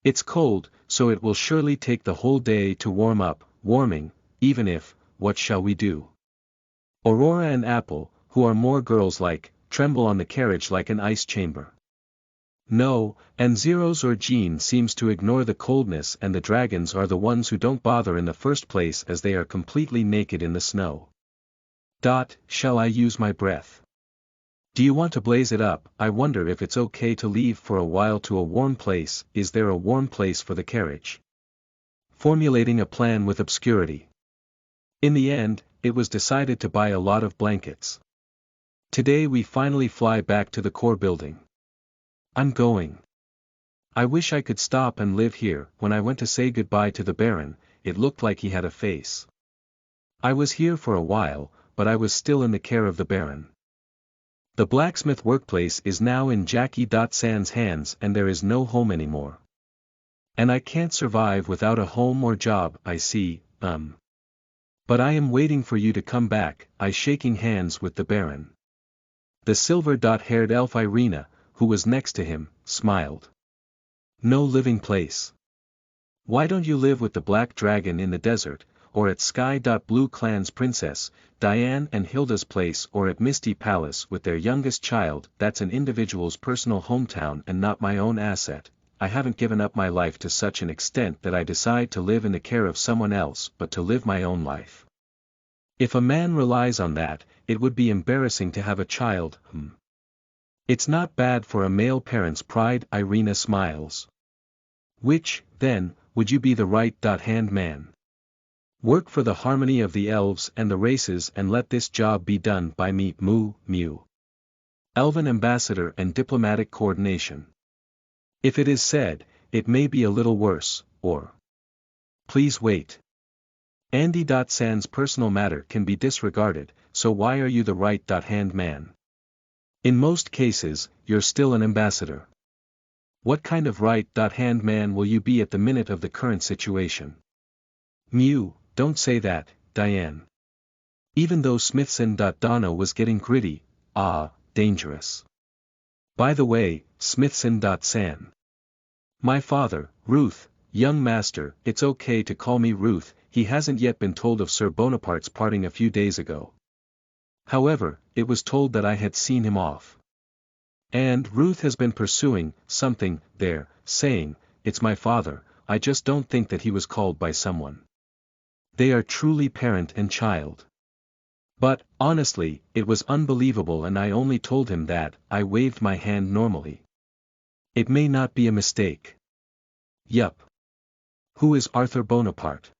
It's cold, so it will surely take the whole day to warm up. Warming, even if, what shall we do? Aurora and Apple, who are more girls-like, tremble on the carriage like an ice chamber. No, and Zeros or Jean seems to ignore the coldness, and the dragons are the ones who don't bother in the first place as they are completely naked in the snow. Shall I use my breath? Do you want to blaze it up? I wonder if it's okay to leave for a while to a warm place. Is there a warm place for the carriage? Formulating a plan with obscurity. In the end, it was decided to buy a lot of blankets. Today we finally fly back to the core building. I'm going. I wish I could stop and live here. When I went to say goodbye to the Baron, it looked like he had a face. I was here for a while, but I was still in the care of the Baron. The blacksmith workplace is now in Jackie San's hands, and there is no home anymore. And I can't survive without a home or job. I see, But I am waiting for you to come back. I shaking hands with the Baron. The silver-haired elf Irina, who was next to him, smiled. No living place. Why don't you live with the black dragon in the desert, or at Sky.Blue Clan's princess, Diane and Hilda's place, or at Misty Palace with their youngest child? That's an individual's personal hometown and not my own asset. I haven't given up my life to such an extent that I decide to live in the care of someone else, but to live my own life. If a man relies on that, it would be embarrassing to have a child. It's not bad for a male parent's pride. Irina smiles. Which, then, would you be the right-hand man? Work for the harmony of the elves and the races and let this job be done by me. Mew. Elven ambassador and diplomatic coordination. If it is said, it may be a little worse, or... Please wait. Andy.San's personal matter can be disregarded, so why are you the right-hand man? In most cases, you're still an ambassador. What kind of right-hand man will you be at the minute of the current situation? Mew, don't say that, Diane. Even though Smithson.Donna was getting gritty, dangerous. By the way, Smithson.San. My father, Ruth, young master, it's okay to call me Ruth, he hasn't yet been told of Sir Bonaparte's parting a few days ago. However, it was told that I had seen him off. And Ruth has been pursuing something there, saying, it's my father, I just don't think that he was called by someone. They are truly parent and child. But, honestly, it was unbelievable and I only told him that. I waved my hand normally. It may not be a mistake. Yup. Who is Arthur Bonaparte?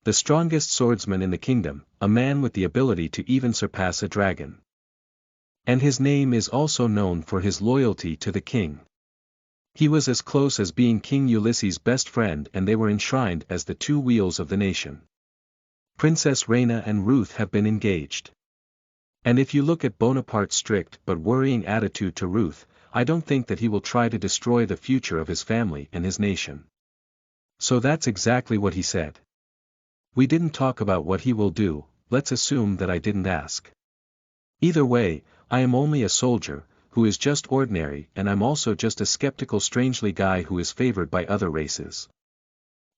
The strongest swordsman in the kingdom, a man with the ability to even surpass a dragon. And his name is also known for his loyalty to the king. He was as close as being King Ulysses' best friend and they were enshrined as the two wheels of the nation. Princess Reina and Ruth have been engaged. And if you look at Bonaparte's strict but worrying attitude to Ruth, I don't think that he will try to destroy the future of his family and his nation. So that's exactly what he said. We didn't talk about what he will do, let's assume that I didn't ask. Either way, I am only a soldier, who is just ordinary and I'm also just a skeptical strangely guy who is favored by other races.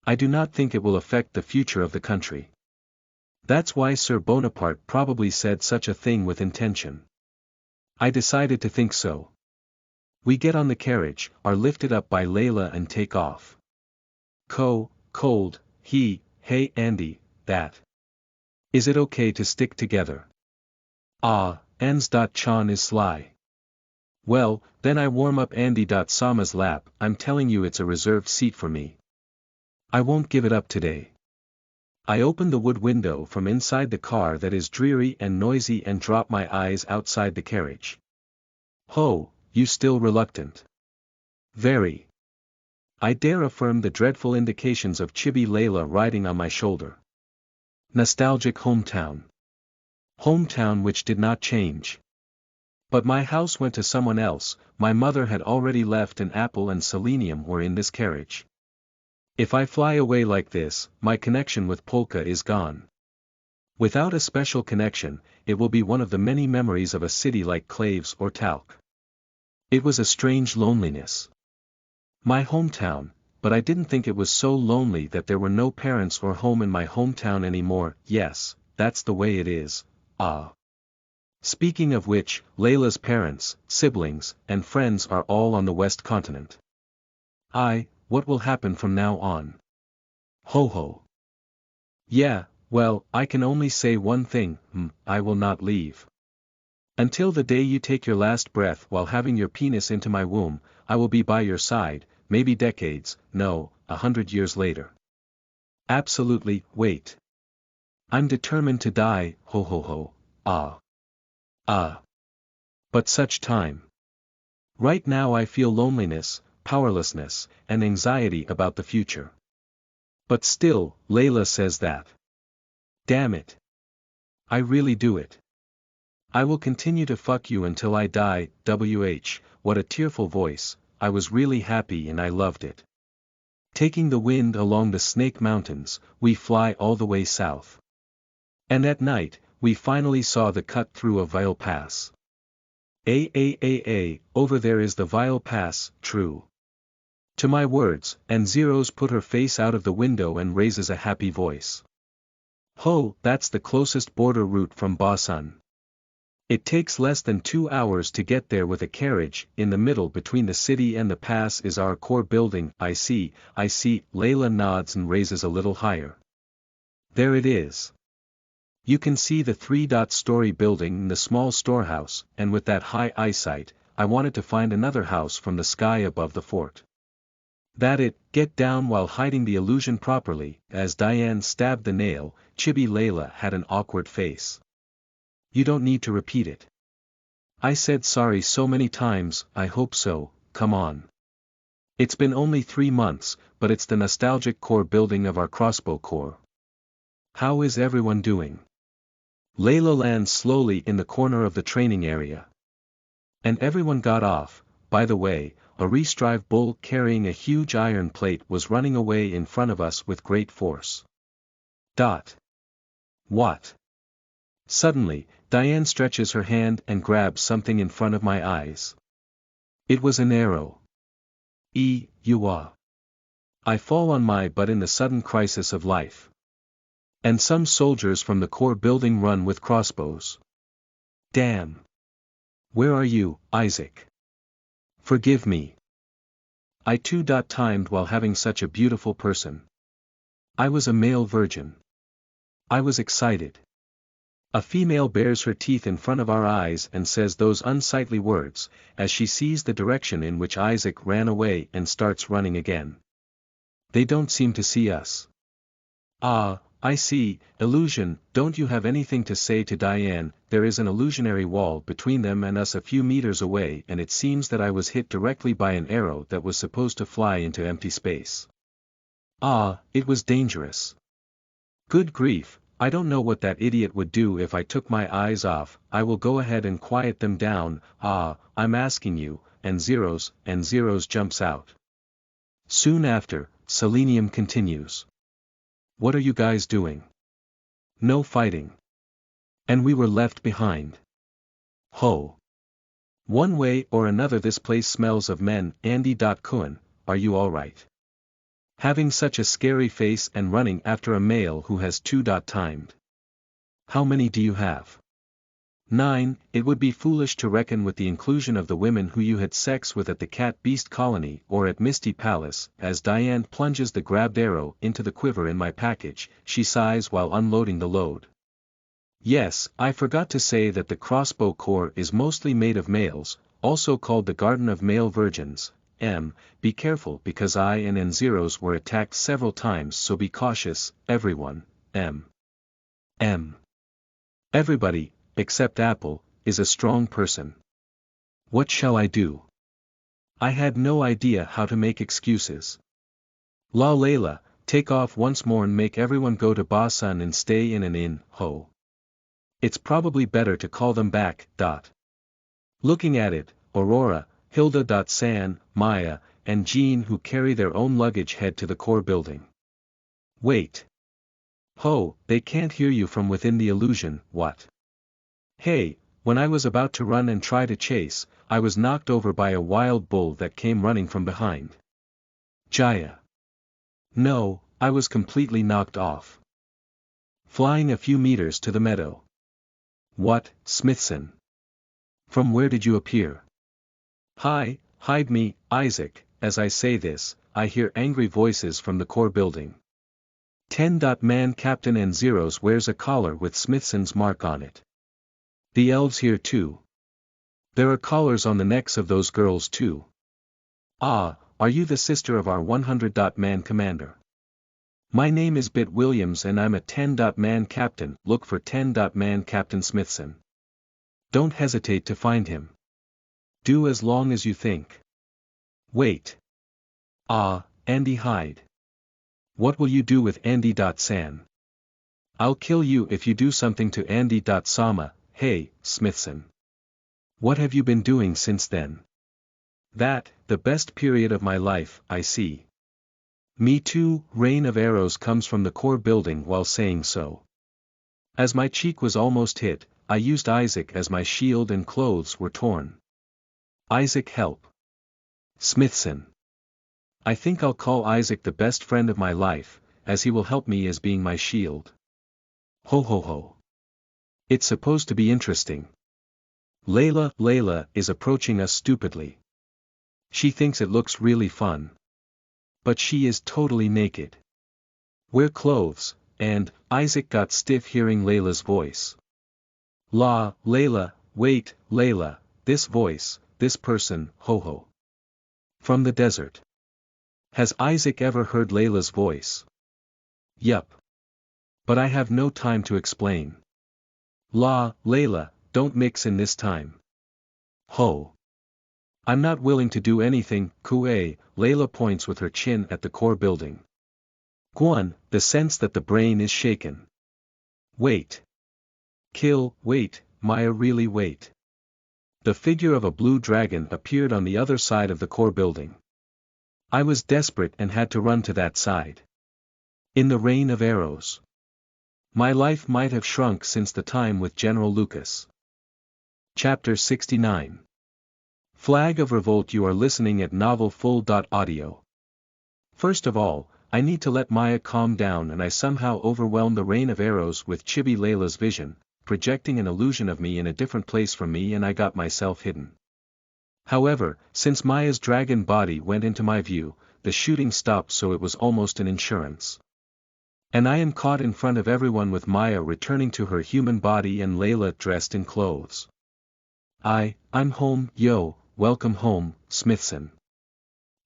I do not think it will affect the future of the country. That's why Sir Bonaparte probably said such a thing with intention. I decided to think so. We get on the carriage, are lifted up by Layla and take off. Cold, hey Andy, that. Is it okay to stick together? Ans.Chan is sly. Well, then I warm up Andy.Sama's lap, I'm telling you it's a reserved seat for me. I won't give it up today. I open the wood window from inside the car that is dreary and noisy and drop my eyes outside the carriage. Ho, you still reluctant? Very. I dare affirm the dreadful indications of chibi Layla riding on my shoulder. Nostalgic hometown. Hometown which did not change. But my house went to someone else, my mother had already left and Apple and Selenium were in this carriage. If I fly away like this, my connection with Polka is gone. Without a special connection, it will be one of the many memories of a city like Claves or Talc. It was a strange loneliness. My hometown, but I didn't think it was so lonely that there were no parents or home in my hometown anymore. Yes, that's the way it is. Speaking of which, Layla's parents, siblings, and friends are all on the West Continent. What will happen from now on? Ho. Yeah, well, I can only say one thing, I will not leave. Until the day you take your last breath while having your penis into my womb, I will be by your side, maybe decades, no, 100 years later. Absolutely, wait. I'm determined to die, ho. But such time. Right now I feel loneliness, powerlessness, and anxiety about the future. But still, Layla says that. Damn it. I really do it. I will continue to fuck you until I die. What a tearful voice, I was really happy and I loved it. Taking the wind along the Snake Mountains, we fly all the way south. And at night, we finally saw the cut through of Vile Pass. Over there is the Vile Pass, true. To my words, and Zeros put her face out of the window and raises a happy voice. Ho, that's the closest border route from Basan. It takes less than 2 hours to get there with a carriage. In the middle between the city and the pass is our core building. I see, Layla nods and raises a little higher. There it is. You can see the 3-story building and the small storehouse, and with that high eyesight, I wanted to find another house from the sky above the fort. Get down while hiding the illusion properly. As Diane stabbed the nail, Chibi Layla had an awkward face. You don't need to repeat it. I said sorry so many times. I hope so, come on. It's been only 3 months, but it's the nostalgic core building of our crossbow corps. How is everyone doing? Layla lands slowly in the corner of the training area. And everyone got off. By the way, a restrive bull carrying a huge iron plate was running away in front of us with great force. What? Suddenly, Diane stretches her hand and grabs something in front of my eyes. It was an arrow. I fall on my butt in the sudden crisis of life. And some soldiers from the core building run with crossbows. Damn. Where are you, Isaac? Forgive me. I too timed while having such a beautiful person. I was a male virgin. I was excited. A female bares her teeth in front of our eyes and says those unsightly words, as she sees the direction in which Isaac ran away and starts running again. They don't seem to see us. Ah, I see, illusion. Don't you have anything to say to Diane? There is an illusionary wall between them and us a few meters away, and it seems that I was hit directly by an arrow that was supposed to fly into empty space. Ah, it was dangerous. Good grief, I don't know what that idiot would do if I took my eyes off. I will go ahead and quiet them down. Ah, I'm asking you, and zeros jumps out. Soon after, Selenium continues. What are you guys doing? No fighting. And we were left behind. Ho. One way or another this place smells of men. Andy. Cohen, are you alright? Having such a scary face and running after a male who has 2. Timed. How many do you have? 9. It would be foolish to reckon with the inclusion of the women who you had sex with at the Cat Beast Colony or at Misty Palace. As Diane plunges the grabbed arrow into the quiver in my package, she sighs while unloading the load. Yes, I forgot to say that the crossbow corps is mostly made of males, also called the Garden of Male Virgins. Be careful because I and N0s were attacked several times, so be cautious, everyone. Everybody, except Apple, is a strong person. What shall I do? I had no idea how to make excuses. La Layla, take off once more and make everyone go to Basan and stay in an inn. Ho. It's probably better to call them back. Looking at it, Aurora, Hilda. San, Maya, and Jean who carry their own luggage head to the core building. Wait. Ho, they can't hear you from within the illusion. What? Hey, when I was about to run and try to chase, I was knocked over by a wild bull that came running from behind. Jaya. No, I was completely knocked off. Flying a few meters to the meadow. What, Smithson? From where did you appear? Hide me, Isaac. As I say this, I hear angry voices from the core building. 10. Man Captain N0s wears a collar with Smithson's mark on it. The elves here too. There are collars on the necks of those girls too. Ah, are you the sister of our 100. Man commander? My name is Bit Williams and I'm a 10. Man captain. Look for 10. Man Captain Smithson. Don't hesitate to find him. Do as long as you think. Wait. Ah, Andy Hyde. What will you do with Andy. San? I'll kill you if you do something to Andy. Sama. Hey, Smithson. What have you been doing since then? The best period of my life, I see. Me too. Rain of arrows comes from the core building while saying so. As my cheek was almost hit, I used Isaac as my shield and clothes were torn. Isaac, help. Smithson. I think I'll call Isaac the best friend of my life, as he will help me as being my shield. Ho ho ho. It's supposed to be interesting. Layla is approaching us stupidly. She thinks it looks really fun. But she is totally naked. Wear clothes, and Isaac got stiff hearing Layla's voice. La, Layla, wait, Layla, this voice, this person, ho ho. From the desert. Has Isaac ever heard Layla's voice? Yup. But I have no time to explain. La, Layla, don't mix in this time. Ho. I'm not willing to do anything, Kue, Layla points with her chin at the core building. Guan, the sense that the brain is shaken. Wait. Kill, wait, Maya really wait. The figure of a blue dragon appeared on the other side of the core building. I was desperate and had to run to that side. In the rain of arrows. My life might have shrunk since the time with General Lucas. Chapter 69. Flag of Revolt. You are listening at novelfull.audio. First of all, I need to let Maya calm down, and I somehow overwhelmed the rain of arrows with Chibi Layla's vision, projecting an illusion of me in a different place from me, and I got myself hidden. However, since Maya's dragon body went into my view, the shooting stopped, so it was almost an insurance. And I am caught in front of everyone with Maya returning to her human body and Layla dressed in clothes. I'm home, yo, welcome home, Smithson.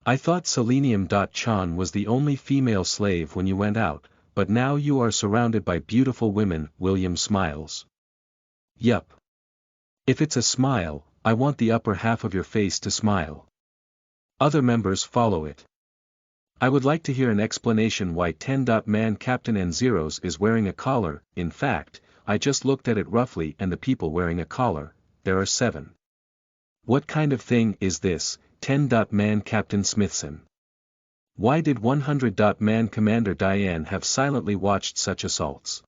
I thought Selenium.Chan was the only female slave when you went out, but now you are surrounded by beautiful women, William smiles. Yup. If it's a smile, I want the upper half of your face to smile. Other members follow it. I would like to hear an explanation why 10-Man Captain N0's is wearing a collar. In fact, I just looked at it roughly, and the people wearing a collar, there are 7. What kind of thing is this, 10-Man Captain Smithson? Why did 100-Man Commander Diane have silently watched such assaults?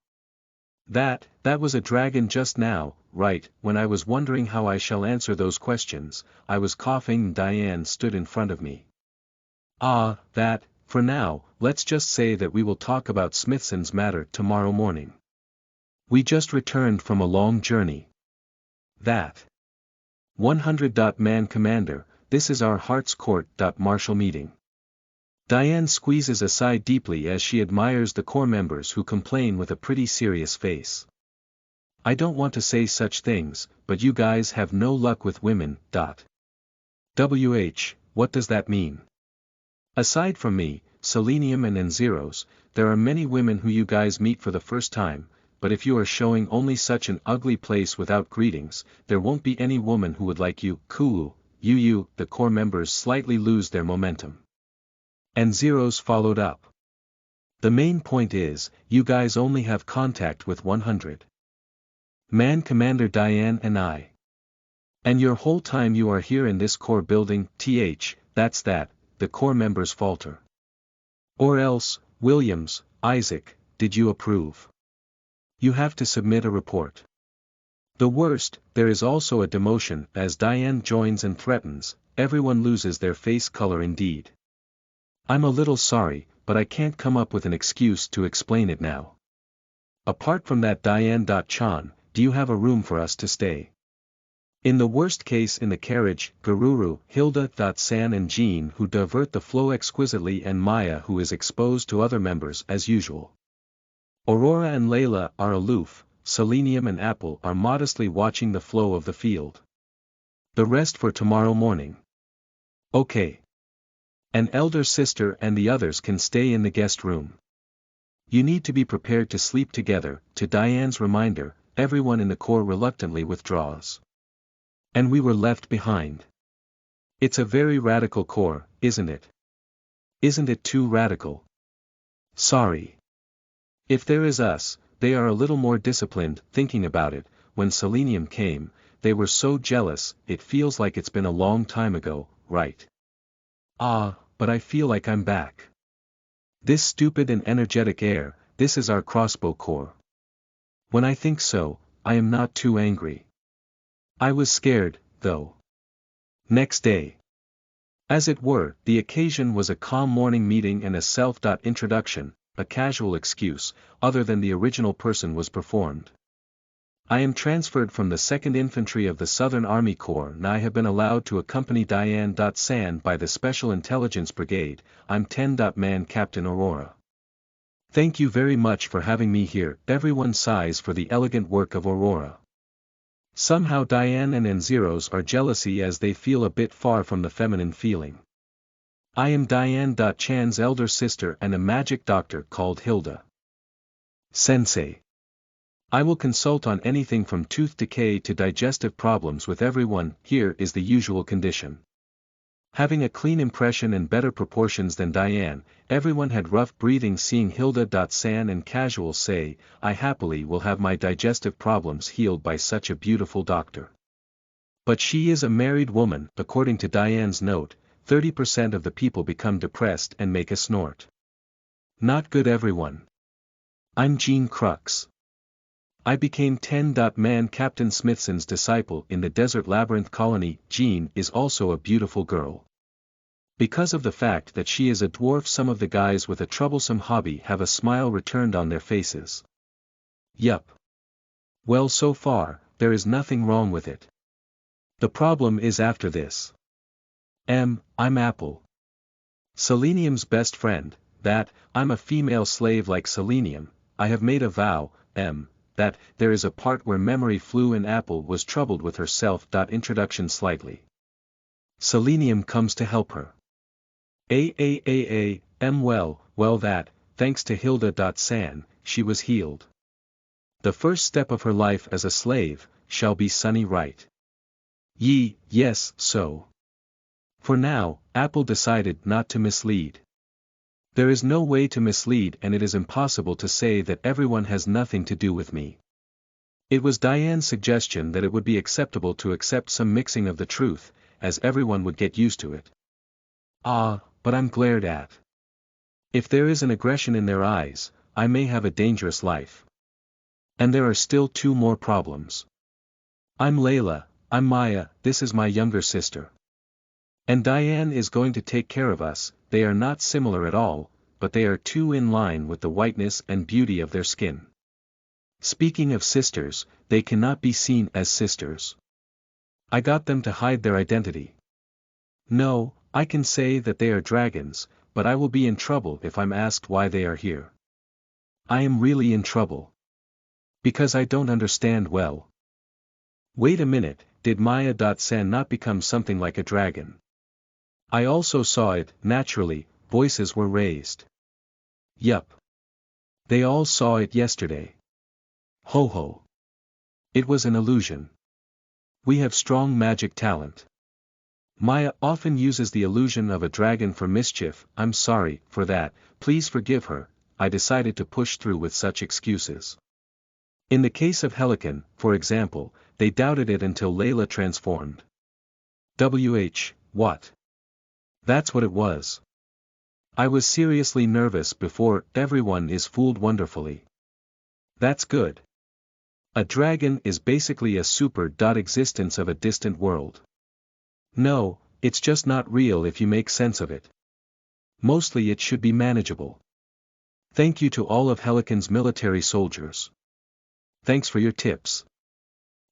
That was a dragon just now, right? When I was wondering how I shall answer those questions, I was coughing and Diane stood in front of me. For now, let's just say that we will talk about Smithson's matter tomorrow morning. We just returned from a long journey. 100-Man Commander, this is our Heart's Court. Martial meeting. Diane squeezes a sigh deeply as she admires the core members who complain with a pretty serious face. I don't want to say such things, but you guys have no luck with women. What does that mean? Aside from me, Selenium and N0's, there are many women who you guys meet for the first time, but if you are showing only such an ugly place without greetings, there won't be any woman who would like you. Cool, you, the core members slightly lose their momentum. N0's followed up. The main point is, you guys only have contact with 100-Man Commander Diane and I. And your whole time you are here in this core building, that's that, the core members falter. Or else, Williams, Isaac, did you approve? You have to submit a report. The worst, there is also a demotion. As Diane joins and threatens, everyone loses their face color indeed. I'm a little sorry, but I can't come up with an excuse to explain it now. Apart from that, Diane.Chan, do you have a room for us to stay? In the worst case, in the carriage, Garuru, Hilda.San and Jean, who divert the flow exquisitely, and Maya, who is exposed to other members as usual. Aurora and Layla are aloof, Selenium and Apple are modestly watching the flow of the field. The rest for tomorrow morning. Okay. An elder sister and the others can stay in the guest room. You need to be prepared to sleep together. To Diane's reminder, everyone in the core reluctantly withdraws. And we were left behind. It's a very radical core, isn't it? Isn't it too radical? Sorry. If there is us, they are a little more disciplined. Thinking about it, when Selenium came, they were so jealous. It feels like it's been a long time ago, right? But I feel like I'm back. This stupid and energetic air, this is our crossbow core. When I think so, I am not too angry. I was scared, though. Next day. As it were, the occasion was a calm morning meeting and a self-introduction, a casual excuse, other than the original person was performed. I am transferred from the 2nd Infantry of the Southern Army Corps, and I have been allowed to accompany Diane.San by the Special Intelligence Brigade. I'm 10-Man Captain Aurora. Thank you very much for having me here. Everyone sighs for the elegant work of Aurora. Somehow Diane and N-Zeros are jealousy as they feel a bit far from the feminine feeling. I am Diane Chan's elder sister and a magic doctor called Hilda. Sensei. I will consult on anything from tooth decay to digestive problems with everyone. Here is the usual condition. Having a clean impression and better proportions than Diane, everyone had rough breathing seeing Hilda.san and casual say, I happily will have my digestive problems healed by such a beautiful doctor. But she is a married woman. According to Diane's note, 30% of the people become depressed and make a snort. Not good everyone. I'm Jean Crux. I became 10-man Captain Smithson's disciple in the Desert Labyrinth colony. Jean is also a beautiful girl. Because of the fact that she is a dwarf, some of the guys with a troublesome hobby have a smile returned on their faces. Yup. Well, so far, there is nothing wrong with it. The problem is after this. I'm Apple. Selenium's best friend, that, I'm a female slave like Selenium. I have made a vow, that, there is a part where memory flew and Apple was troubled with herself. Introduction slightly. Selenium comes to help her. Well that, thanks to Hilda.san, she was healed. The first step of her life as a slave, shall be sunny right. Yes, so. For now, Apple decided not to mislead. There is no way to mislead and it is impossible to say that everyone has nothing to do with me. It was Diane's suggestion that it would be acceptable to accept some mixing of the truth, as everyone would get used to it. But I'm glared at. If there is an aggression in their eyes, I may have a dangerous life. And there are still 2 more problems. I'm Layla, I'm Maya, this is my younger sister. And Diane is going to take care of us. They are not similar at all, but they are 2 in line with the whiteness and beauty of their skin. Speaking of sisters, they cannot be seen as sisters. I got them to hide their identity. No, I can say that they are dragons, but I will be in trouble if I'm asked why they are here. I am really in trouble. Because I don't understand well. Wait a minute, did Maya.san not become something like a dragon? I also saw it. Naturally, voices were raised. Yup. They all saw it yesterday. Ho ho. It was an illusion. We have strong magic talent. Maya often uses the illusion of a dragon for mischief. I'm sorry for that, please forgive her. I decided to push through with such excuses. In the case of Helican, for example, they doubted it until Layla transformed. What? That's what it was. I was seriously nervous before. Everyone is fooled wonderfully. That's good. A dragon is basically a existence of a distant world. No, it's just not real if you make sense of it. Mostly it should be manageable. Thank you to all of Helican's military soldiers. Thanks for your tips.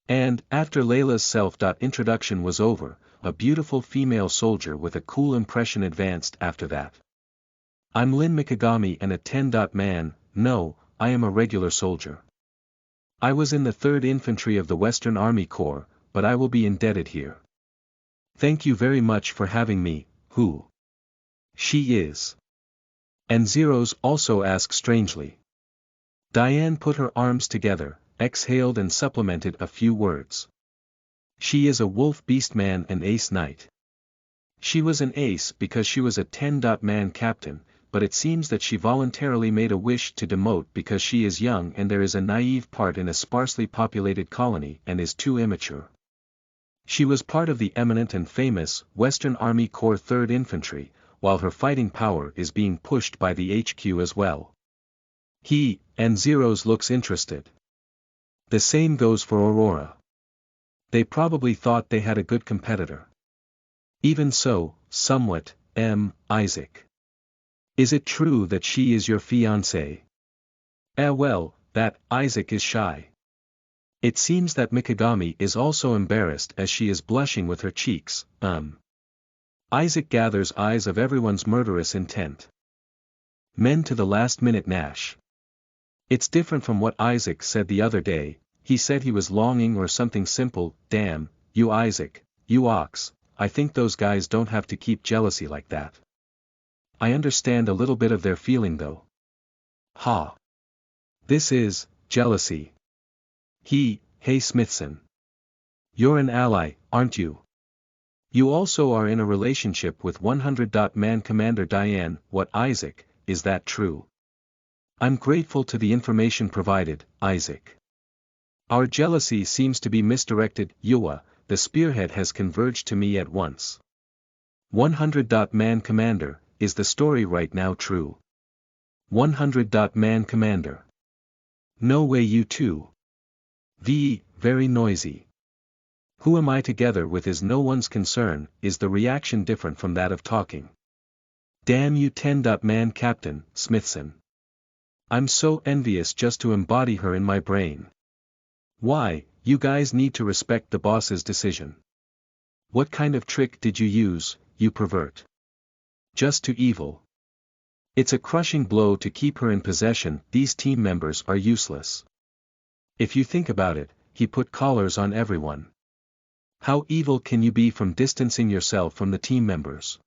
And, after Layla's self-introduction was over, a beautiful female soldier with a cool impression advanced after that. I'm Lin Mikagami and a 10-man, no, I am a regular soldier. I was in the 3rd Infantry of the Western Army Corps, but I will be indebted here. Thank you very much for having me. Who? She is. And Zeros also asked strangely. Diane put her arms together, exhaled and supplemented a few words. She is a wolf beastman and ace knight. She was an ace because she was a 10-man captain, but it seems that she voluntarily made a wish to demote because she is young and there is a naive part in a sparsely populated colony and is too immature. She was part of the eminent and famous Western Army Corps 3rd Infantry, while her fighting power is being pushed by the HQ as well. He, and Zeros looks interested. The same goes for Aurora. They probably thought they had a good competitor. Even so, somewhat, Isaac. Is it true that she is your fiancé? Well, that, Isaac is shy. It seems that Mikagami is also embarrassed as she is blushing with her cheeks, Isaac gathers eyes of everyone's murderous intent. Men to the last minute gnash. It's different from what Isaac said the other day. He said he was longing or something simple. Damn, you Isaac, you ox, I think those guys don't have to keep jealousy like that. I understand a little bit of their feeling though. Ha. This is, jealousy. Hey Smithson. You're an ally, aren't you? You also are in a relationship with 100-man Commander Diane. What Isaac, is that true? I'm grateful to the information provided, Isaac. Our jealousy seems to be misdirected. Yua, the spearhead has converged to me at once. 100-man Commander, is the story right now true? 100-man Commander. No way you too. Very noisy. Who am I together with is no one's concern. Is the reaction different from that of talking? Damn you 10-man Captain, Smithson. I'm so envious just to embody her in my brain. Why, you guys need to respect the boss's decision. What kind of trick did you use, you pervert? Just too evil. It's a crushing blow to keep her in possession. These team members are useless. If you think about it, he put collars on everyone. How evil can you be from distancing yourself from the team members?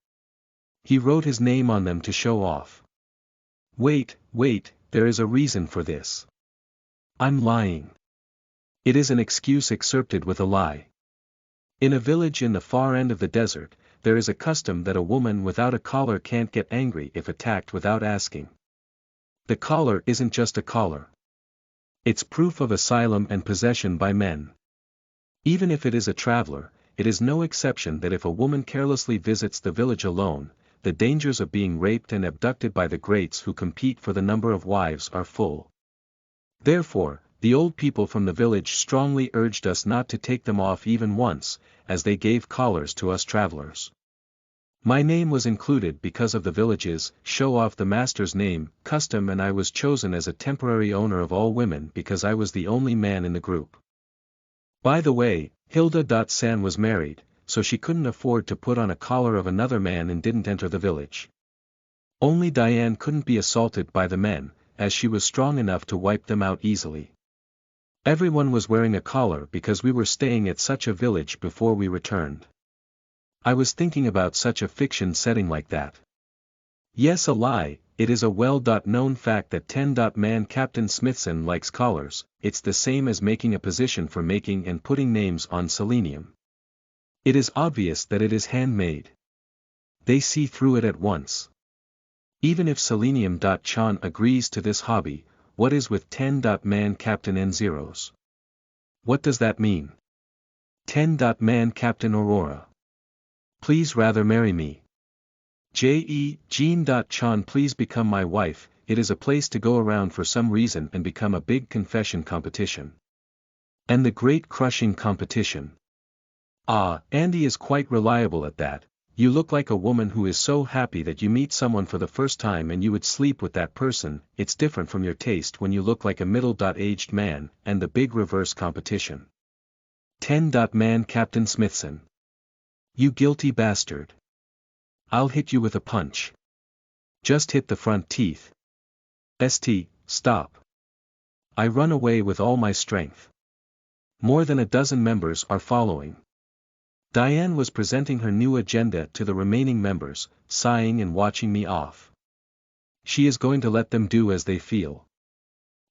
He wrote his name on them to show off. Wait, there is a reason for this. I'm lying. It is an excuse excerpted with a lie. In a village in the far end of the desert, there is a custom that a woman without a collar can't get angry if attacked without asking. The collar isn't just a collar. It's proof of asylum and possession by men. Even if it is a traveler, it is no exception that if a woman carelessly visits the village alone, the dangers of being raped and abducted by the greats who compete for the number of wives are full. Therefore, the old people from the village strongly urged us not to take them off even once, as they gave collars to us travelers. My name was included because of the village's show off the master's name custom, and I was chosen as a temporary owner of all women because I was the only man in the group. By the way, Hilda.San was married, so she couldn't afford to put on a collar of another man and didn't enter the village. Only Diane couldn't be assaulted by the men, as she was strong enough to wipe them out easily. Everyone was wearing a collar because we were staying at such a village before we returned. I was thinking about such a fiction setting like that. Yes, a lie. It is a well-known fact that 10-man Captain Smithson likes collars. It's the same as making a position for making and putting names on selenium. It is obvious that it is handmade. They see through it at once. Even if Selenium.Chan agrees to this hobby, what is with 10-man Captain and zeros? What does that mean? 10-man Captain Aurora. Please rather marry me. Jean.Chan, please become my wife. It is a place to go around for some reason and become a big confession competition. And the great crushing competition. Andy is quite reliable at that. You look like a woman who is so happy that you meet someone for the first time and you would sleep with that person. It's different from your taste when you look like a middle-aged man, and the big reverse competition. 10-man Captain Smithson. You guilty bastard. I'll hit you with a punch. Just hit the front teeth. Stop. I run away with all my strength. More than a dozen members are following. Diane was presenting her new agenda to the remaining members, sighing and watching me off. She is going to let them do as they feel.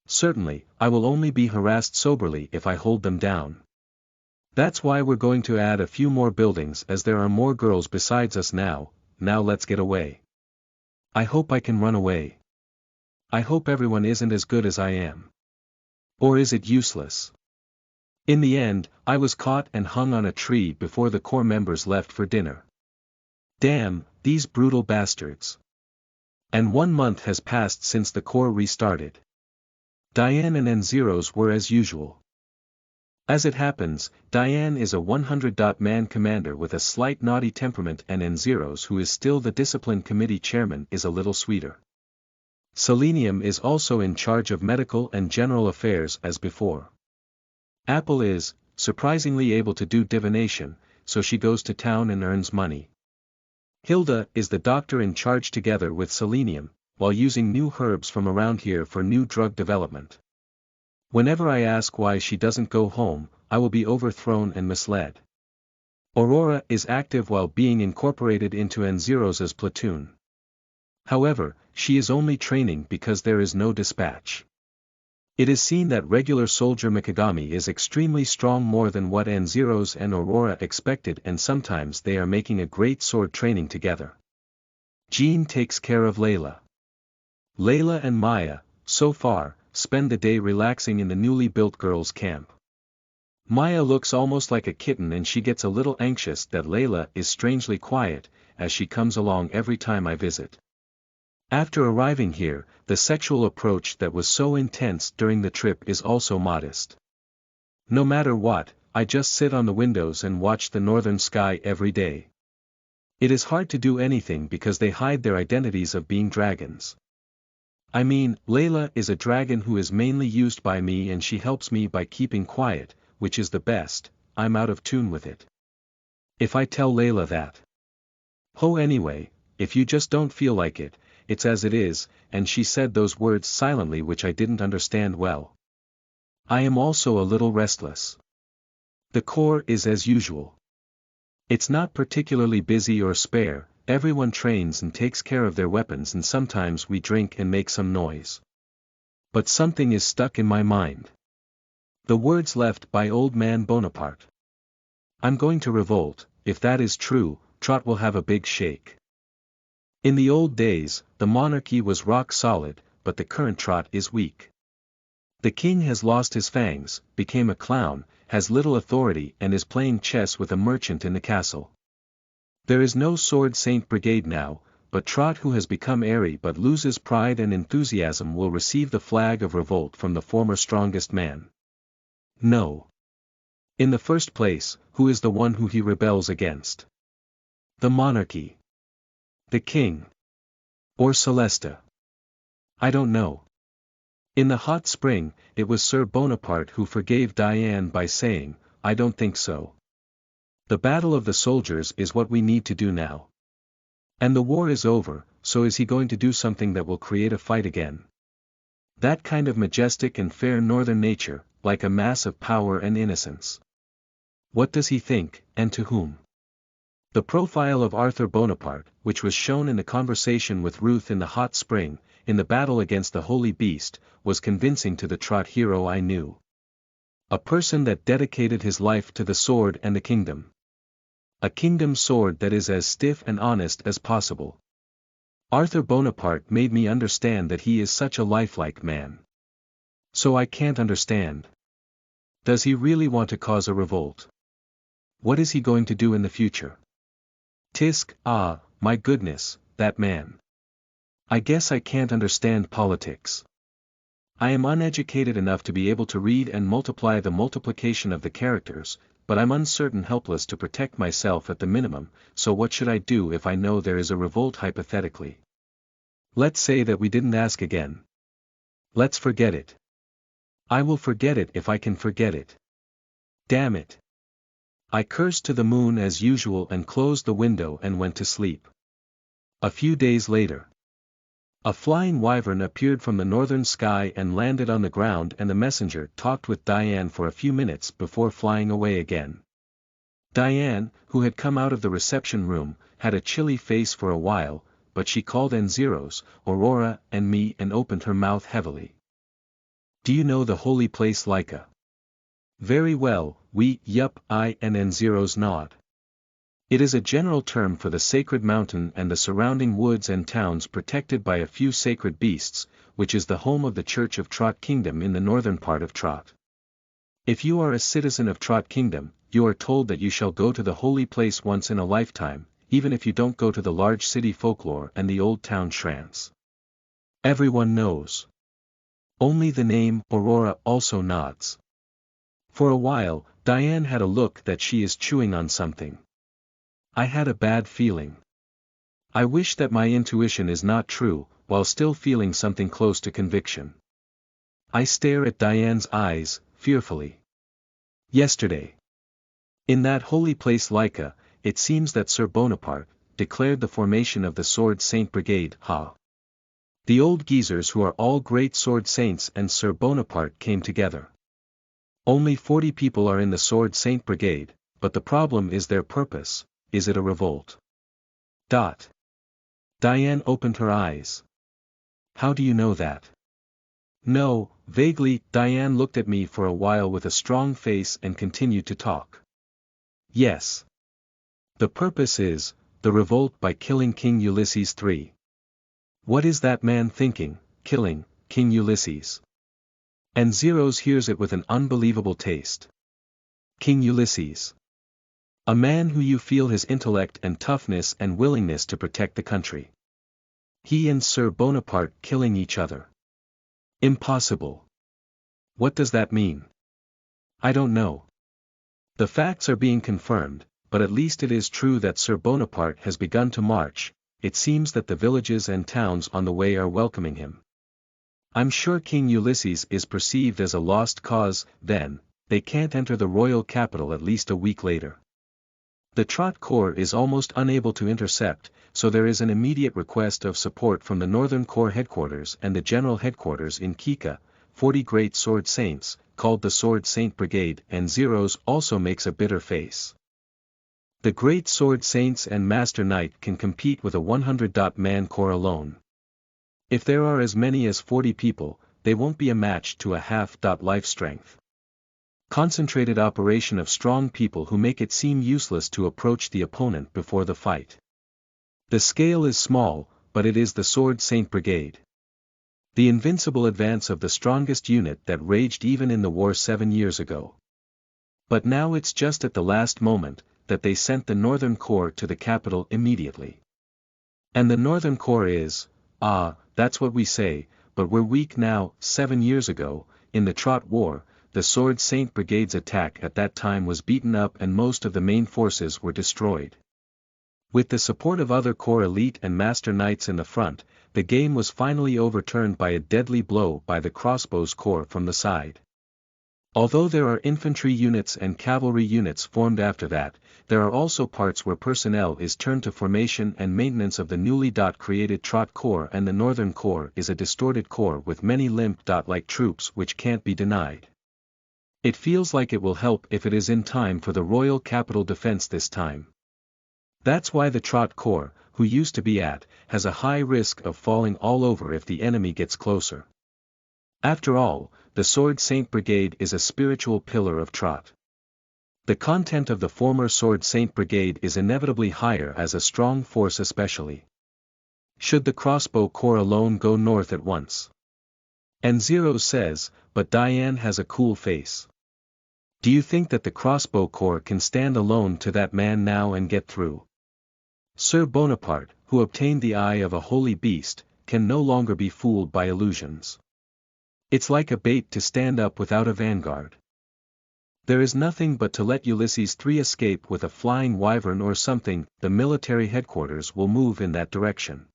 Certainly, I will only be harassed soberly if I hold them down. That's why we're going to add a few more buildings, as there are more girls besides us now. Now let's get away. I hope I can run away. I hope everyone isn't as good as I am. Or is it useless? In the end, I was caught and hung on a tree before the core members left for dinner. Damn, these brutal bastards. And 1 month has passed since the core restarted. Diane and N-Zeros were as usual. As it happens, Diane is a 100-man commander with a slight naughty temperament, and N-Zeros, who is still the discipline committee chairman, is a little sweeter. Selenium is also in charge of medical and general affairs as before. Apple is, surprisingly, able to do divination, so she goes to town and earns money. Hilda is the doctor in charge together with Selenium, while using new herbs from around here for new drug development. Whenever I ask why she doesn't go home, I will be overthrown and misled. Aurora is active while being incorporated into N0's platoon. However, she is only training because there is no dispatch. It is seen that regular soldier Mikagami is extremely strong, more than what N0's and Aurora expected, and sometimes they are making a great sword training together. Jean takes care of Layla. Layla and Maya, so far, spend the day relaxing in the newly built girls' camp. Maya looks almost like a kitten and she gets a little anxious that Layla is strangely quiet, as she comes along every time I visit. After arriving here, the sexual approach that was so intense during the trip is also modest. No matter what, I just sit on the windows and watch the northern sky every day. It is hard to do anything because they hide their identities of being dragons. I mean, Layla is a dragon who is mainly used by me and she helps me by keeping quiet, which is the best. I'm out of tune with it. If I tell Layla that, "Oh, anyway, if you just don't feel like it, it's as it is," and she said those words silently which I didn't understand well. I am also a little restless. The corps is as usual. It's not particularly busy or spare, everyone trains and takes care of their weapons and sometimes we drink and make some noise. But something is stuck in my mind. The words left by old man Bonaparte. I'm going to revolt. If that is true, Trot will have a big shake. In the old days, the monarchy was rock solid, but the current Trot is weak. The king has lost his fangs, became a clown, has little authority and is playing chess with a merchant in the castle. There is no sword saint brigade now, but Trot, who has become airy but loses pride and enthusiasm, will receive the flag of revolt from the former strongest man. No. In the first place, who is the one who he rebels against? The monarchy. The king. Or Celesta? I don't know. In the hot spring, it was Sir Bonaparte who forgave Diane by saying, "I don't think so. The battle of the soldiers is what we need to do now. And the war is over, so is he going to do something that will create a fight again? That kind of majestic and fair northern nature, like a mass of power and innocence. What does he think, and to whom?" The profile of Arthur Bonaparte, which was shown in the conversation with Ruth in the hot spring, in the battle against the Holy Beast, was convincing to the Trot hero I knew. A person that dedicated his life to the sword and the kingdom. A kingdom sword that is as stiff and honest as possible. Arthur Bonaparte made me understand that he is such a lifelike man. So I can't understand. Does he really want to cause a revolt? What is he going to do in the future? Tisk, ah, my goodness, that man. I guess I can't understand politics. I am uneducated enough to be able to read and multiply the multiplication of the characters, but I'm uncertain, helpless to protect myself at the minimum, so what should I do if I know there is a revolt hypothetically? Let's say that we didn't ask again. Let's forget it. I will forget it if I can forget it. Damn it. I cursed to the moon as usual and closed the window and went to sleep. A few days later. A flying wyvern appeared from the northern sky and landed on the ground, and the messenger talked with Diane for a few minutes before flying away again. Diane, who had come out of the reception room, had a chilly face for a while, but she called N0's, Aurora, and me and opened her mouth heavily. "Do you know the holy place Leica?" "Very well, yup, I and N0's nod. It is a general term for the sacred mountain and the surrounding woods and towns protected by a few sacred beasts, which is the home of the Church of Trot Kingdom in the northern part of Trot. If you are a citizen of Trot Kingdom, you are told that you shall go to the holy place once in a lifetime, even if you don't go to the large city folklore and the old town shrines. Everyone knows. Only the name Aurora also nods. For a while, Diane had a look that she is chewing on something. I had a bad feeling. I wish that my intuition is not true, while still feeling something close to conviction. I stare at Diane's eyes, fearfully. Yesterday. In that holy place Leica, it seems that Sir Bonaparte declared the formation of the Sword Saint Brigade, ha. The old geezers who are all great sword saints and Sir Bonaparte came together. Only 40 people are in the Sword Saint Brigade, but the problem is their purpose. Is it a revolt? Diane opened her eyes. How do you know that? No, vaguely. Diane looked at me for a while with a strong face and continued to talk. Yes. The purpose is, the revolt by killing King Ulysses III. What is that man thinking, killing King Ulysses? And Zeros hears it with an unbelievable taste. King Ulysses. A man who you feel his intellect and toughness and willingness to protect the country. He and Sir Bonaparte killing each other. Impossible. What does that mean? I don't know. The facts are being confirmed, but at least it is true that Sir Bonaparte has begun to march. It seems that the villages and towns on the way are welcoming him. I'm sure King Ulysses is perceived as a lost cause. Then, they can't enter the royal capital at least a week later. The Trot Corps is almost unable to intercept, so there is an immediate request of support from the Northern Corps headquarters and the general headquarters in Kika. 40 great sword saints, called the Sword Saint Brigade, and Zeros also makes a bitter face. The great sword saints and Master Knight can compete with a 100-man corps alone. If there are as many as 40 people, they won't be a match to a half-life strength. Concentrated operation of strong people who make it seem useless to approach the opponent before the fight. The scale is small, but it is the Sword Saint Brigade. The invincible advance of the strongest unit that raged even in the war 7 years ago. But now it's just at the last moment, that they sent the Northern Corps to the capital immediately. And the Northern Corps is, that's what we say, but we're weak now. 7 years ago, in the Trot War, the Sword Saint Brigade's attack at that time was beaten up and most of the main forces were destroyed. With the support of other Corps Elite and Master Knights in the front, the game was finally overturned by a deadly blow by the Crossbows Corps from the side. Although there are infantry units and cavalry units formed after that, there are also parts where personnel is turned to formation and maintenance of the newly created Trot Corps, and the Northern Corps is a distorted corps with many limp-like troops which can't be denied. It feels like it will help if it is in time for the royal capital defense this time. That's why the Trot Corps, who used to be has a high risk of falling all over if the enemy gets closer. After all, the Sword Saint Brigade is a spiritual pillar of Trot. The content of the former Sword Saint Brigade is inevitably higher as a strong force, especially should the Crossbow Corps alone go north at once. And Zero says, but Diane has a cool face. Do you think that the Crossbow Corps can stand alone to that man now and get through? Sir Bonaparte, who obtained the eye of a holy beast, can no longer be fooled by illusions. It's like a bait to stand up without a vanguard. There is nothing but to let Ulysses III escape with a flying wyvern or something. The military headquarters will move in that direction.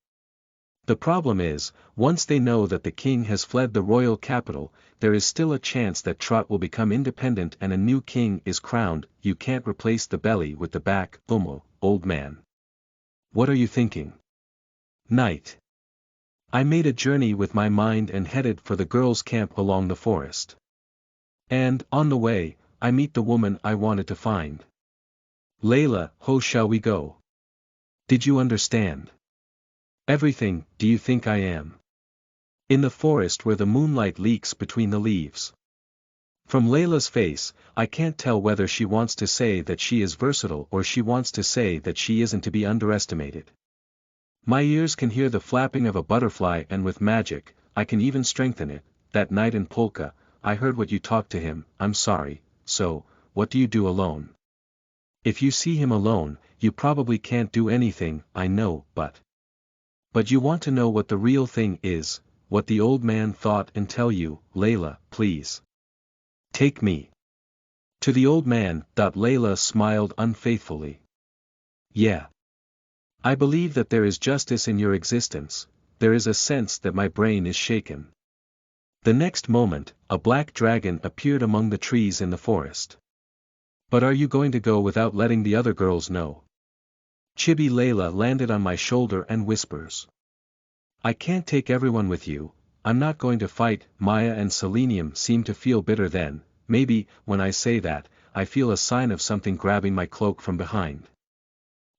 The problem is, once they know that the king has fled the royal capital, there is still a chance that Trot will become independent and a new king is crowned. You can't replace the belly with the back, old man. What are you thinking? Knight. I made a journey with my mind and headed for the girls' camp along the forest. And, on the way, I meet the woman I wanted to find. Layla, shall we go? Did you understand? Everything. Do you think I am? In the forest where the moonlight leaks between the leaves. From Layla's face, I can't tell whether she wants to say that she is versatile or she wants to say that she isn't to be underestimated. My ears can hear the flapping of a butterfly, and with magic, I can even strengthen it. That night in Polka, I heard what you talked to him. I'm sorry, so, what do you do alone? If you see him alone, you probably can't do anything, I know, but you want to know what the real thing is, what the old man thought, and tell you. Layla, please. Take me. To the old man. Layla smiled unfaithfully. Yeah. I believe that there is justice in your existence. There is a sense that my brain is shaken. The next moment, a black dragon appeared among the trees in the forest. But are you going to go without letting the other girls know? Chibi. Layla landed on my shoulder and whispers. I can't take everyone with you, I'm not going to fight. Maya and Selenium seemed to feel bitter then. Maybe, when I say that, I feel a sign of something grabbing my cloak from behind.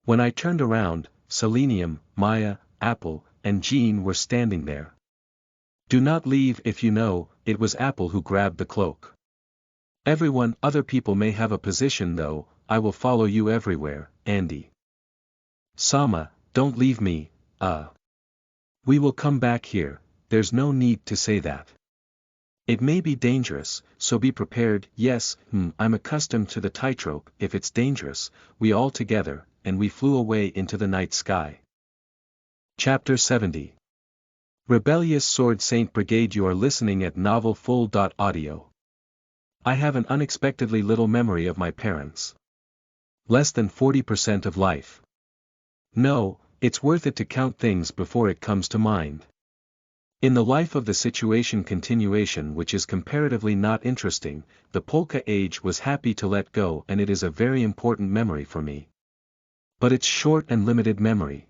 When I turned around, Selenium, Maya, Apple, and Jean were standing there. Do not leave. If you know, it was Apple who grabbed the cloak. Everyone, other people may have a position though, I will follow you everywhere, Andy. Sama, don't leave me, We will come back here, there's no need to say that. It may be dangerous, so be prepared. Yes, I'm accustomed to the tightrope. If it's dangerous, we all together, and we flew away into the night sky. Chapter 70. Rebellious Sword Saint Brigade. You are listening at novelfull.audio. I have an unexpectedly little memory of my parents. Less than 40% of life. No, it's worth it to count things before it comes to mind. In the life of the situation continuation, which is comparatively not interesting, the polka age was happy to let go, and it is a very important memory for me. But it's short and limited memory.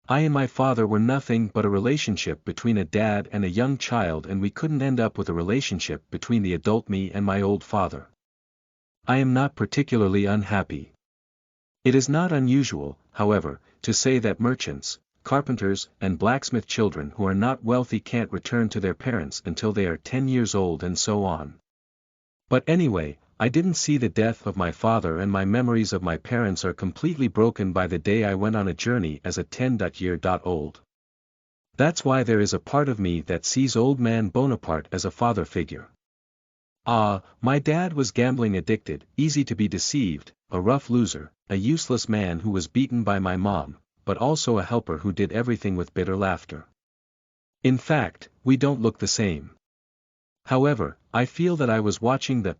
I and my father were nothing but a relationship between a dad and a young child, and we couldn't end up with a relationship between the adult me and my old father. I am not particularly unhappy. It is not unusual, however, to say that merchants, carpenters, and blacksmith children who are not wealthy can't return to their parents until they are 10 years old and so on. But anyway, I didn't see the death of my father, and my memories of my parents are completely broken by the day I went on a journey as a 10-year-old. That's why there is a part of me that sees old man Bonaparte as a father figure. My dad was gambling addicted, easy to be deceived, a rough loser, a useless man who was beaten by my mom, but also a helper who did everything with bitter laughter. In fact, we don't look the same. However, I feel that I was watching the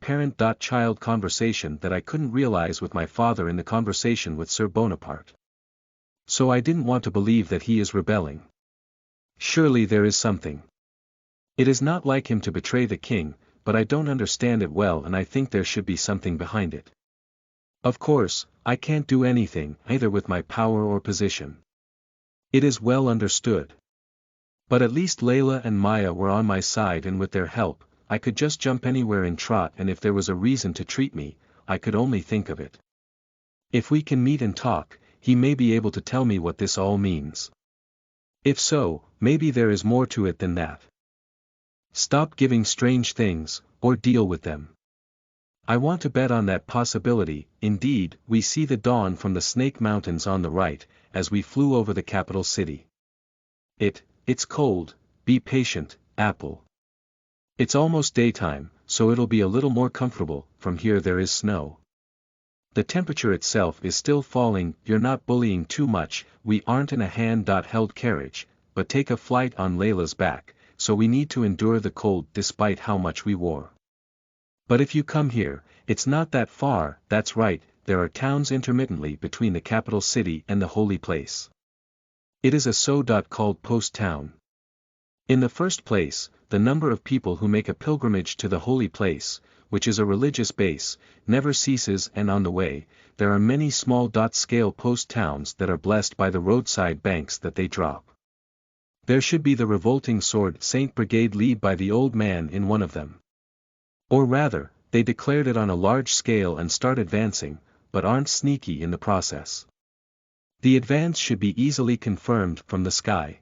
parent-child conversation that I couldn't realize with my father in the conversation with Sir Bonaparte. So I didn't want to believe that he is rebelling. Surely there is something. It is not like him to betray the king, but I don't understand it well, and I think there should be something behind it. Of course, I can't do anything, either with my power or position. It is well understood. But at least Layla and Maya were on my side, and with their help, I could just jump anywhere and trot, and if there was a reason to treat me, I could only think of it. If we can meet and talk, he may be able to tell me what this all means. If so, maybe there is more to it than that. Stop giving strange things, or deal with them. I want to bet on that possibility. Indeed, we see the dawn from the Snake Mountains on the right, as we flew over the capital city. It's cold, be patient, Apple. It's almost daytime, so it'll be a little more comfortable. From here there is snow. The temperature itself is still falling. You're not bullying too much. We aren't in a hand-held carriage, but take a flight on Layla's back, so we need to endure the cold despite how much we wore. But if you come here, it's not that far. That's right, there are towns intermittently between the capital city and the holy place. It is a so-called post town. In the first place, the number of people who make a pilgrimage to the holy place, which is a religious base, never ceases, and on the way, there are many small-scale post towns that are blessed by the roadside banks that they drop. There should be the revolting Sword Saint Brigade led by the old man in one of them. Or rather, they declared it on a large scale and start advancing, but aren't sneaky in the process. The advance should be easily confirmed from the sky.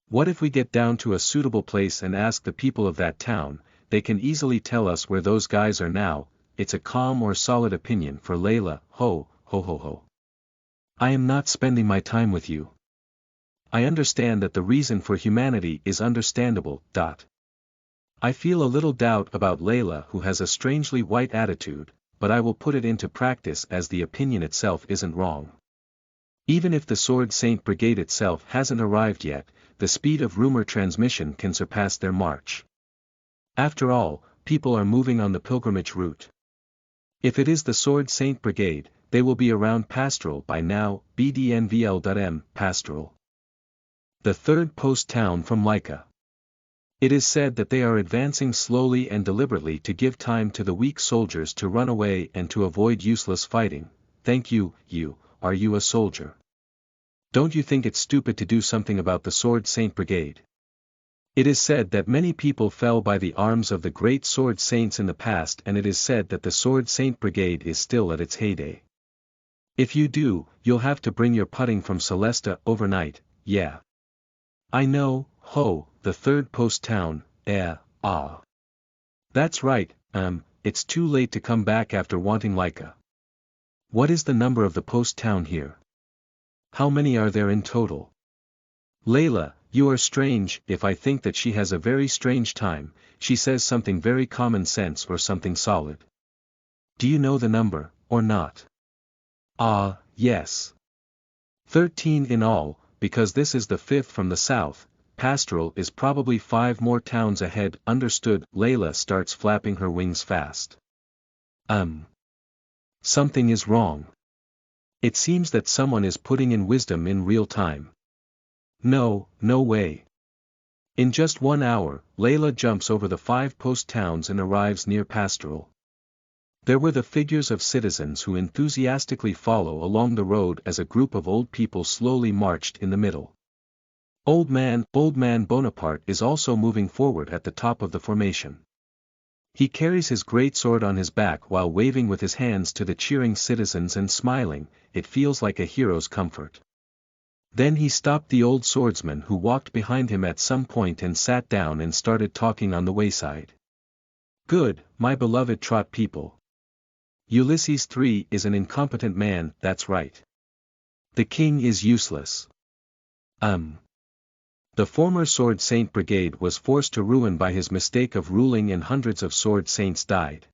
What if we get down to a suitable place and ask the people of that town? They can easily tell us where those guys are now. It's a calm or solid opinion for Layla. Ho, ho ho ho. I am not spending my time with you. I understand that the reason for humanity is understandable. I feel a little doubt about Layla, who has a strangely white attitude, but I will put it into practice as the opinion itself isn't wrong. Even if the Sword Saint Brigade itself hasn't arrived yet, the speed of rumor transmission can surpass their march. After all, people are moving on the pilgrimage route. If it is the Sword Saint Brigade, they will be around Pastoral by now. BDNVL.M, Pastoral. The third post town from Laika. It is said that they are advancing slowly and deliberately to give time to the weak soldiers to run away and to avoid useless fighting. Thank you. Are you a soldier? Don't you think it's stupid to do something about the Sword Saint Brigade? It is said that many people fell by the arms of the great Sword Saints in the past, and it is said that the Sword Saint Brigade is still at its heyday. If you do, you'll have to bring your pudding from Celesta overnight, yeah. I know, ho, the third post town, ah. That's right, it's too late to come back after wanting Leica. What is the number of the post town here? How many are there in total? Layla, you are strange. If I think that she has a very strange time, she says something very common sense or something solid. Do you know the number, or not? Ah, yes. 13 in all, because this is the 5th from the south. Pastoral is probably 5 more towns ahead. Understood. Layla starts flapping her wings fast. Something is wrong. It seems that someone is putting in wisdom in real time. No way. In just 1 hour, Layla jumps over the 5 post towns and arrives near Pastoral. There were the figures of citizens who enthusiastically follow along the road as a group of old people slowly marched in the middle. Old man Bonaparte is also moving forward at the top of the formation. He carries his great sword on his back while waving with his hands to the cheering citizens and smiling. It feels like a hero's comfort. Then he stopped the old swordsman who walked behind him at some point and sat down and started talking on the wayside. Good, my beloved trot people. Ulysses III is an incompetent man, that's right. The king is useless. The former Sword Saint Brigade was forced to ruin by his mistake of ruling, and hundreds of Sword Saints died.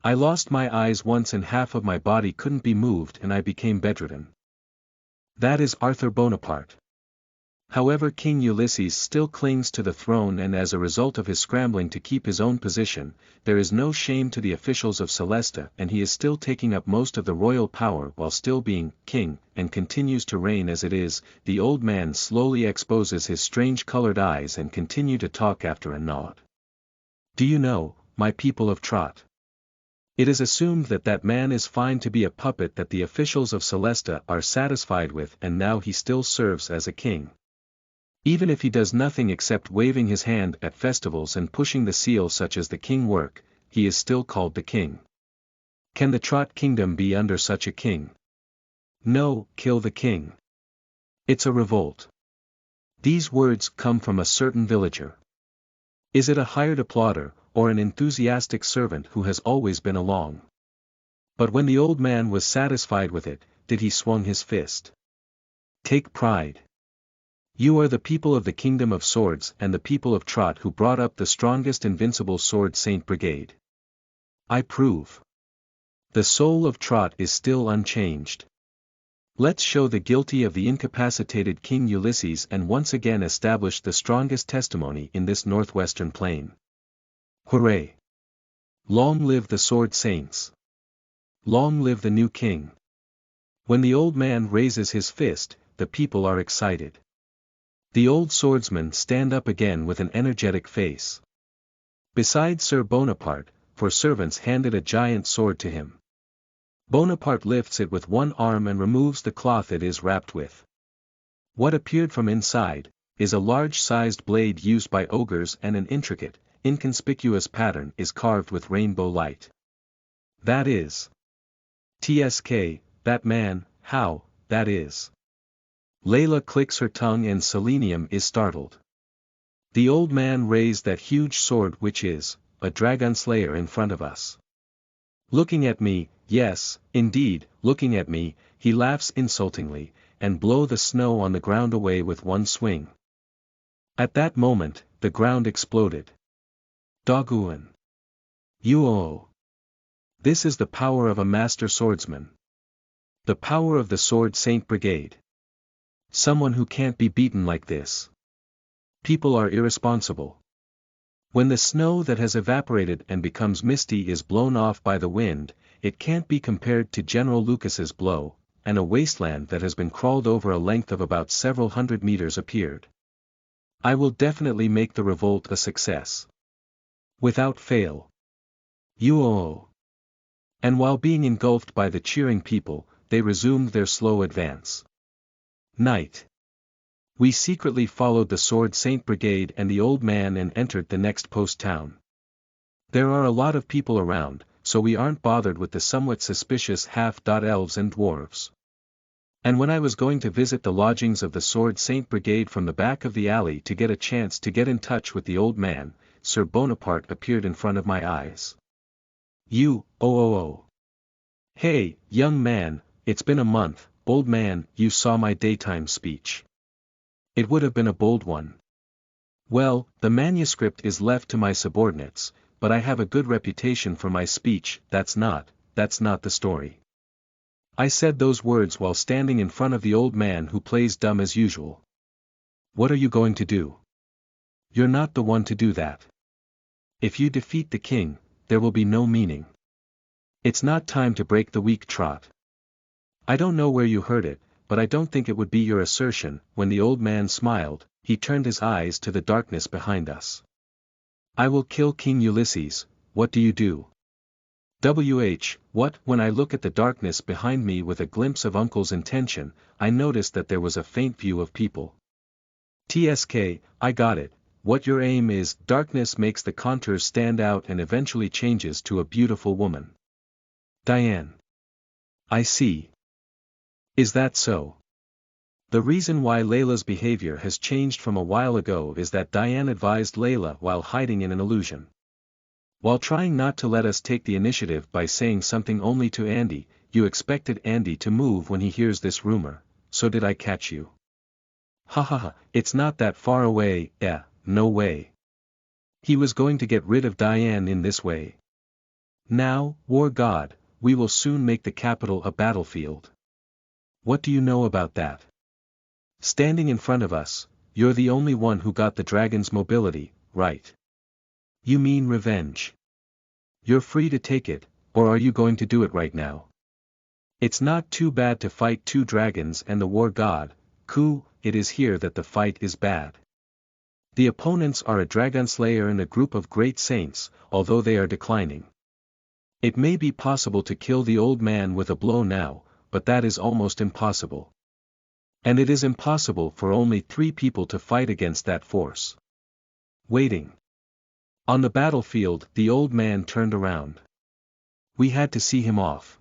I lost my eyes once and half of my body couldn't be moved and I became bedridden. That is Arthur Bonaparte. However, King Ulysses still clings to the throne, and as a result of his scrambling to keep his own position, there is no shame to the officials of Celesta, and he is still taking up most of the royal power while still being king, and continues to reign as it is. The old man slowly exposes his strange colored eyes and continue to talk after a nod. Do you know, my people of Trot? It is assumed that that man is fine to be a puppet that the officials of Celesta are satisfied with, and now he still serves as a king. Even if he does nothing except waving his hand at festivals and pushing the seal such as the king work, he is still called the king. Can the Trot Kingdom be under such a king? No, kill the king. It's a revolt. These words come from a certain villager. Is it a hired applauder, or an enthusiastic servant who has always been along? But when the old man was satisfied with it, did he swung his fist? Take pride. You are the people of the Kingdom of Swords and the people of Trot who brought up the strongest invincible Sword Saint Brigade. I prove. The soul of Trot is still unchanged. Let's show the guilty of the incapacitated King Ulysses and once again establish the strongest testimony in this northwestern plain. Hooray! Long live the Sword Saints! Long live the new king! When the old man raises his fist, the people are excited. The old swordsmen stand up again with an energetic face. Besides Sir Bonaparte, 4 servants handed a giant sword to him. Bonaparte lifts it with one arm and removes the cloth it is wrapped with. What appeared from inside is a large-sized blade used by ogres, and an intricate, inconspicuous pattern is carved with rainbow light. That is TSK, that man, how, that is. Layla clicks her tongue and Selenium is startled. The old man raised that huge sword, which is a dragon slayer, in front of us. Looking at me, yes, indeed, looking at me, he laughs insultingly, and blow the snow on the ground away with one swing. At that moment, the ground exploded. Doguan. Uo. This is the power of a master swordsman. The power of the Sword Saint Brigade. Someone who can't be beaten like this. People are irresponsible. When the snow that has evaporated and becomes misty is blown off by the wind, it can't be compared to General Lucas's blow, and a wasteland that has been crawled over a length of about several hundred meters appeared. I will definitely make the revolt a success. Without fail. Uo. And while being engulfed by the cheering people, they resumed their slow advance. Night. We secretly followed the Sword Saint Brigade and the old man and entered the next post town. There are a lot of people around, so we aren't bothered with the somewhat suspicious half-elves and dwarves. And when I was going to visit the lodgings of the Sword Saint Brigade from the back of the alley to get a chance to get in touch with the old man, Sir Bonaparte appeared in front of my eyes. Oh. Hey, young man, it's been a month, bold man, you saw my daytime speech. It would have been a bold one. Well, the manuscript is left to my subordinates, but I have a good reputation for my speech. That's not the story. I said those words while standing in front of the old man who plays dumb as usual. What are you going to do? You're not the one to do that. If you defeat the king, there will be no meaning. It's not time to break the weak trot. I don't know where you heard it, but I don't think it would be your assertion. When the old man smiled, he turned his eyes to the darkness behind us. I will kill King Ulysses. What do you do? What? When I look at the darkness behind me with a glimpse of Uncle's intention, I noticed that there was a faint view of people. TSK, I got it. What your aim is, darkness makes the contours stand out and eventually changes to a beautiful woman. Diane. I see. Is that so? The reason why Layla's behavior has changed from a while ago is that Diane advised Layla while hiding in an illusion. While trying not to let us take the initiative by saying something only to Andy, you expected Andy to move when he hears this rumor, so did I catch you? Ha, it's not that far away. No way. He was going to get rid of Diane in this way. Now, war god, we will soon make the capital a battlefield. What do you know about that? Standing in front of us, you're the only one who got the dragon's mobility, right? You mean revenge? You're free to take it, or are you going to do it right now? It's not too bad to fight two dragons and the war god, it is here that the fight is bad. The opponents are a dragon slayer and a group of great saints, although they are declining. It may be possible to kill the old man with a blow now, but that is almost impossible. And it is impossible for only 3 people to fight against that force. Waiting. On the battlefield, the old man turned around. We had to see him off.